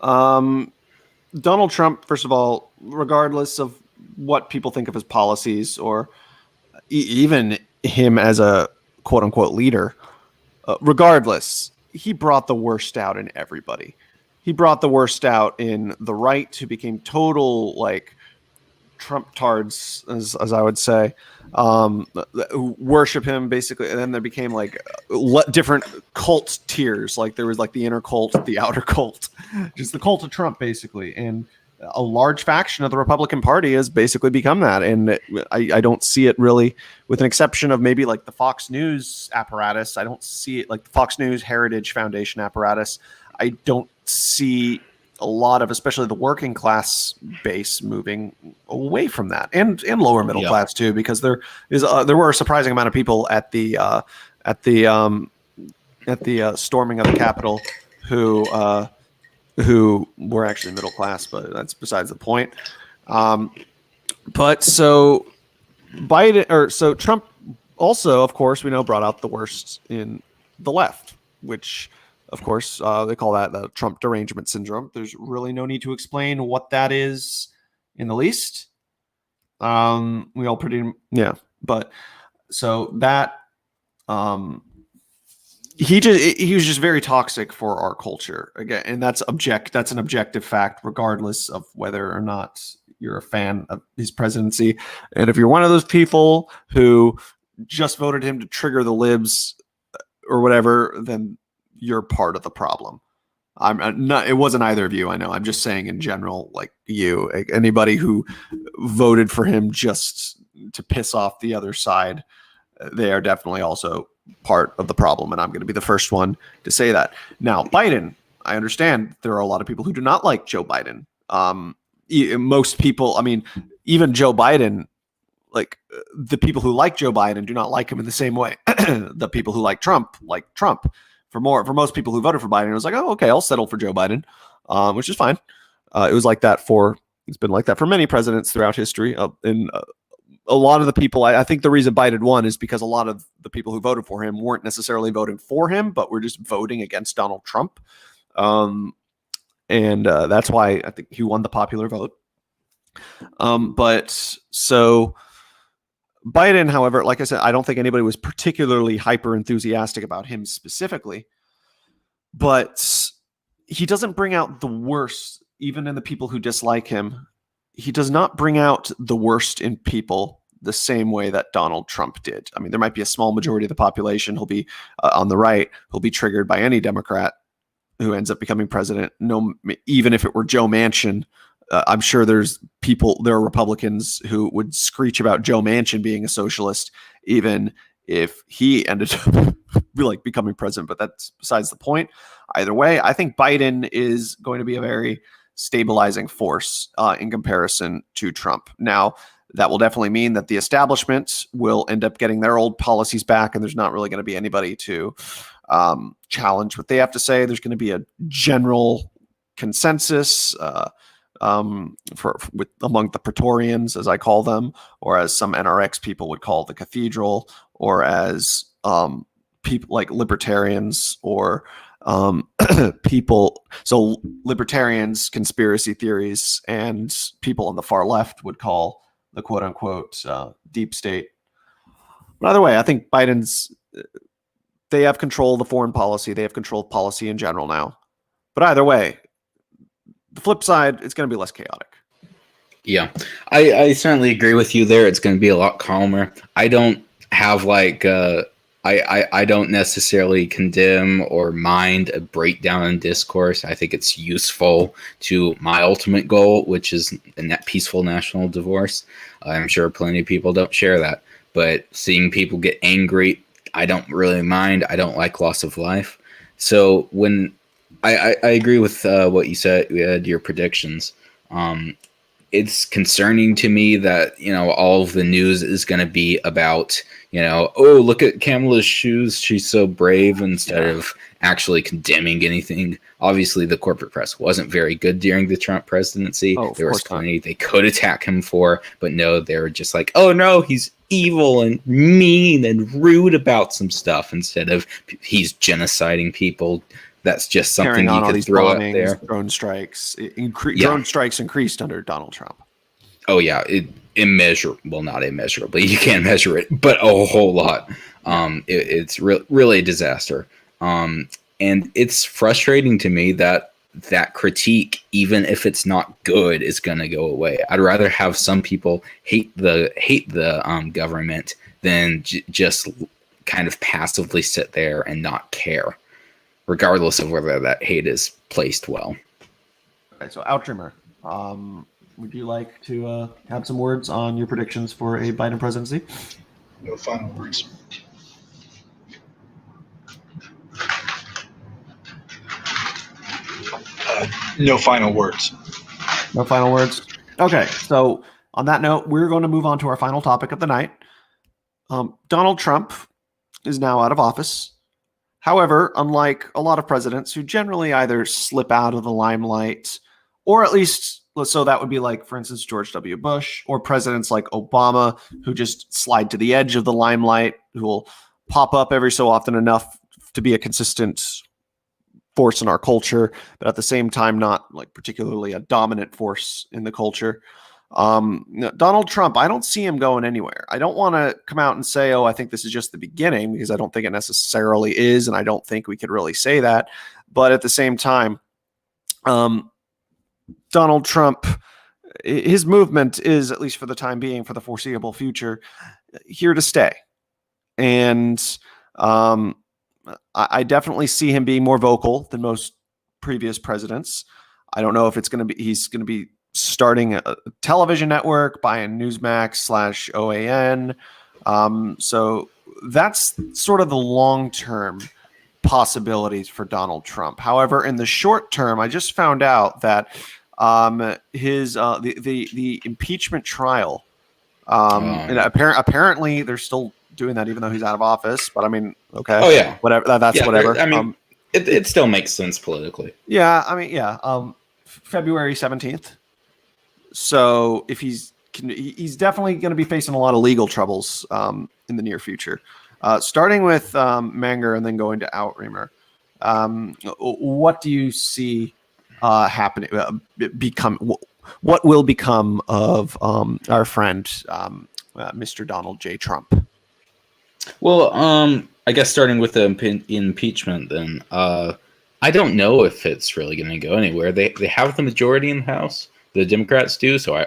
S1: Donald Trump, first of all, regardless of what people think of his policies or even him as a quote unquote leader, regardless, he brought the worst out in everybody. He brought the worst out in the right, who became total like Trump tards, as I would say, who worship him basically, and then there became like different cult tiers. Like there was like the inner cult, the outer cult, just the cult of Trump basically, and a large faction of the Republican Party has basically become that. And I don't see it really, with an exception of maybe like the Fox News apparatus. I don't see it like the Fox News Heritage Foundation apparatus. I don't see a lot of, especially the working class base, moving away from that, and lower middle class too, because there were a surprising amount of people at the storming of the Capitol who were actually middle class, but that's besides the point. But so Trump also, of course, we know, brought out the worst in the left, which of course they call that the Trump derangement syndrome. There's really no need to explain what that is in the least. We all but so that he was just very toxic for our culture again, and that's an objective fact, regardless of whether or not you're a fan of his presidency. And if you're one of those people who just voted him to trigger the libs or whatever, then you're part of the problem. I'm not. It wasn't either of you. I know. I'm just saying in general, like anybody who voted for him just to piss off the other side, they are definitely also part of the problem, and I'm going to be the first one to say that. Now, Biden, I understand there are a lot of people who do not like Joe Biden. Most people, I mean, even Joe Biden, like the people who like Joe Biden do not like him in the same way. The people who like Trump. For most people who voted for Biden, it was like, oh, okay, I'll settle for Joe Biden, which is fine. It's been like that for many presidents throughout history. A lot of the people, I think the reason Biden won is because a lot of the people who voted for him weren't necessarily voting for him, but were just voting against Donald Trump. And that's why I think he won the popular vote. But so Biden, however, like I said, I don't think anybody was particularly hyper enthusiastic about him specifically, but he doesn't bring out the worst, even in the people who dislike him. He does not bring out the worst in people the same way that Donald Trump did. I mean, there might be a small majority of the population who'll be on the right, who'll be triggered by any Democrat who ends up becoming president. No, even if it were Joe Manchin, I'm sure there are Republicans who would screech about Joe Manchin being a socialist, even if he ended up becoming president. But that's besides the point. Either way, I think Biden is going to be a very stabilizing force in comparison to Trump. Now, that will definitely mean that the establishment will end up getting their old policies back, and there's not really going to be anybody to challenge what they have to say. There's going to be a general consensus among the Praetorians, as I call them, or as some NRX people would call the cathedral, or as people like libertarians or people. So libertarians, conspiracy theories, and people on the far left would call the quote unquote deep state. But either way, I think they have control of the foreign policy. They have control of policy in general now. But either way, the flip side, it's going to be less chaotic.
S6: Yeah, I certainly agree with you there. It's going to be a lot calmer. I don't have I don't necessarily condemn or mind a breakdown in discourse. I think it's useful to my ultimate goal, which is a peaceful national divorce. I'm sure plenty of people don't share that, but seeing people get angry, I don't really mind. I don't like loss of life. So when I agree with what you said, your predictions. it's concerning to me that, all of the news is going to be about, oh, look at Kamala's shoes, she's so brave, instead of actually condemning anything. Obviously, the corporate press wasn't very good during the Trump presidency. There was plenty they could attack him for, but no, they were just like, oh no, he's evil and mean and rude about some stuff, instead of he's genociding people. That's just something you could throw out there.
S1: Drone strikes. Drone strikes increased under Donald Trump.
S6: Oh yeah, not immeasurably. You can't measure it, but a whole lot. It's really a disaster. And it's frustrating to me that critique, even if it's not good, is going to go away. I'd rather have some people hate the government than just kind of passively sit there and not care, regardless of whether that hate is placed well.
S1: Okay, so Outdreamer, would you like to have some words on your predictions for a Biden presidency?
S4: No final words. No final words.
S1: No final words. Okay, so on that note, we're going to move on to our final topic of the night. Donald Trump is now out of office. However, unlike a lot of presidents who generally either slip out of the limelight, or at least, so that would be like, for instance, George W. Bush, or presidents like Obama, who just slide to the edge of the limelight, who will pop up every so often enough to be a consistent force in our culture, but at the same time, not like particularly a dominant force in the culture. Donald Trump, I don't see him going anywhere. I don't want to come out and say, oh, I think this is just the beginning, because I don't think it necessarily is, and I don't think we could really say that. But at the same time, Donald Trump, his movement is, at least for the time being, for the foreseeable future, here to stay. And I definitely see him being more vocal than most previous presidents. I don't know if he's going to be starting a television network, buying Newsmax /OAN. So that's sort of the long-term possibilities for Donald Trump. However, in the short term, I just found out that his the impeachment trial, and apparently they're still doing that even though he's out of office. But I mean, okay,
S6: oh yeah,
S1: whatever. That's whatever.
S6: I mean, it still makes sense politically.
S1: Yeah, I mean, yeah. February 17th. So if he's definitely going to be facing a lot of legal troubles in the near future, starting with Menger and then going to Outremer. What do you see happening? What will become of our friend Mr. Donald J. Trump?
S6: Well, I guess starting with the impeachment, then I don't know if it's really going to go anywhere. They have the majority in the House. The Democrats do, so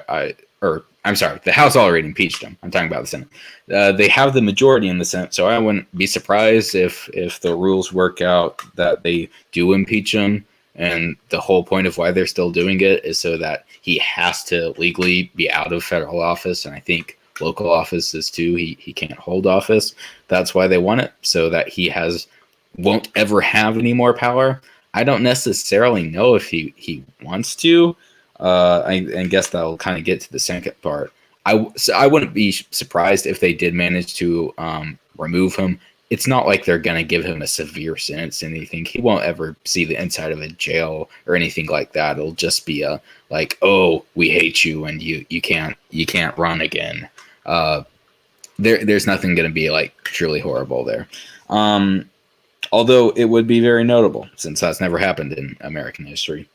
S6: I'm sorry, the House already impeached him. I'm talking about the Senate. They have the majority in the Senate, so I wouldn't be surprised if the rules work out that they do impeach him. And the whole point of why they're still doing it is so that he has to legally be out of federal office, and I think local offices too. He can't hold office. That's why they want it, so that he won't ever have any more power. I don't necessarily know if he wants to. I guess that'll kind of get to the second part. I wouldn't be surprised if they did manage to remove him. It's not like they're going to give him a severe sentence or anything. He won't ever see the inside of a jail or anything like that. It'll just be like, oh, we hate you and you can't run again. There's nothing going to be like truly horrible there. Although it would be very notable since that's never happened in American history.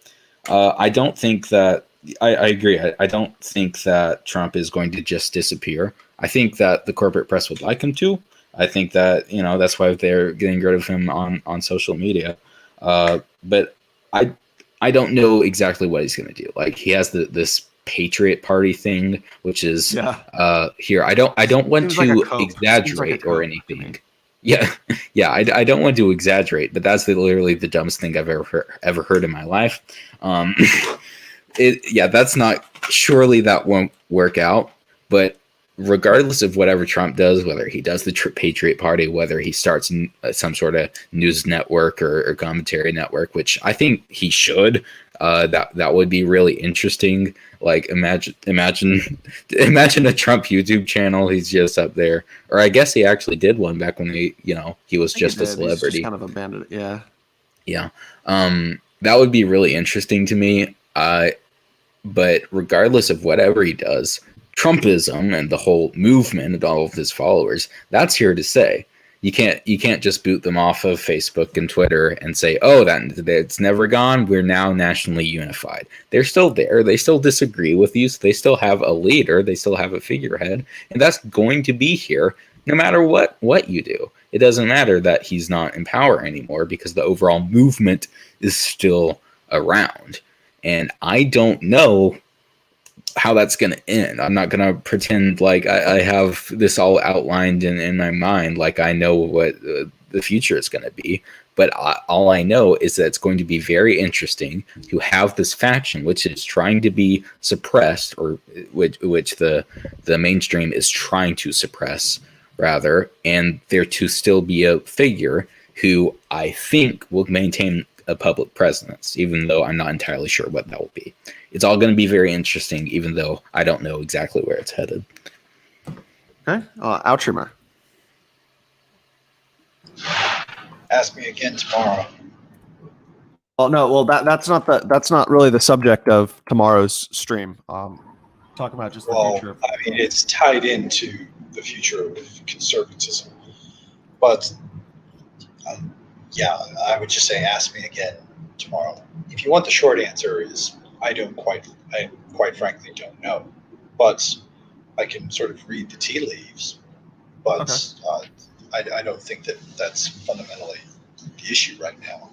S6: I don't think that I agree. I don't think that Trump is going to just disappear. I think that the corporate press would like him to. I think that, that's why they're getting rid of him on social media. But I don't know exactly what he's going to do. Like, he has this Patriot Party thing, which is here. I don't want to exaggerate or anything. Yeah. I don't want to exaggerate, but that's literally the dumbest thing I've ever heard in my life. That's not. Surely that won't work out. But regardless of whatever Trump does, whether he does the Patriot Party, whether he starts some sort of news network or commentary network, which I think he should, that would be really interesting. Like imagine a Trump YouTube channel. He's just up there, or I guess he actually did one back when he was just a celebrity.
S1: He's just kind of abandoned it. Yeah.
S6: Yeah. That would be really interesting to me. But regardless of whatever he does, Trumpism and the whole movement and all of his followers, that's here to stay. You can't just boot them off of Facebook and Twitter and say, oh, it's never gone. We're now nationally unified. They're still there. They still disagree with you. So they still have a leader. They still have a figurehead. And that's going to be here no matter what you do. It doesn't matter that he's not in power anymore because the overall movement is still around. And I don't know how that's going to end. I'm not going to pretend like I have this all outlined in my mind, like I know what the future is going to be. But all I know is that it's going to be very interesting to have this faction, which is trying to be suppressed, or which the mainstream is trying to suppress, rather, and there to still be a figure who I think will maintain a public presence, even though I'm not entirely sure what that will be. It's all going to be very interesting, even though I don't know exactly where it's headed.
S1: Okay. Outrimer.
S4: Ask me again tomorrow.
S1: Well, no. Well, that's not really the subject of tomorrow's stream. Talk about just the future.
S4: I mean, it's tied into the future of conservatism, but yeah, I would just say ask me again tomorrow. If you want the short answer, is I quite frankly don't know, but I can sort of read the tea leaves. But okay. I don't think that that's fundamentally the issue right now.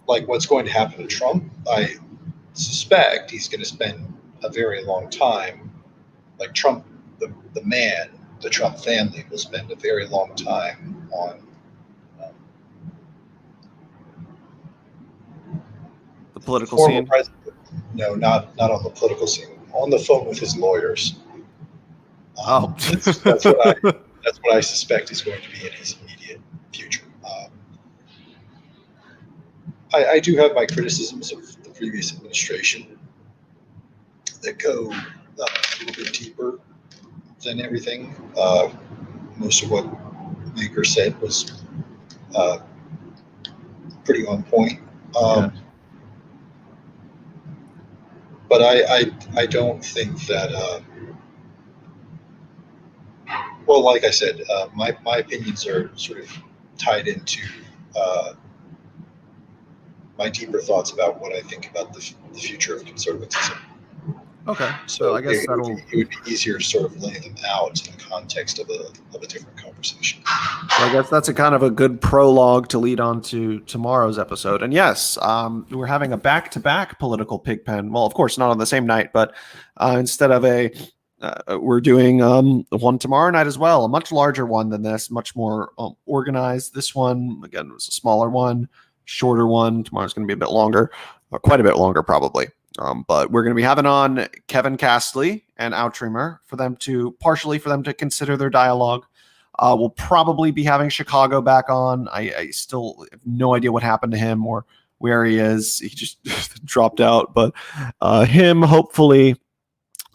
S4: Like what's going to happen to Trump, I suspect he's going to spend a very long time, like Trump, the man, the Trump family will spend a very long time on
S1: the political
S4: former
S1: scene.
S4: President. No, not on the political scene. On the phone with his lawyers. That's what I suspect is going to be in his immediate future. I do have my criticisms of the previous administration that go a little bit deeper than everything. Most of what Maker said was pretty on point. But I don't think that. Well, like I said, my opinions are sort of tied into my deeper thoughts about what I think about the future of conservatism.
S1: Okay,
S4: So
S1: I guess
S4: it would be easier to sort of lay them out in the context of a different conversation.
S1: So I guess that's a kind of a good prologue to lead on to tomorrow's episode. And yes, we're having a back-to-back political pigpen. Well, of course, not on the same night, but instead of we're doing one tomorrow night as well, a much larger one than this, much more organized. This one, again, was a smaller one, shorter one. Tomorrow's going to be a bit longer, quite a bit longer probably. But we're going to be having on Kevin Castley and Outrimer for them to consider their dialogue. We'll probably be having Chicago back on. I still have no idea what happened to him or where he is. He just dropped out. But him, hopefully,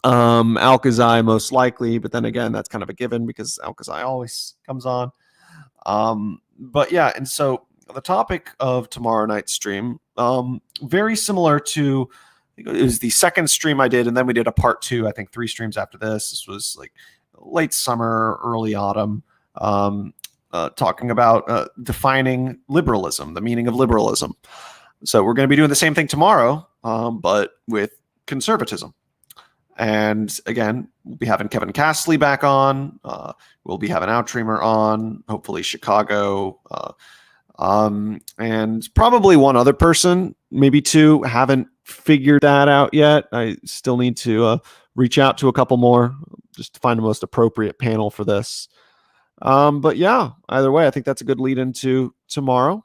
S1: Alkazai most likely. But then again, that's kind of a given because Alkazai always comes on. But yeah, and so the topic of tomorrow night's stream, very similar to, it was the second stream I did, and then we did a part 2, I think 3 streams after this. This was like late summer, early autumn, talking about defining liberalism, the meaning of liberalism. So we're going to be doing the same thing tomorrow, but with conservatism. And again, we'll be having Kevin Castley back on. We'll be having Outrimer on, hopefully Chicago, and probably one other person, maybe 2. Haven't figured that out yet. I still need to reach out to a couple more just to find the most appropriate panel for this. But yeah, either way, I think that's a good lead into tomorrow.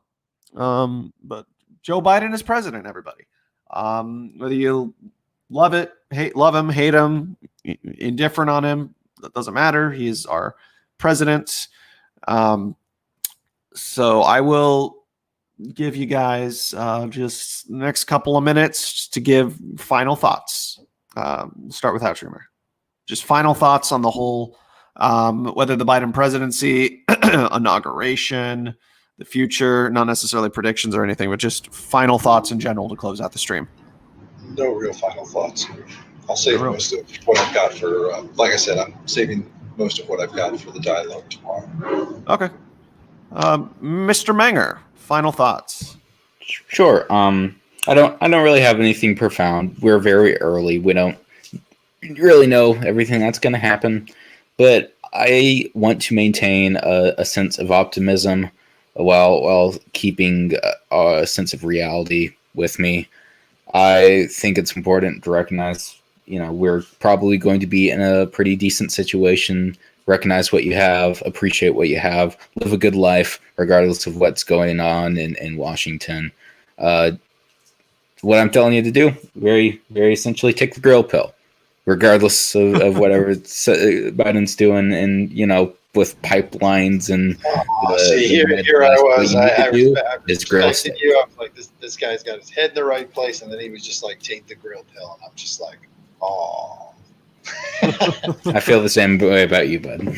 S1: But Joe Biden is president, everybody. Whether you love it, love him, hate him, indifferent on him. That doesn't matter. He's our president. So I will give you guys just the next couple of minutes to give final thoughts. Start with Houtroomer. Just final thoughts on the whole, whether the Biden presidency, inauguration, the future, not necessarily predictions or anything, but just final thoughts in general to close out the stream.
S4: No real final thoughts. I'll save most of what I've got for, like I said, I'm saving most of what I've got for the dialogue tomorrow.
S1: Okay. Mr. Menger, final thoughts.
S6: Sure. I don't really have anything profound. We're very early. We don't really know everything that's going to happen, but I want to maintain a sense of optimism while keeping a sense of reality with me. I think it's important to recognize, we're probably going to be in a pretty decent situation. Recognize what you have, appreciate what you have, live a good life, regardless of what's going on in Washington. What I'm telling you to do, very, very essentially, take the grill pill, regardless of whatever Biden's doing, and with pipelines and.
S4: Here I was. I
S6: respected
S4: you. I was like, this guy's got his head in the right place, and then he was just like, take the grill pill, and I'm just like, oh.
S6: I feel the same way about you, bud.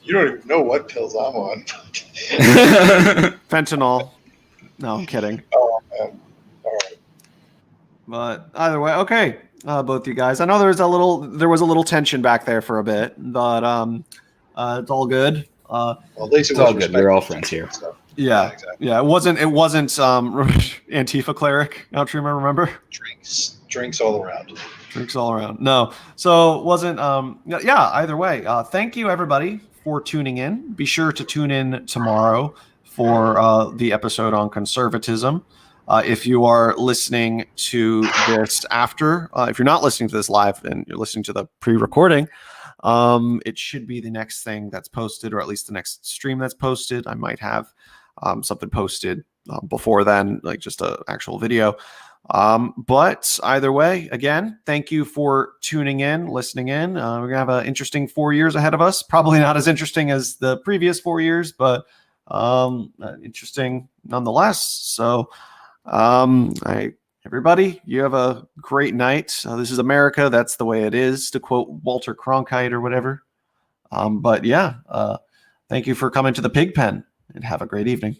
S4: You don't even know what pills I'm on.
S1: Fentanyl. No, I'm kidding.
S4: Oh, man. All right.
S1: But either way, okay. Both you guys. I know there was a little tension back there for a bit, but it's all good.
S4: Well, at least
S6: it's all good. We're all friends here.
S1: So. Yeah, exactly. Yeah. It wasn't Antifa cleric. Houtroomer, remember?
S4: Drinks all around.
S1: Drinks all around. No, so it wasn't. Yeah. Either way, thank you everybody for tuning in. Be sure to tune in tomorrow for the episode on conservatism. If you are listening to this after, if you're not listening to this live and you're listening to the pre-recording, it should be the next thing that's posted, or at least the next stream that's posted. I might have something posted before then, like just an actual video. But either way, again, thank you for tuning in, listening in. We're going to have an interesting 4 years ahead of us. Probably not as interesting as the previous 4 years, but interesting nonetheless. So everybody, you have a great night. This is America. That's the way it is, to quote Walter Cronkite or whatever. But yeah, thank you for coming to the Pigpen, and have a great evening.